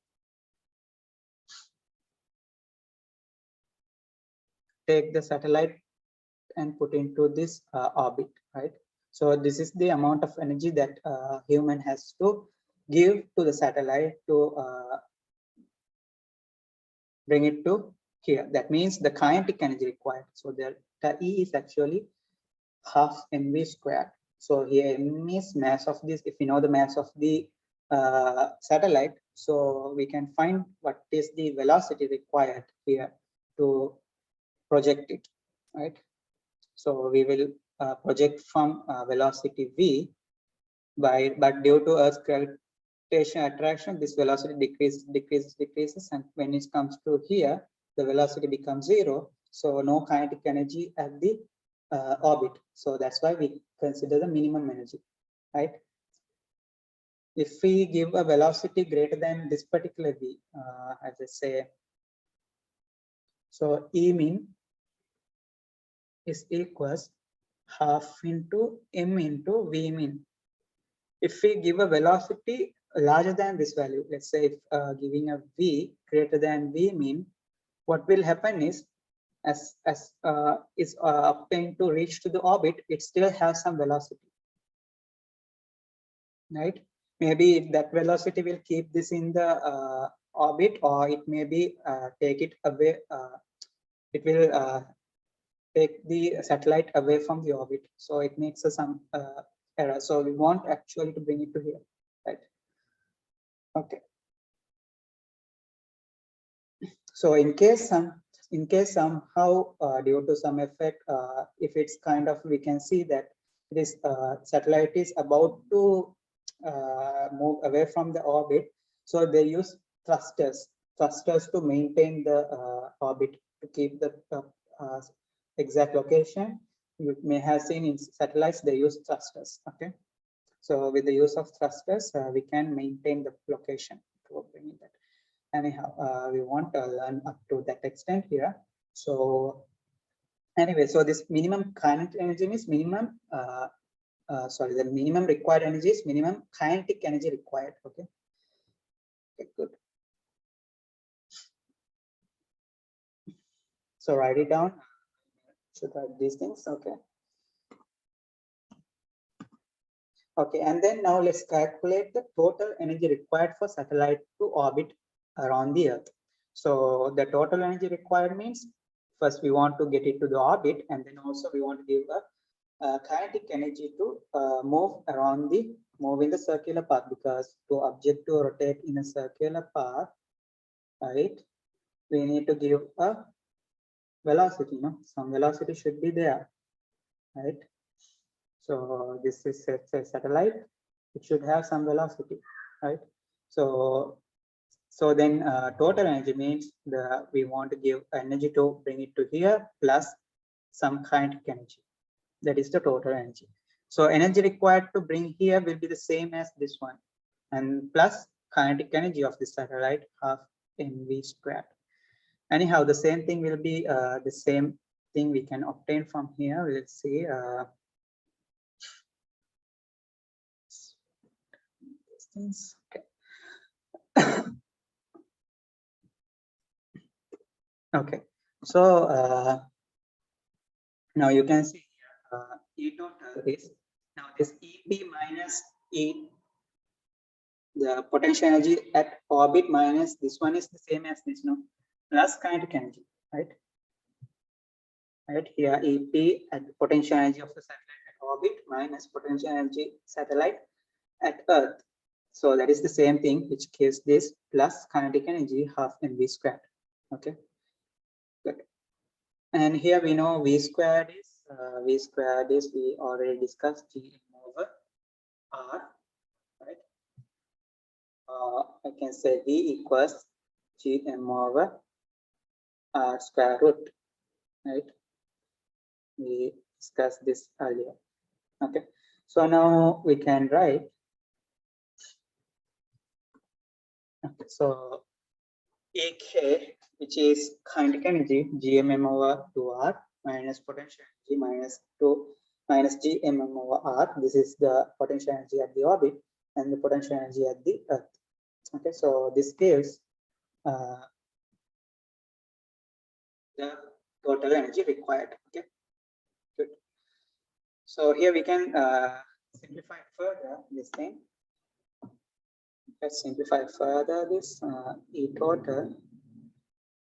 take the satellite and put into this orbit, right? So this is the amount of energy that human has to give to the satellite to bring it to here. That means the kinetic energy required. So delta E is actually half mv squared. So here m is mass of this. If you know the mass of the satellite, so we can find what is the velocity required here to project it, right? So we will project from velocity v but due to Earth's gravitational attraction, this velocity decreases, and when it comes to here, the velocity becomes 0. So no kinetic energy at the orbit. So that's why we consider the minimum energy, right? If we give a velocity greater than this particular v, as I say, so E min is equals half into m into v min. If we give a velocity larger than this value, let's say if giving a v greater than v min, what will happen is as is obtained to reach to the orbit, it still has some velocity, right? Maybe that velocity will keep this in the orbit, or it may be take it away. It will take the satellite away from the orbit, so it makes some error. So we want actually to bring it to here, right? Okay. So in case somehow due to some effect, if it's kind of, we can see that this satellite is about to move away from the orbit, so they use thrusters to maintain the orbit, to keep the exact location. You may have seen in satellites they use thrusters. Okay, so with the use of thrusters, we can maintain the location to bring that. Anyhow, we want to learn up to that extent here. So anyway, so this minimum kinetic energy means minimum sorry, the minimum required energy is minimum kinetic energy required. Okay, okay, good. So write it down. Should write these things. Okay, okay, and then now let's calculate the total energy required for satellite to orbit around the Earth. So the total energy required means first we want to get it to the orbit, and then also we want to give a kinetic energy to move in the circular path, because to object to rotate in a circular path, right, we need to give a velocity. Some velocity should be there, right? So this is a satellite, it should have some velocity, right? So then total energy means we want to give energy to bring it to here plus some kinetic energy. That is the total energy. So energy required to bring here will be the same as this one, and plus kinetic energy of the satellite, half mv squared. Anyhow, the same thing will be the same thing we can obtain from here. Let's see. Okay. Okay. So now you can see E total is now this EP minus E, the potential energy at orbit minus this one is the same as this, plus kinetic energy, right? Right here, EP at the potential energy of the satellite at orbit minus potential energy satellite at Earth. So that is the same thing, which gives this plus kinetic energy half mv squared. Okay, good. And here we know v squared is we already discussed Gm over R, right? I can say V equals Gm over R square root, right? We discussed this earlier. Okay, so now we can write. Okay, so AK, which is kinetic energy, Gmm over 2R minus potential energy minus Gmm over R. This is the potential energy at the orbit and the potential energy at the Earth. Okay, so this gives the total energy required. Okay, good. So here we can simplify further this thing. Let's simplify further this E total.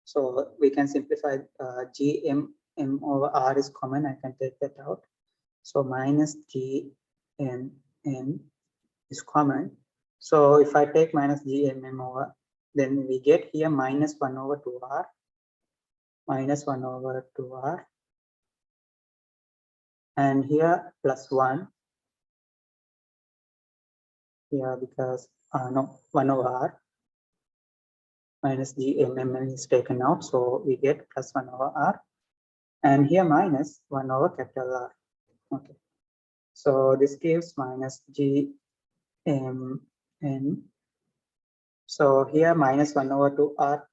So we can simplify Gm over R is common. I can take that out. So minus Gm is common. So if I take minus Gmm over, then we get here minus 1 over 2R, minus 1 over 2R, and here plus 1, here because no 1 over r minus g mmn is taken out, so we get plus 1 over r, and here minus 1 over capital R. Okay, so this gives minus g mn. So here minus 1 over 2r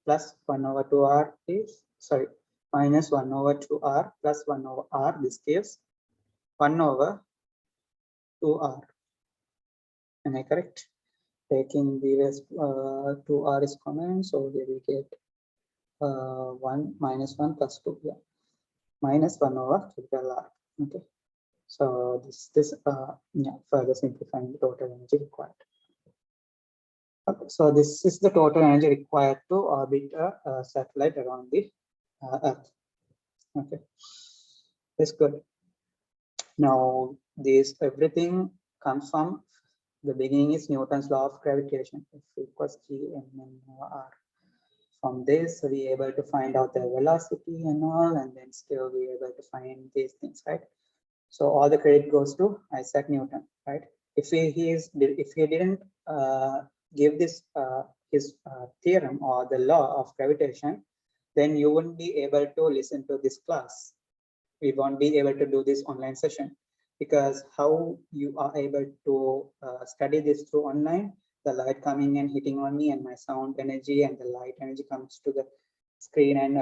plus 1 over 2r is, sorry, minus 1 over 2r plus 1 over r. This gives 1 over 2r. Am I correct? Taking the rest 2r is common, so here we get 1 minus 1 plus 2, yeah, minus 1 over capital R. Okay, so this yeah, further simplifying the total energy required. Okay, so this is the total energy required to orbit a satellite around the Earth. Okay, that's good. Now this everything comes from the beginning is Newton's law of gravitation. F equals g mn over r. From this, we are able to find out the velocity and all, and then still we are able to find these things, right? So all the credit goes to Isaac Newton, right? If he didn't give this his theorem or the law of gravitation, then you wouldn't be able to listen to this class. We won't be able to do this online session, because how you are able to study this through online, the light coming and hitting on me and my sound energy and the light energy comes to the screen and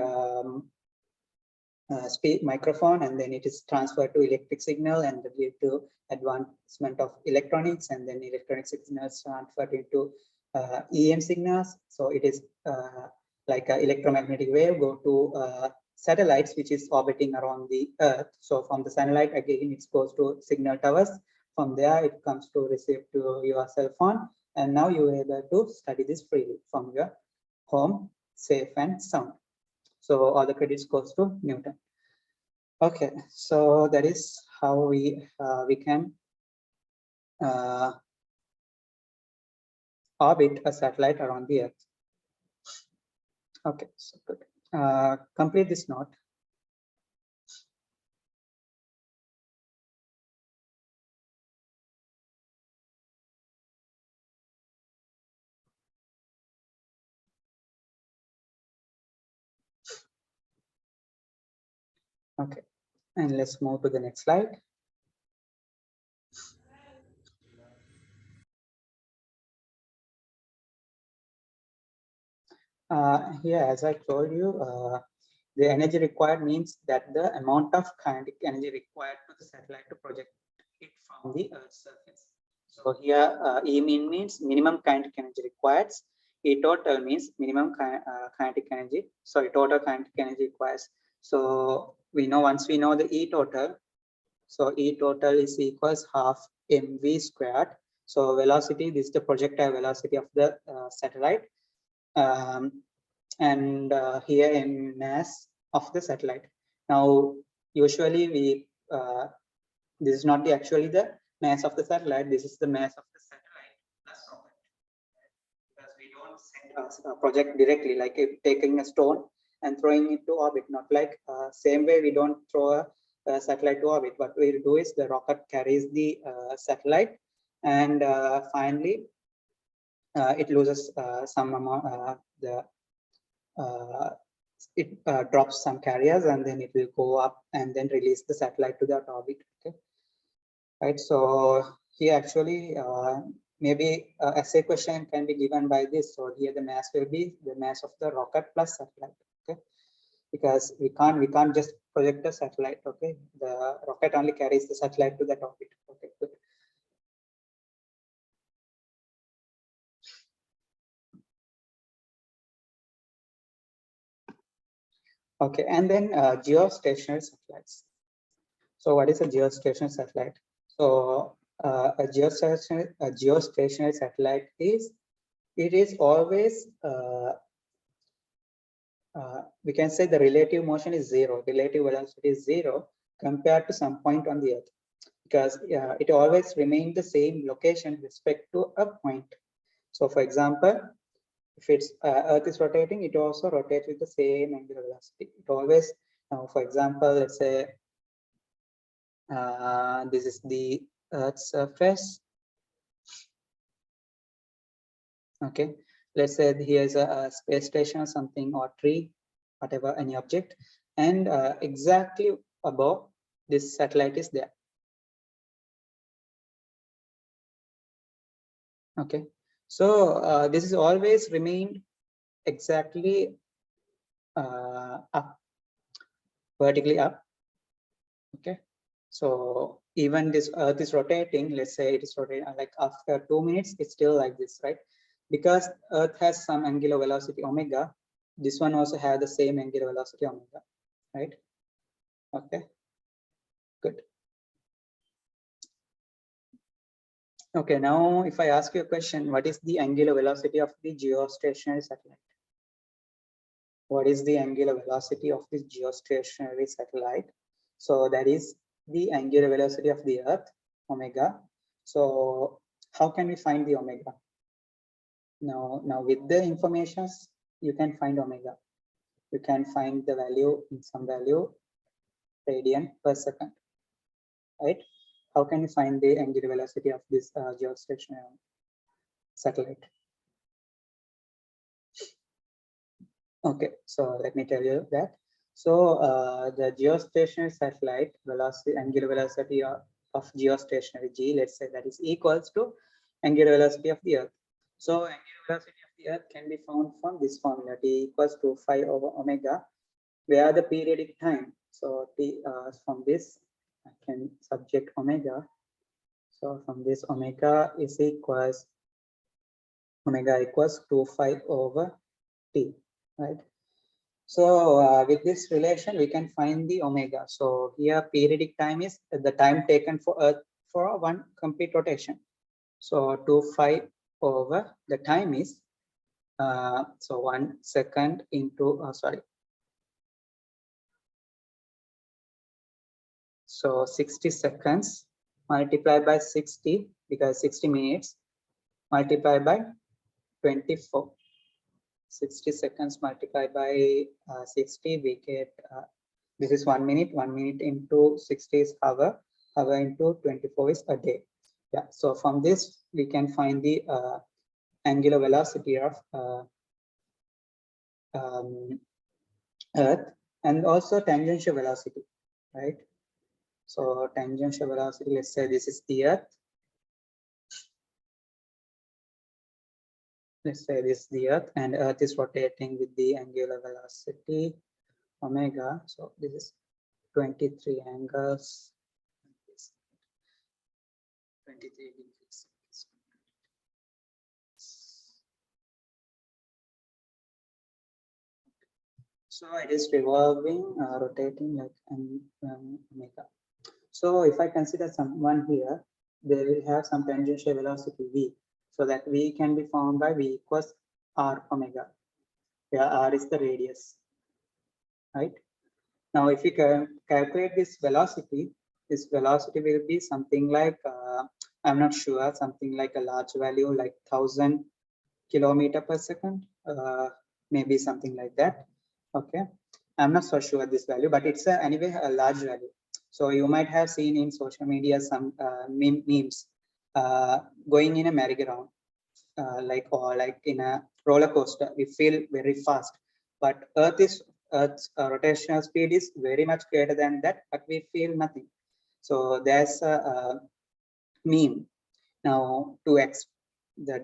speak microphone, and then it is transferred to electric signal and due to advancement of electronics, and then electronic signals transferred into EM signals. So it is like an electromagnetic wave go to satellites which is orbiting around the Earth. So from the satellite again it goes to signal towers. From there it comes to receive to your cell phone, and now you are able to study this freely from your home, safe and sound. So all the credits goes to Newton. Okay, so that is how we can orbit a satellite around the Earth. Okay, so good. Complete this note. Okay, and let's move to the next slide. Here, as I told you, the energy required means that the amount of kinetic energy required to the satellite to project it from the Earth's surface. So here, E mean means minimum kinetic energy required. E total means minimum kinetic energy. Sorry, total kinetic energy requires. So we know, once we know the E total, so E total is equals half mv squared. So velocity, this is the projectile velocity of the satellite. And here in mass of the satellite. Now, usually we this is not actually the mass of the satellite. This is the mass of the satellite plus rocket, because we don't send a project directly, like if taking a stone and throwing it to orbit. Not like same way we don't throw a satellite to orbit. What we do is the rocket carries the satellite, and finally it loses some amount it drops some carriers, and then it will go up and then release the satellite to that orbit. Okay, right. So here actually maybe essay question can be given by this. So here the mass will be the mass of the rocket plus satellite. Okay, because we can't just project the satellite. Okay, the rocket only carries the satellite to that orbit. Okay, good. Okay, and then geostationary satellites. So what is a geostationary satellite? So a geostationary satellite is, it is always we can say the relative motion is zero, relative velocity is zero compared to some point on the Earth, because it always remains the same location with respect to a point. So for example, if it's Earth is rotating, it also rotates with the same angular velocity. It always, for example, let's say this is the Earth's surface. Okay, let's say here's a space station or something, or tree, whatever, any object, and exactly above this satellite is there. Okay, so this is always remained exactly up, vertically up. Okay, so even this Earth is rotating, let's say it is rotating like after 2 minutes, it's still like this, right? Because Earth has some angular velocity omega, this one also has the same angular velocity omega, right? Okay, good. Okay, now if I ask you a question, what is the angular velocity of the geostationary satellite? What is the angular velocity of this geostationary satellite? So that is the angular velocity of the Earth, omega. So how can we find the omega? Now with the informations, you can find omega. You can find the value in some value, radian per second, right? How can you find the angular velocity of this geostationary satellite? Okay, so let me tell you that. So the geostationary satellite velocity, angular velocity of geostationary G, let's say that is equals to angular velocity of the Earth. So angular velocity of the Earth can be found from this formula, T equals to phi over omega, where the periodic time. So T from this I can subject omega. So from this omega is equals 2 phi over T, right? So with this relation, we can find the omega. So here periodic time is the time taken for Earth for one complete rotation. So 2 phi over the time is, so 1 second into, so 60 seconds multiplied by 60, because 60 minutes multiplied by 24. 60 seconds multiplied by 60, we get, this is 1 minute, 1 minute into 60 is hour, hour into 24 is a day. Yeah, so from this, we can find the angular velocity of Earth and also tangential velocity, right? So tangential velocity, let's say this is the Earth. Let's say this is the Earth, and Earth is rotating with the angular velocity omega. So this is 23 angles, 23 degrees. So it is revolving, rotating like omega. So if I consider someone here, they will have some tangential velocity v. So that v can be found by v equals r omega, where r is the radius, right? Now, if we calculate this velocity will be something like, I'm not sure, something like a large value like 1000 kilometer per second, maybe something like that. Okay, I'm not so sure this value, but it's anyway a large value. So you might have seen in social media some memes going in a merry-go-round, or like in a roller coaster. We feel very fast, but Earth's rotational speed is very much greater than that, but we feel nothing. So there's a meme now to now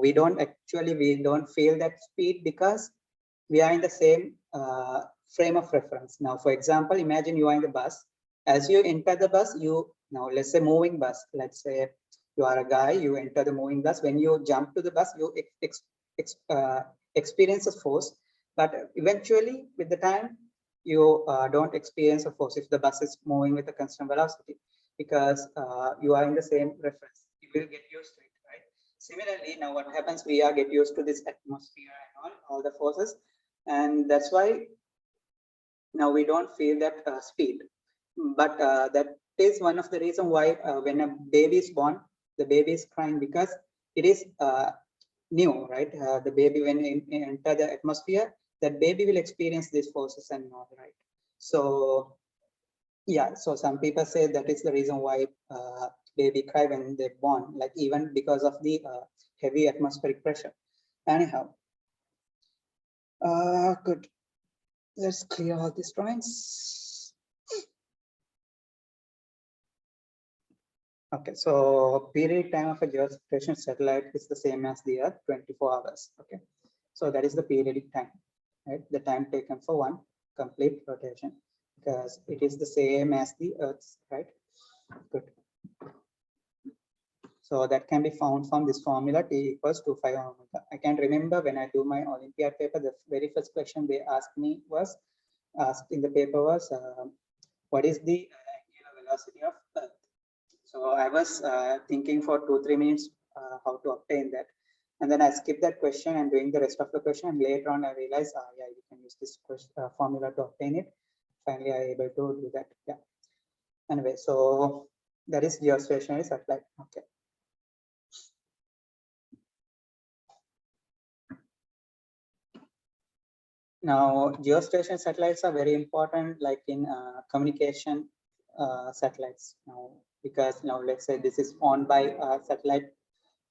we don't feel that speed because we are in the same frame of reference. Now, for example, imagine you are in the bus. As you enter the bus, now let's say moving bus. Let's say you are a guy, you enter the moving bus. When you jump to the bus, you experience a force, but eventually with the time, you don't experience a force if the bus is moving with a constant velocity, because you are in the same reference. You will get used to it, right? Similarly, now what happens, we are get used to this atmosphere and all the forces, and that's why now we don't feel that speed. But that is one of the reason why when a baby is born, the baby is crying because it is new, right? The baby, when it enter the atmosphere, that baby will experience these forces and all, right? So yeah, so some people say that is the reason why baby cry when they're born, like even because of the heavy atmospheric pressure. Anyhow, good. Let's clear all these drawings. Okay, so periodic time of a geostationary satellite is the same as the Earth, 24 hours. Okay, so that is the periodic time, right? The time taken for one complete rotation, because it is the same as the Earth's, right? Good. So that can be found from this formula, T equals 2 pi omega. I can remember when I do my Olympiad paper, the very first question they asked me was, asked in the paper was, what is the angular velocity of Earth? So I was thinking for 2-3 minutes how to obtain that. And then I skipped that question and doing the rest of the question. And later on, I realized, yeah, you can use this formula to obtain it. Finally, I able to do that. Yeah. Anyway, so that is geostationary satellite. Okay. Now, geostationary satellites are very important, like in communication satellites. Now, because now let's say this is owned by a satellite,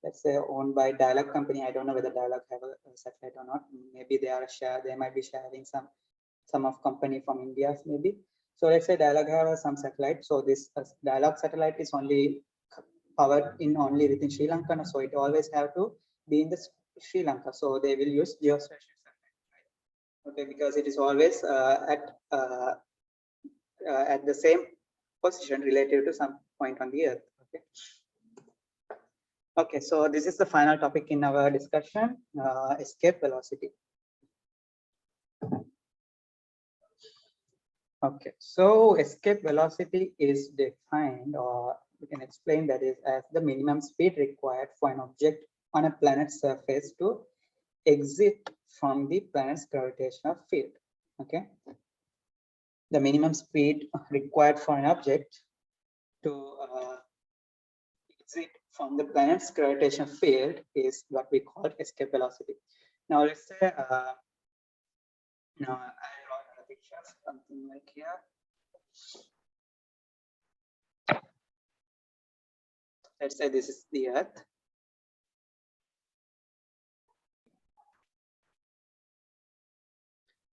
let's say owned by Dialog company. I don't know whether Dialog have a satellite or not. Maybe they are share. They might be sharing some of company from India, maybe. So let's say Dialog have some satellite. So this Dialog satellite is only powered in only within Sri Lanka. So it always have to be in the Sri Lanka. So they will use geostationary satellite, right? Okay, because it is always at the same position relative to some point on the Earth. Okay. Okay, so this is the final topic in our discussion, escape velocity. Okay, so escape velocity is defined, or we can explain that is as the minimum speed required for an object on a planet's surface to exit from the planet's gravitational field. Okay, the minimum speed required for an object to exit from the planet's gravitational field is what we call escape velocity. Now let's say now I'll draw another picture, something like here. Let's say this is the Earth.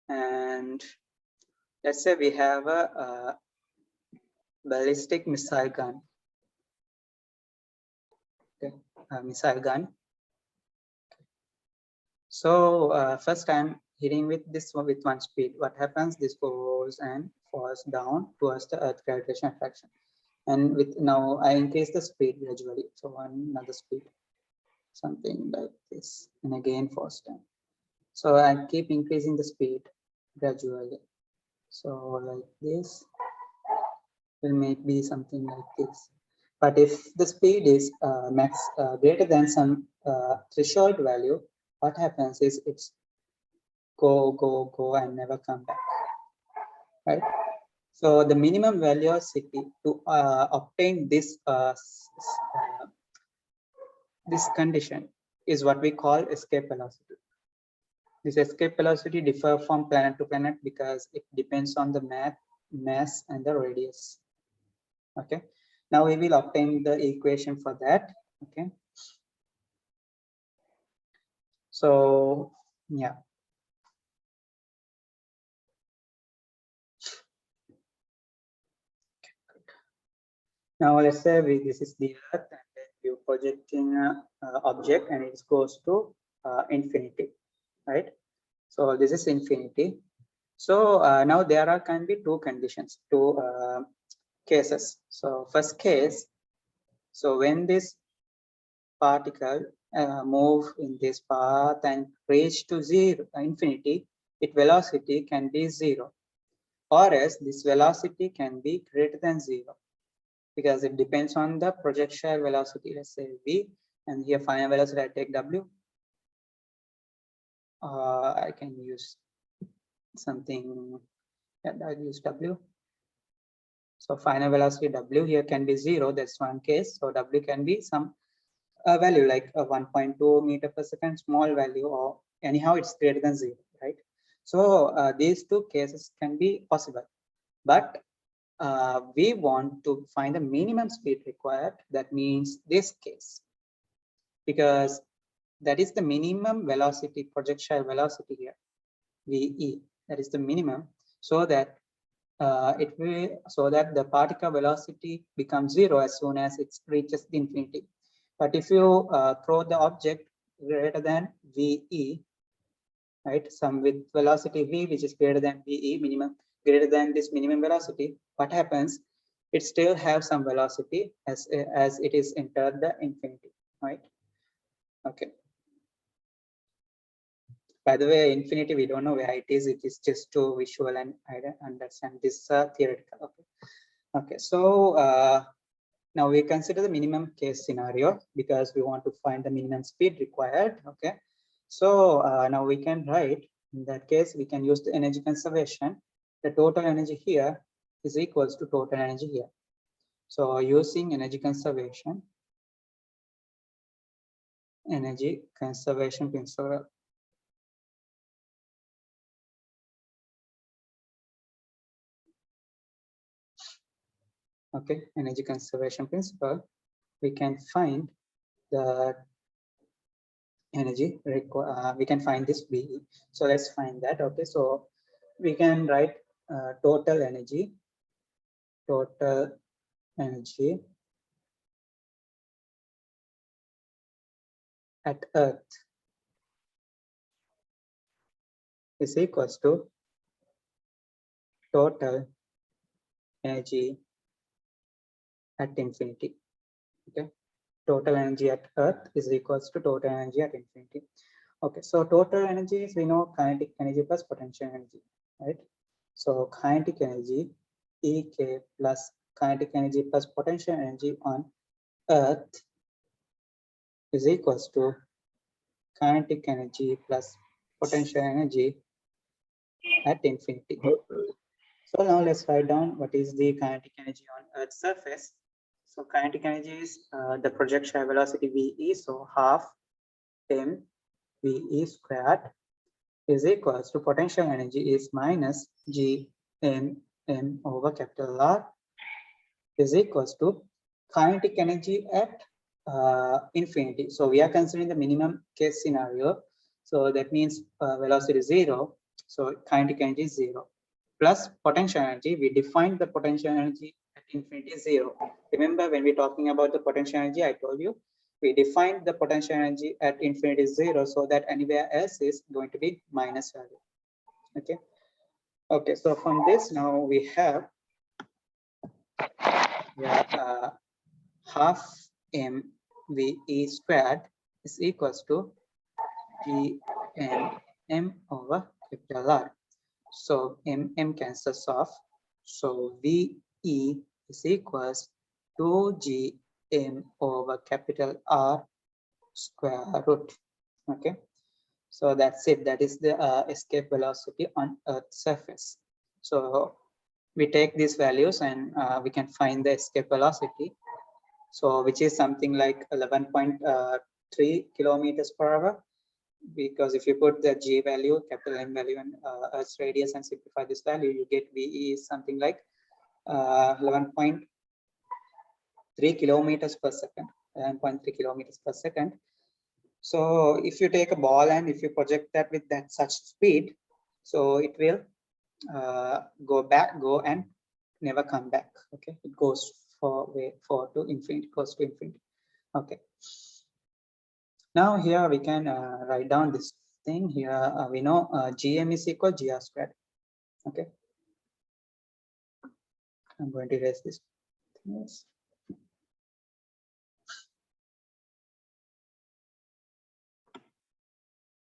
And let's say we have a ballistic missile gun. Okay, a missile gun. So first I'm hitting with this one with one speed. What happens? This goes and falls down towards the Earth gravitational attraction. And with now I increase the speed gradually. So another speed, something like this, and again falls down. So I keep increasing the speed gradually. So like this will make be something like this. But if the speed is max greater than some threshold value, what happens is it's go and never come back, right? So the minimum velocity to obtain this this condition is what we call escape velocity. This escape velocity differ from planet to planet because it depends on the mass and the radius. Okay, now we will obtain the equation for that. Okay, so yeah, now let's say this is the Earth, and then you projecting an object and it goes to infinity, right? So this is infinity. So now there can be two conditions, two cases. So first case, so when this particle move in this path and reach to zero infinity, its velocity can be zero, or else this velocity can be greater than zero, because it depends on the projectile velocity. Let's say v, and here final velocity I take w. I can use something, yeah, I'll use w. So final velocity w here can be zero. That's one case. So w can be some value like 1.2 meter per second, small value, or anyhow it's greater than zero, right? So these two cases can be possible, but we want to find the minimum speed required. That means this case, because that is the minimum velocity, projectile velocity here, VE. That is the minimum, so that the particle velocity becomes zero as soon as it reaches the infinity. But if you throw the object greater than VE, right, some with velocity V, which is greater than VE, minimum, greater than this minimum velocity, what happens? It still have some velocity as it is entered the infinity, right? Okay. By the way, infinity, we don't know where it is. It is just to visual and understand this theoretical. Okay. Okay. So now we consider the minimum case scenario because we want to find the minimum speed required. Okay. So now we can write, in that case, we can use the energy conservation. The total energy here is equals to total energy here. So using energy conservation principle. Okay, energy conservation principle, we can find the energy we can find this BE. So let's find that. Okay, so we can write total energy at Earth is equals to total energy at infinity. Okay, total energy at Earth is equals to total energy at infinity. Okay, so total energy is, we know, kinetic energy plus potential energy, right? So kinetic energy, EK plus kinetic energy plus potential energy on Earth is equals to kinetic energy plus potential energy at infinity. So now let's write down what is the kinetic energy on Earth's surface. So kinetic energy is the projectile velocity VE, so half m VE squared is equals to potential energy is minus G m over capital R is equals to kinetic energy at infinity. So we are considering the minimum case scenario. So that means velocity is zero. So kinetic energy is zero. Plus potential energy, we defined the potential energy at infinity is zero. Remember when we're talking about the potential energy, I told you, we defined the potential energy at infinity is zero, so that anywhere else is going to be minus value. Okay. Okay, so from this now we have half mVE squared is equals to Gm over capital R. So m cancels off. So VE is equals to Gm over capital R square root. Okay. So that's it. That is the escape velocity on Earth's surface. So we take these values and we can find the escape velocity. So which is something like 11.3 kilometers per hour. Because if you put the G value, capital M value, and Earth's radius and simplify this value, you get VE is something like 11.3 kilometers per second, 11.3 kilometers per second. So if you take a ball and if you project that with that such speed, so it will go and never come back. Okay, it goes to infinity, goes to infinity. Okay. Now here we can write down this thing here. We know Gm is equal Gr squared. Okay. I'm going to erase this. Yes.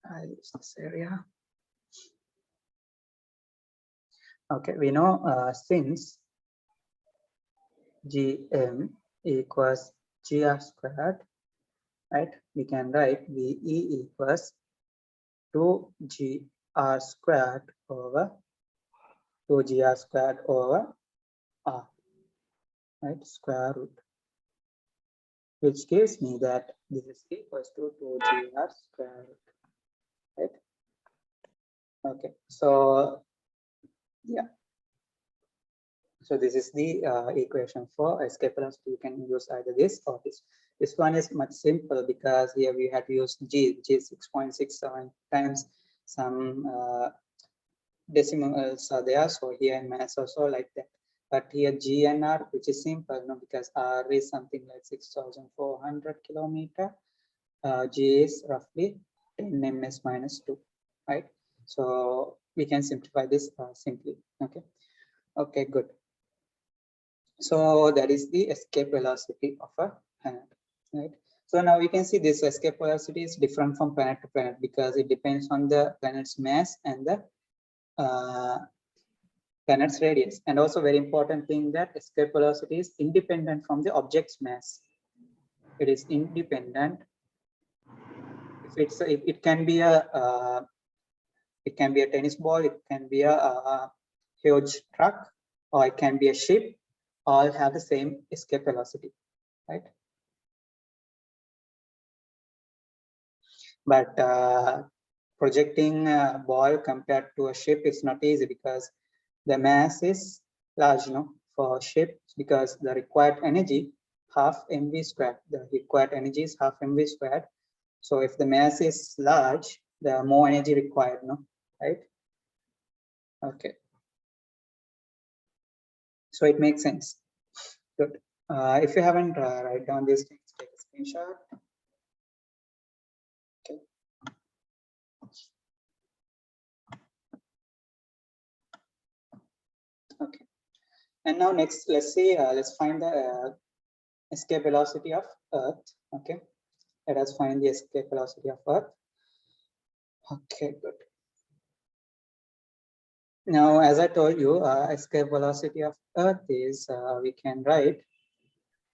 I use this area. Okay, we know since Gm equals Gr squared, right? We can write VE equals 2Gr squared over 2Gr squared over R, right? Square root, which gives me that this is equals to 2Gr square root, right? Okay, so yeah. So this is the equation for escape velocity. You can use either this or this. This one is much simple because here we had to use g 6.67 times some decimals are there. So here in mass also like that. But here G and R, which is simple, no, because R is something like 6,400 kilometer. G is roughly 10 ms minus 2, right? So we can simplify this simply. Okay. Okay, good. So that is the escape velocity of a planet, right? So now we can see this escape velocity is different from planet to planet because it depends on the planet's mass and the planet's radius. And also very important thing that escape velocity is independent from the object's mass. It is independent. If it's it can be a tennis ball, it can be a huge truck, or it can be a ship. All have the same escape velocity, right? But projecting a ball compared to a ship is not easy because the mass is large, you know, for ship, because the required energy half mv squared. The required energy is half mv squared. So if the mass is large, the more energy required, no, right? Okay. So it makes sense. Good. If you haven't write down these things, take a screenshot. Okay. Okay. And now next, let's see. Let's find the escape velocity of Earth. Okay. Let us find the escape velocity of Earth. Okay, good. Now, as I told you, escape velocity of Earth is, we can write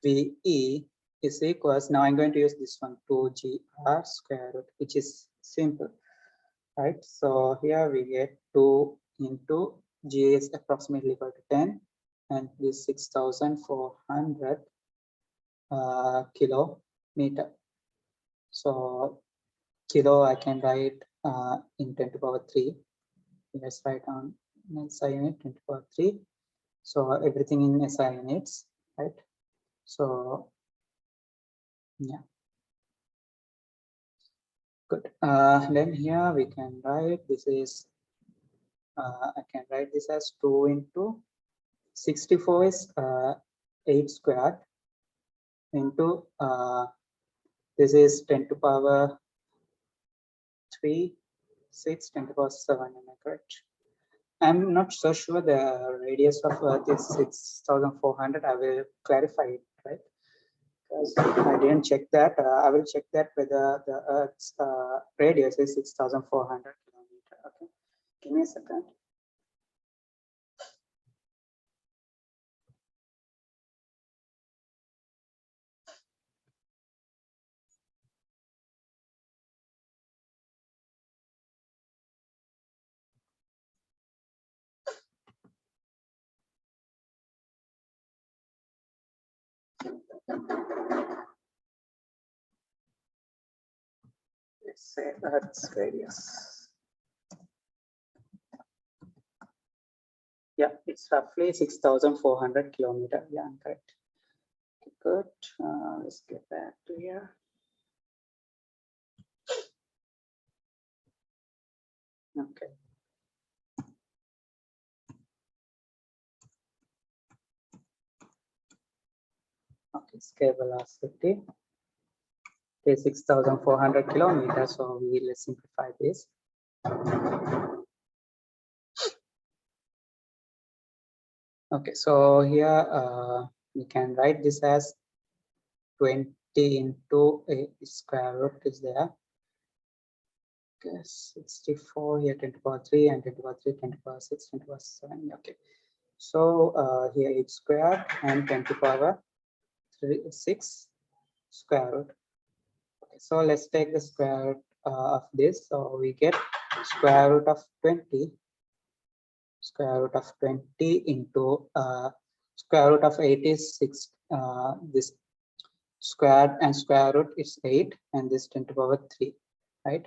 VE is equals, now I'm going to use this one, 2gr square root, which is simple, right? So here we get 2 into g is approximately equal to 10, and this 6,400 kilometer. So kilo I can write in 10 to the power 3. Let's write on SI unit 10 to the power 3. So everything in SI units, right? So yeah, good. Then here we can write this is I can write this as 2 into 64 is 8 squared into this is 10 to the power 3, 6, 10 to the power 7. Am I correct? I'm not so sure the radius of Earth is 6,400. I will clarify it, right? Because I didn't check that. I will check that whether the Earth's radius is 6,400 kilometers. Okay, give me a second. Let's say Earth's radius. Yeah, it's roughly 6,400 kilometers. Yeah, I'm correct. Okay, good. Let's get back to here. Okay. Okay, escape velocity. Okay, 6,400 kilometers. So let's simplify this. Okay, so here we can write this as 20 into a square root is there. Okay, 64 here, 10 to the power 3, and 10 to the power 3, 10 to the power 6, 10 to the power 7. Okay, so here it's squared and 10 to the power 6 square root. Okay, so let's take the square root of this. So we get square root of 20. Square root of 20 into square root of 8 is 6. This squared and square root is 8, and this 10 to the power 3, right?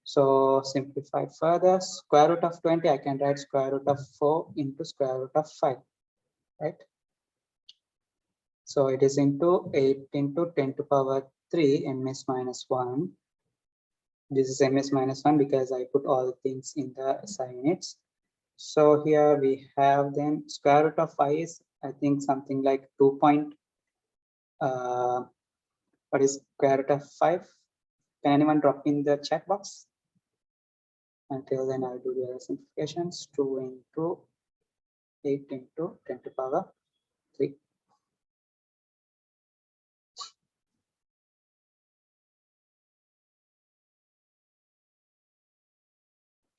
So simplified further, square root of 20, I can write square root of 4 into square root of 5. right? So it is into 8 into 10 to power 3 ms minus 1. This is ms minus 1 because I put all things in the SI units. So here we have then square root of 5 is, I think, something like 2 point, what is square root of 5? Can anyone drop in the chat box? Until then, I'll do the other simplifications. 2 into 8 into 10 to power 3.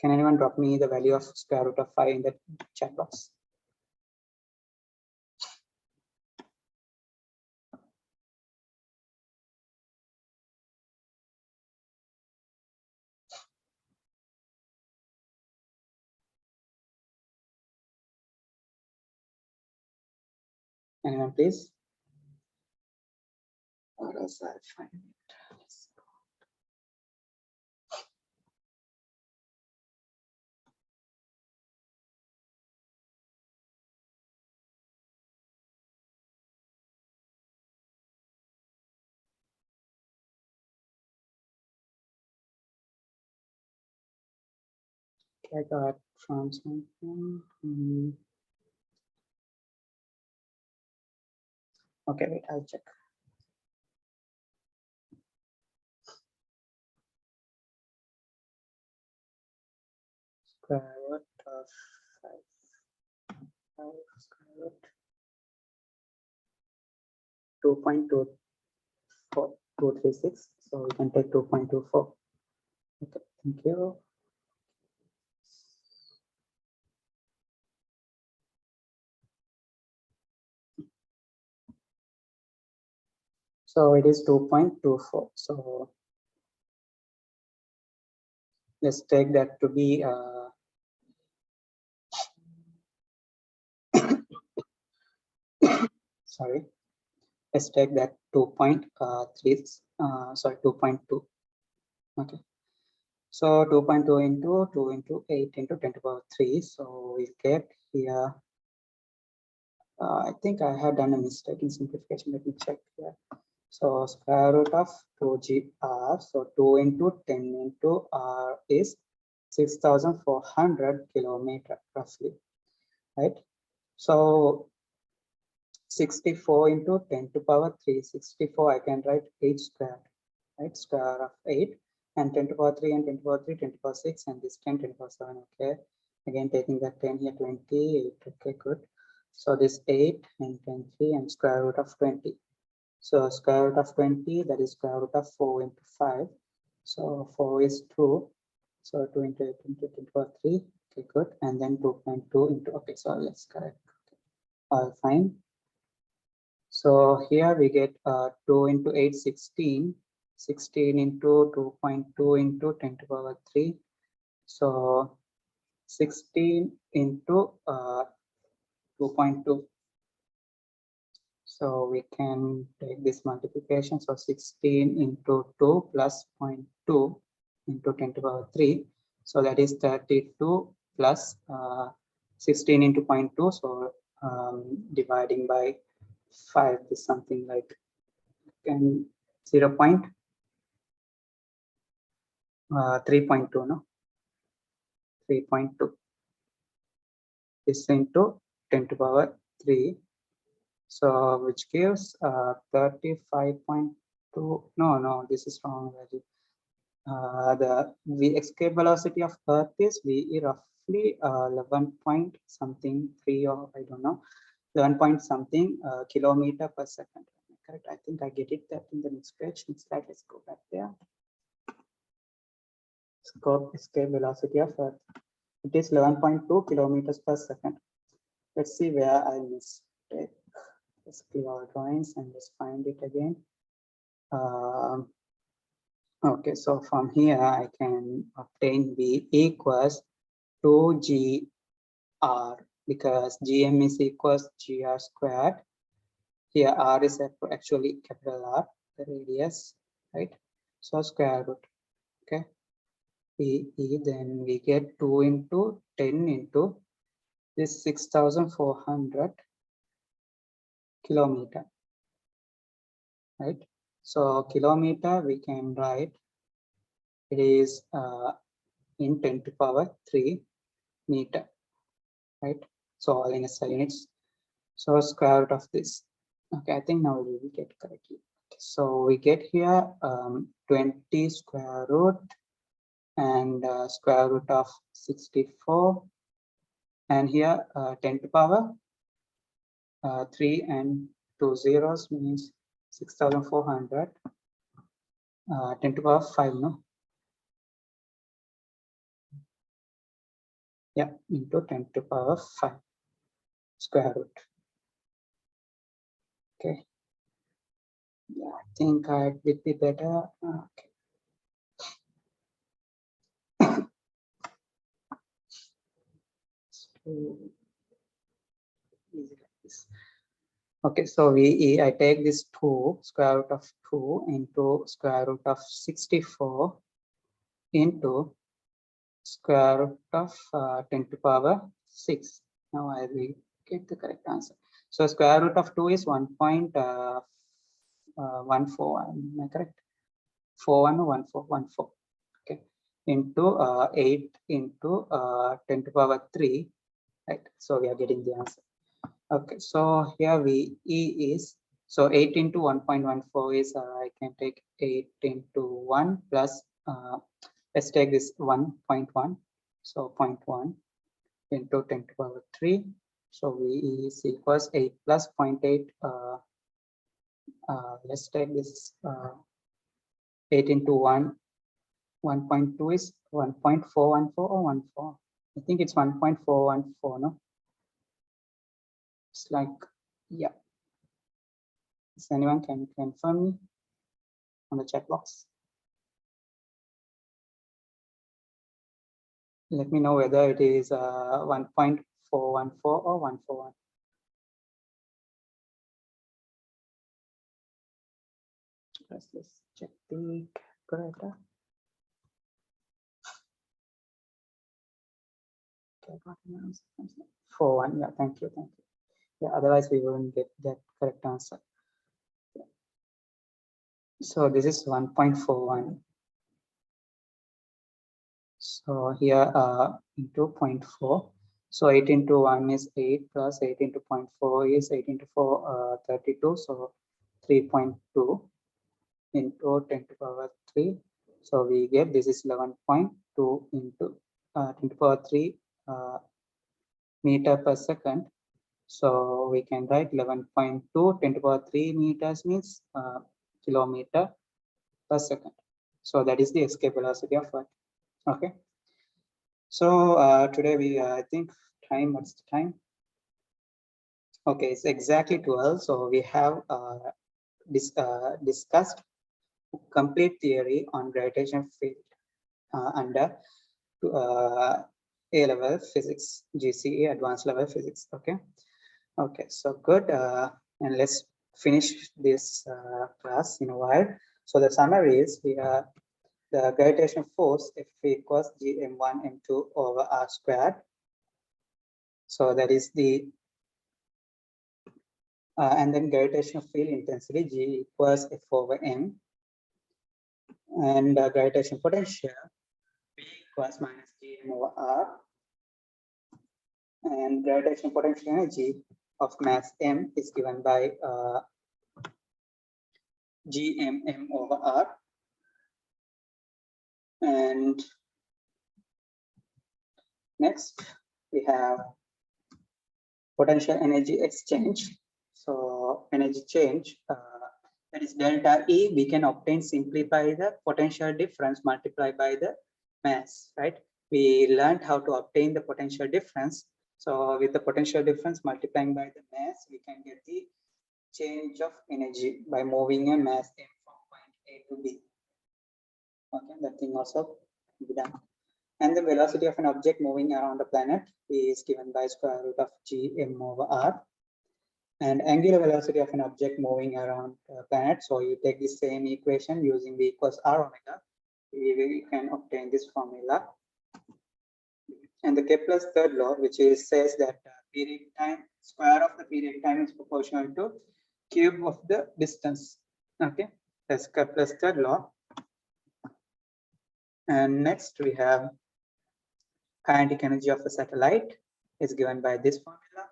Can anyone drop me the value of square root of 5 in the chat box? Anyone, please? Or else I'll find it. I got from something. Okay, wait, I'll check. Square root of 5 square root 2.24236. So we can take 2.24. Okay, thank you. So it is 2.24. So let's take that to be sorry. Let's take that 2.3. Sorry, 2.2. Okay. So 2.2 into 2 into 8 into 10 to the power 3. So we get here. I think I had done a mistake in simplification. Let me check here. So square root of 2gr. So 2 into 10 into r is 6,400 kilometer roughly, right? So 64 into 10 to power 3, 64, I can write 8 squared, right? Square of 8 and 10 to power 3 and 10 to power 3, 10 to power 6 and this 10, 10 to power 7, okay? Again, taking that 10 here, 28, okay, good. So this 8 and 10, 3 and square root of 20. So square root of 20, that is square root of 4 into 5. So 4 is 2. So 2 into 8 into 10 to the power 3, okay, good. And then 2.2 into, okay, so let's correct. All fine. So here we get 2 into 8, 16. 16 into 2.2 into 10 to the power 3. So 16 into 2.2. So we can take this multiplication. So 16 into 2 plus 0.2 into 10 to the power 3. So that is 32 plus 16 into 0.2. So dividing by 5 is something like 0.3.2, no? 3.2 is into 10 to the power 3. So which gives 35.2. No, this is wrong value. The escape velocity of Earth is VE roughly 11 point something 3, or I don't know, 11 point something kilometer per second. Correct? I think I get it that in the next page. Next slide, let's go back there. Escape velocity of Earth. It is 11.2 kilometers per second. Let's see where I missed it. Let's clear our drawings and let's find it again. Okay, so from here I can obtain V equals 2gr because gm is equals gr squared. Here r is actually capital R, the radius, right? So square root, okay? Then we get 2 into 10 into this 6,400 kilometer, right? So kilometer we can write it is in 10 to power 3 meter, right? So all in SI units. So square root of this. Okay, I think now we will get correctly. So we get here 20 square root and square root of 64, and here 10 to power 3 and 2 zeros means 6400, 10 to power 5, no? Yeah, into 10 to power 5 square root. Okay. Yeah, I think it would be better. Okay. So easy like this. Okay, so I take this 2 square root of 2 into square root of 64 into square root of 10 to power 6. Now I will get the correct answer. So square root of 2 is 1.14. Am I correct? 411414. Okay, into 8 into 10 to power 3. Right. So we are getting the answer. Okay, so here E is, so 8 into 1.14 is, I can take 8 into 1 plus, let's take this 1.1. So 0.1 into 10 to power 3. So V is equals 8 plus 0.8. Let's take this 8 into 1. 1.2 is 1.414 or 14. I think it's 1.414, no? It's like, yeah. If anyone can confirm me on the chat box. Let me know whether it is 1.414 or 141. Let's check the calculator. Okay, 41. Yeah, thank you. Yeah, otherwise we wouldn't get that correct answer. Yeah. So this is 1.41. So here into 0.4. So 8 into 1 is 8 plus 8 into 0.4 is 8 into 4, 32. So 3.2 into 10 to power 3. So we get this is 11.2 into 10 to power 3 meter per second. So we can write 11.2 10 to power 3 meters means kilometer per second. So that is the escape velocity of Earth. Okay. So today we I think time, what's the time? Okay, it's exactly 12. So we have discussed complete theory on gravitational field under A-level physics, GCE, advanced level physics. Okay. Okay, so good. And let's finish this class in a while. So the summary is here: the gravitational force F equals Gm1 m2 over r squared. So that is the and then gravitational field intensity G equals F over m, and gravitational potential P equals minus Gm over r, and gravitational potential energy of mass m is given by Gmm over r. And next we have potential energy exchange. So energy change, that is delta E, we can obtain simply by the potential difference multiplied by the mass, right? We learned how to obtain the potential difference. So with the potential difference multiplying by the mass, we can get the change of energy by moving a mass m from point A to B. Okay, that thing also be done. And the velocity of an object moving around the planet is given by square root of Gm over r. And angular velocity of an object moving around a planet. So you take the same equation using V equals r omega. We can obtain this formula. And the Kepler's third law, which says that period time, square of the period time is proportional to cube of the distance. Okay, that's Kepler's third law. And next we have kinetic energy of a satellite is given by this formula,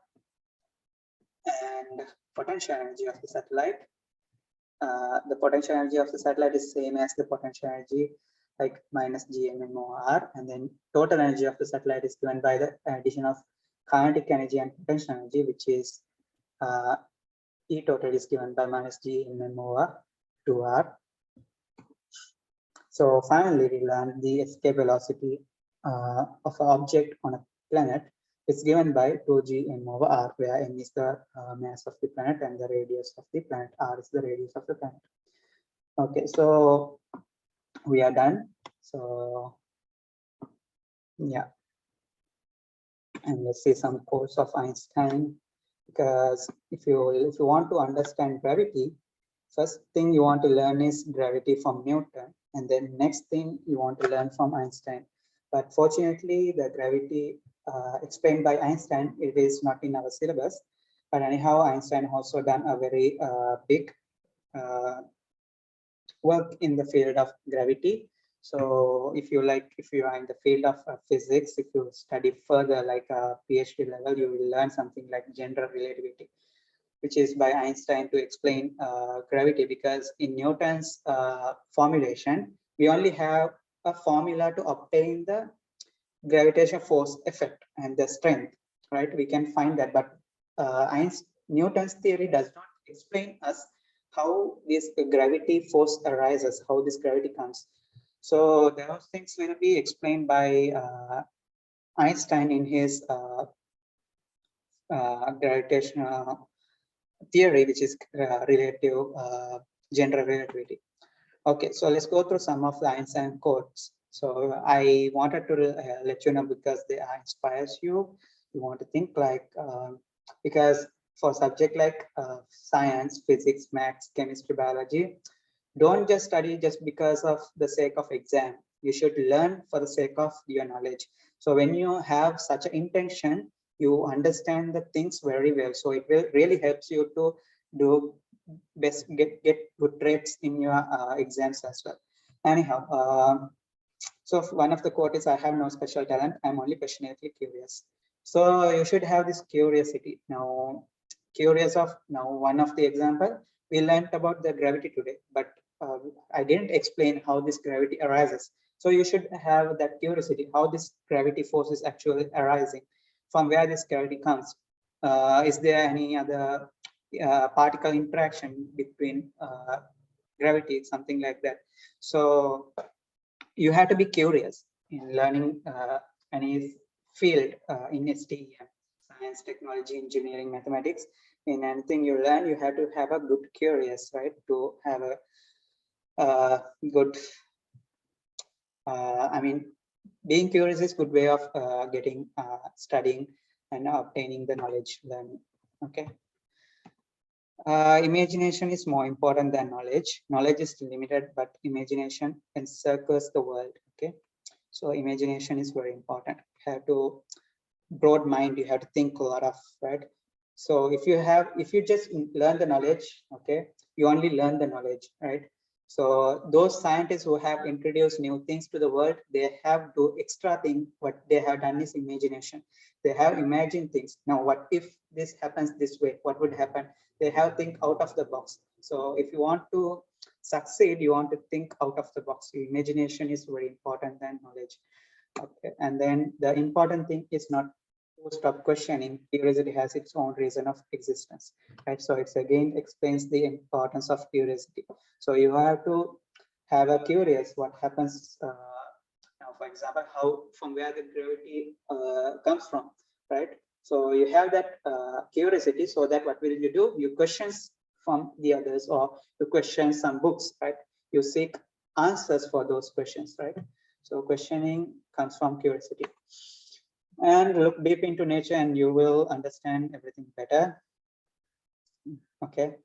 and potential energy of the satellite. The potential energy of the satellite is same as the potential energy, like minus gmmor, and then total energy of the satellite is given by the addition of kinetic energy and potential energy, which is E total is given by minus gmmor 2r. So finally, we learned the escape velocity of an object on a planet is given by 2g m/r, where m is the mass of the planet and the radius of the planet, r is the radius of the planet. Okay, so we are done. So yeah, and let's see some quotes of Einstein, because if you want to understand gravity, first thing you want to learn is gravity from Newton, and then next thing you want to learn from Einstein. But fortunately, the gravity explained by Einstein, it is not in our syllabus. But anyhow, Einstein also done a very big work in the field of gravity. So if you are in the field of physics, if you study further like a PhD level, you will learn something like general relativity, which is by Einstein to explain gravity, because in Newton's formulation, we only have a formula to obtain the gravitational force effect and the strength, right? We can find that, but Newton's theory does not explain us how this gravity force arises, how this gravity comes. So those things will be explained by Einstein in his gravitational theory, which is relative general relativity. Okay, so let's go through some of the Einstein quotes. So I wanted to let you know, because they inspires you. You want to think like, because for subject like science, physics, maths, chemistry, biology, don't just study just because of the sake of exam. You should learn for the sake of your knowledge. So when you have such an intention, you understand the things very well. So it will really helps you to do best, get good grades in your exams as well. Anyhow, so one of the quote is, I have no special talent, I'm only passionately curious. So you should have this curiosity. Now, one of the example, we learned about the gravity today, but I didn't explain how this gravity arises. So you should have that curiosity, how this gravity force is actually arising, from where this gravity comes. Is there any other particle interaction between gravity, something like that? So you have to be curious in learning any field in STEM, science, technology, engineering, mathematics. In anything you learn, you have to have a good curious, right? To have a good, I mean, being curious is a good way of getting, studying and obtaining the knowledge, learning, okay? Imagination is more important than knowledge. Knowledge is limited, but imagination encircles the world, okay? So imagination is very important. You have to broad mind, you have to think a lot of, right? So if you just learn the knowledge, okay, you only learn the knowledge, right? So those scientists who have introduced new things to the world, they have to extra thing. What they have done is imagination. They have imagined things. Now, what if this happens this way? What would happen? They have think out of the box. So if you want to succeed, you want to think out of the box. Imagination is very important than knowledge. Okay, and then the important thing is not to stop questioning. Curiosity has its own reason of existence, right? So it's again explains the importance of curiosity. So you have to have a curious what happens now, for example, how, from where the gravity comes from, right? So you have that curiosity, so that what will you do? You questions from the others, or you question some books, right? You seek answers for those questions, right? So questioning comes from curiosity. And look deep into nature and you will understand everything better. Okay.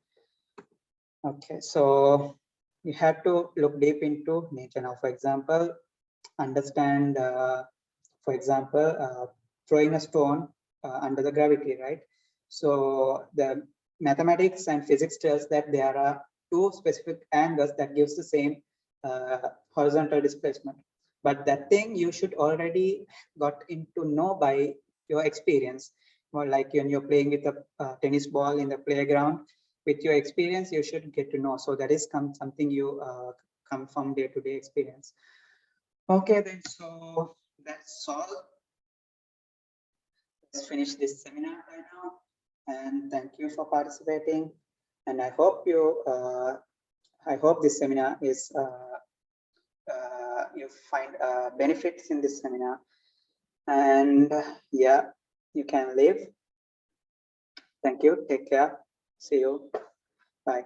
Okay, so you have to look deep into nature. Now, for example, understand, for example, throwing a stone under the gravity, right? So the mathematics and physics tells that there are two specific angles that gives the same horizontal displacement. But that thing you should already got into know by your experience. Or like when you're playing with a tennis ball in the playground, with your experience, you should get to know. So that is something you come from day-to-day experience. Okay, then, so that's all. Let's finish this seminar right now. And thank you for participating. And I hope this seminar is you find benefits in this seminar. And yeah, you can leave. Thank you. Take care. See you. Bye.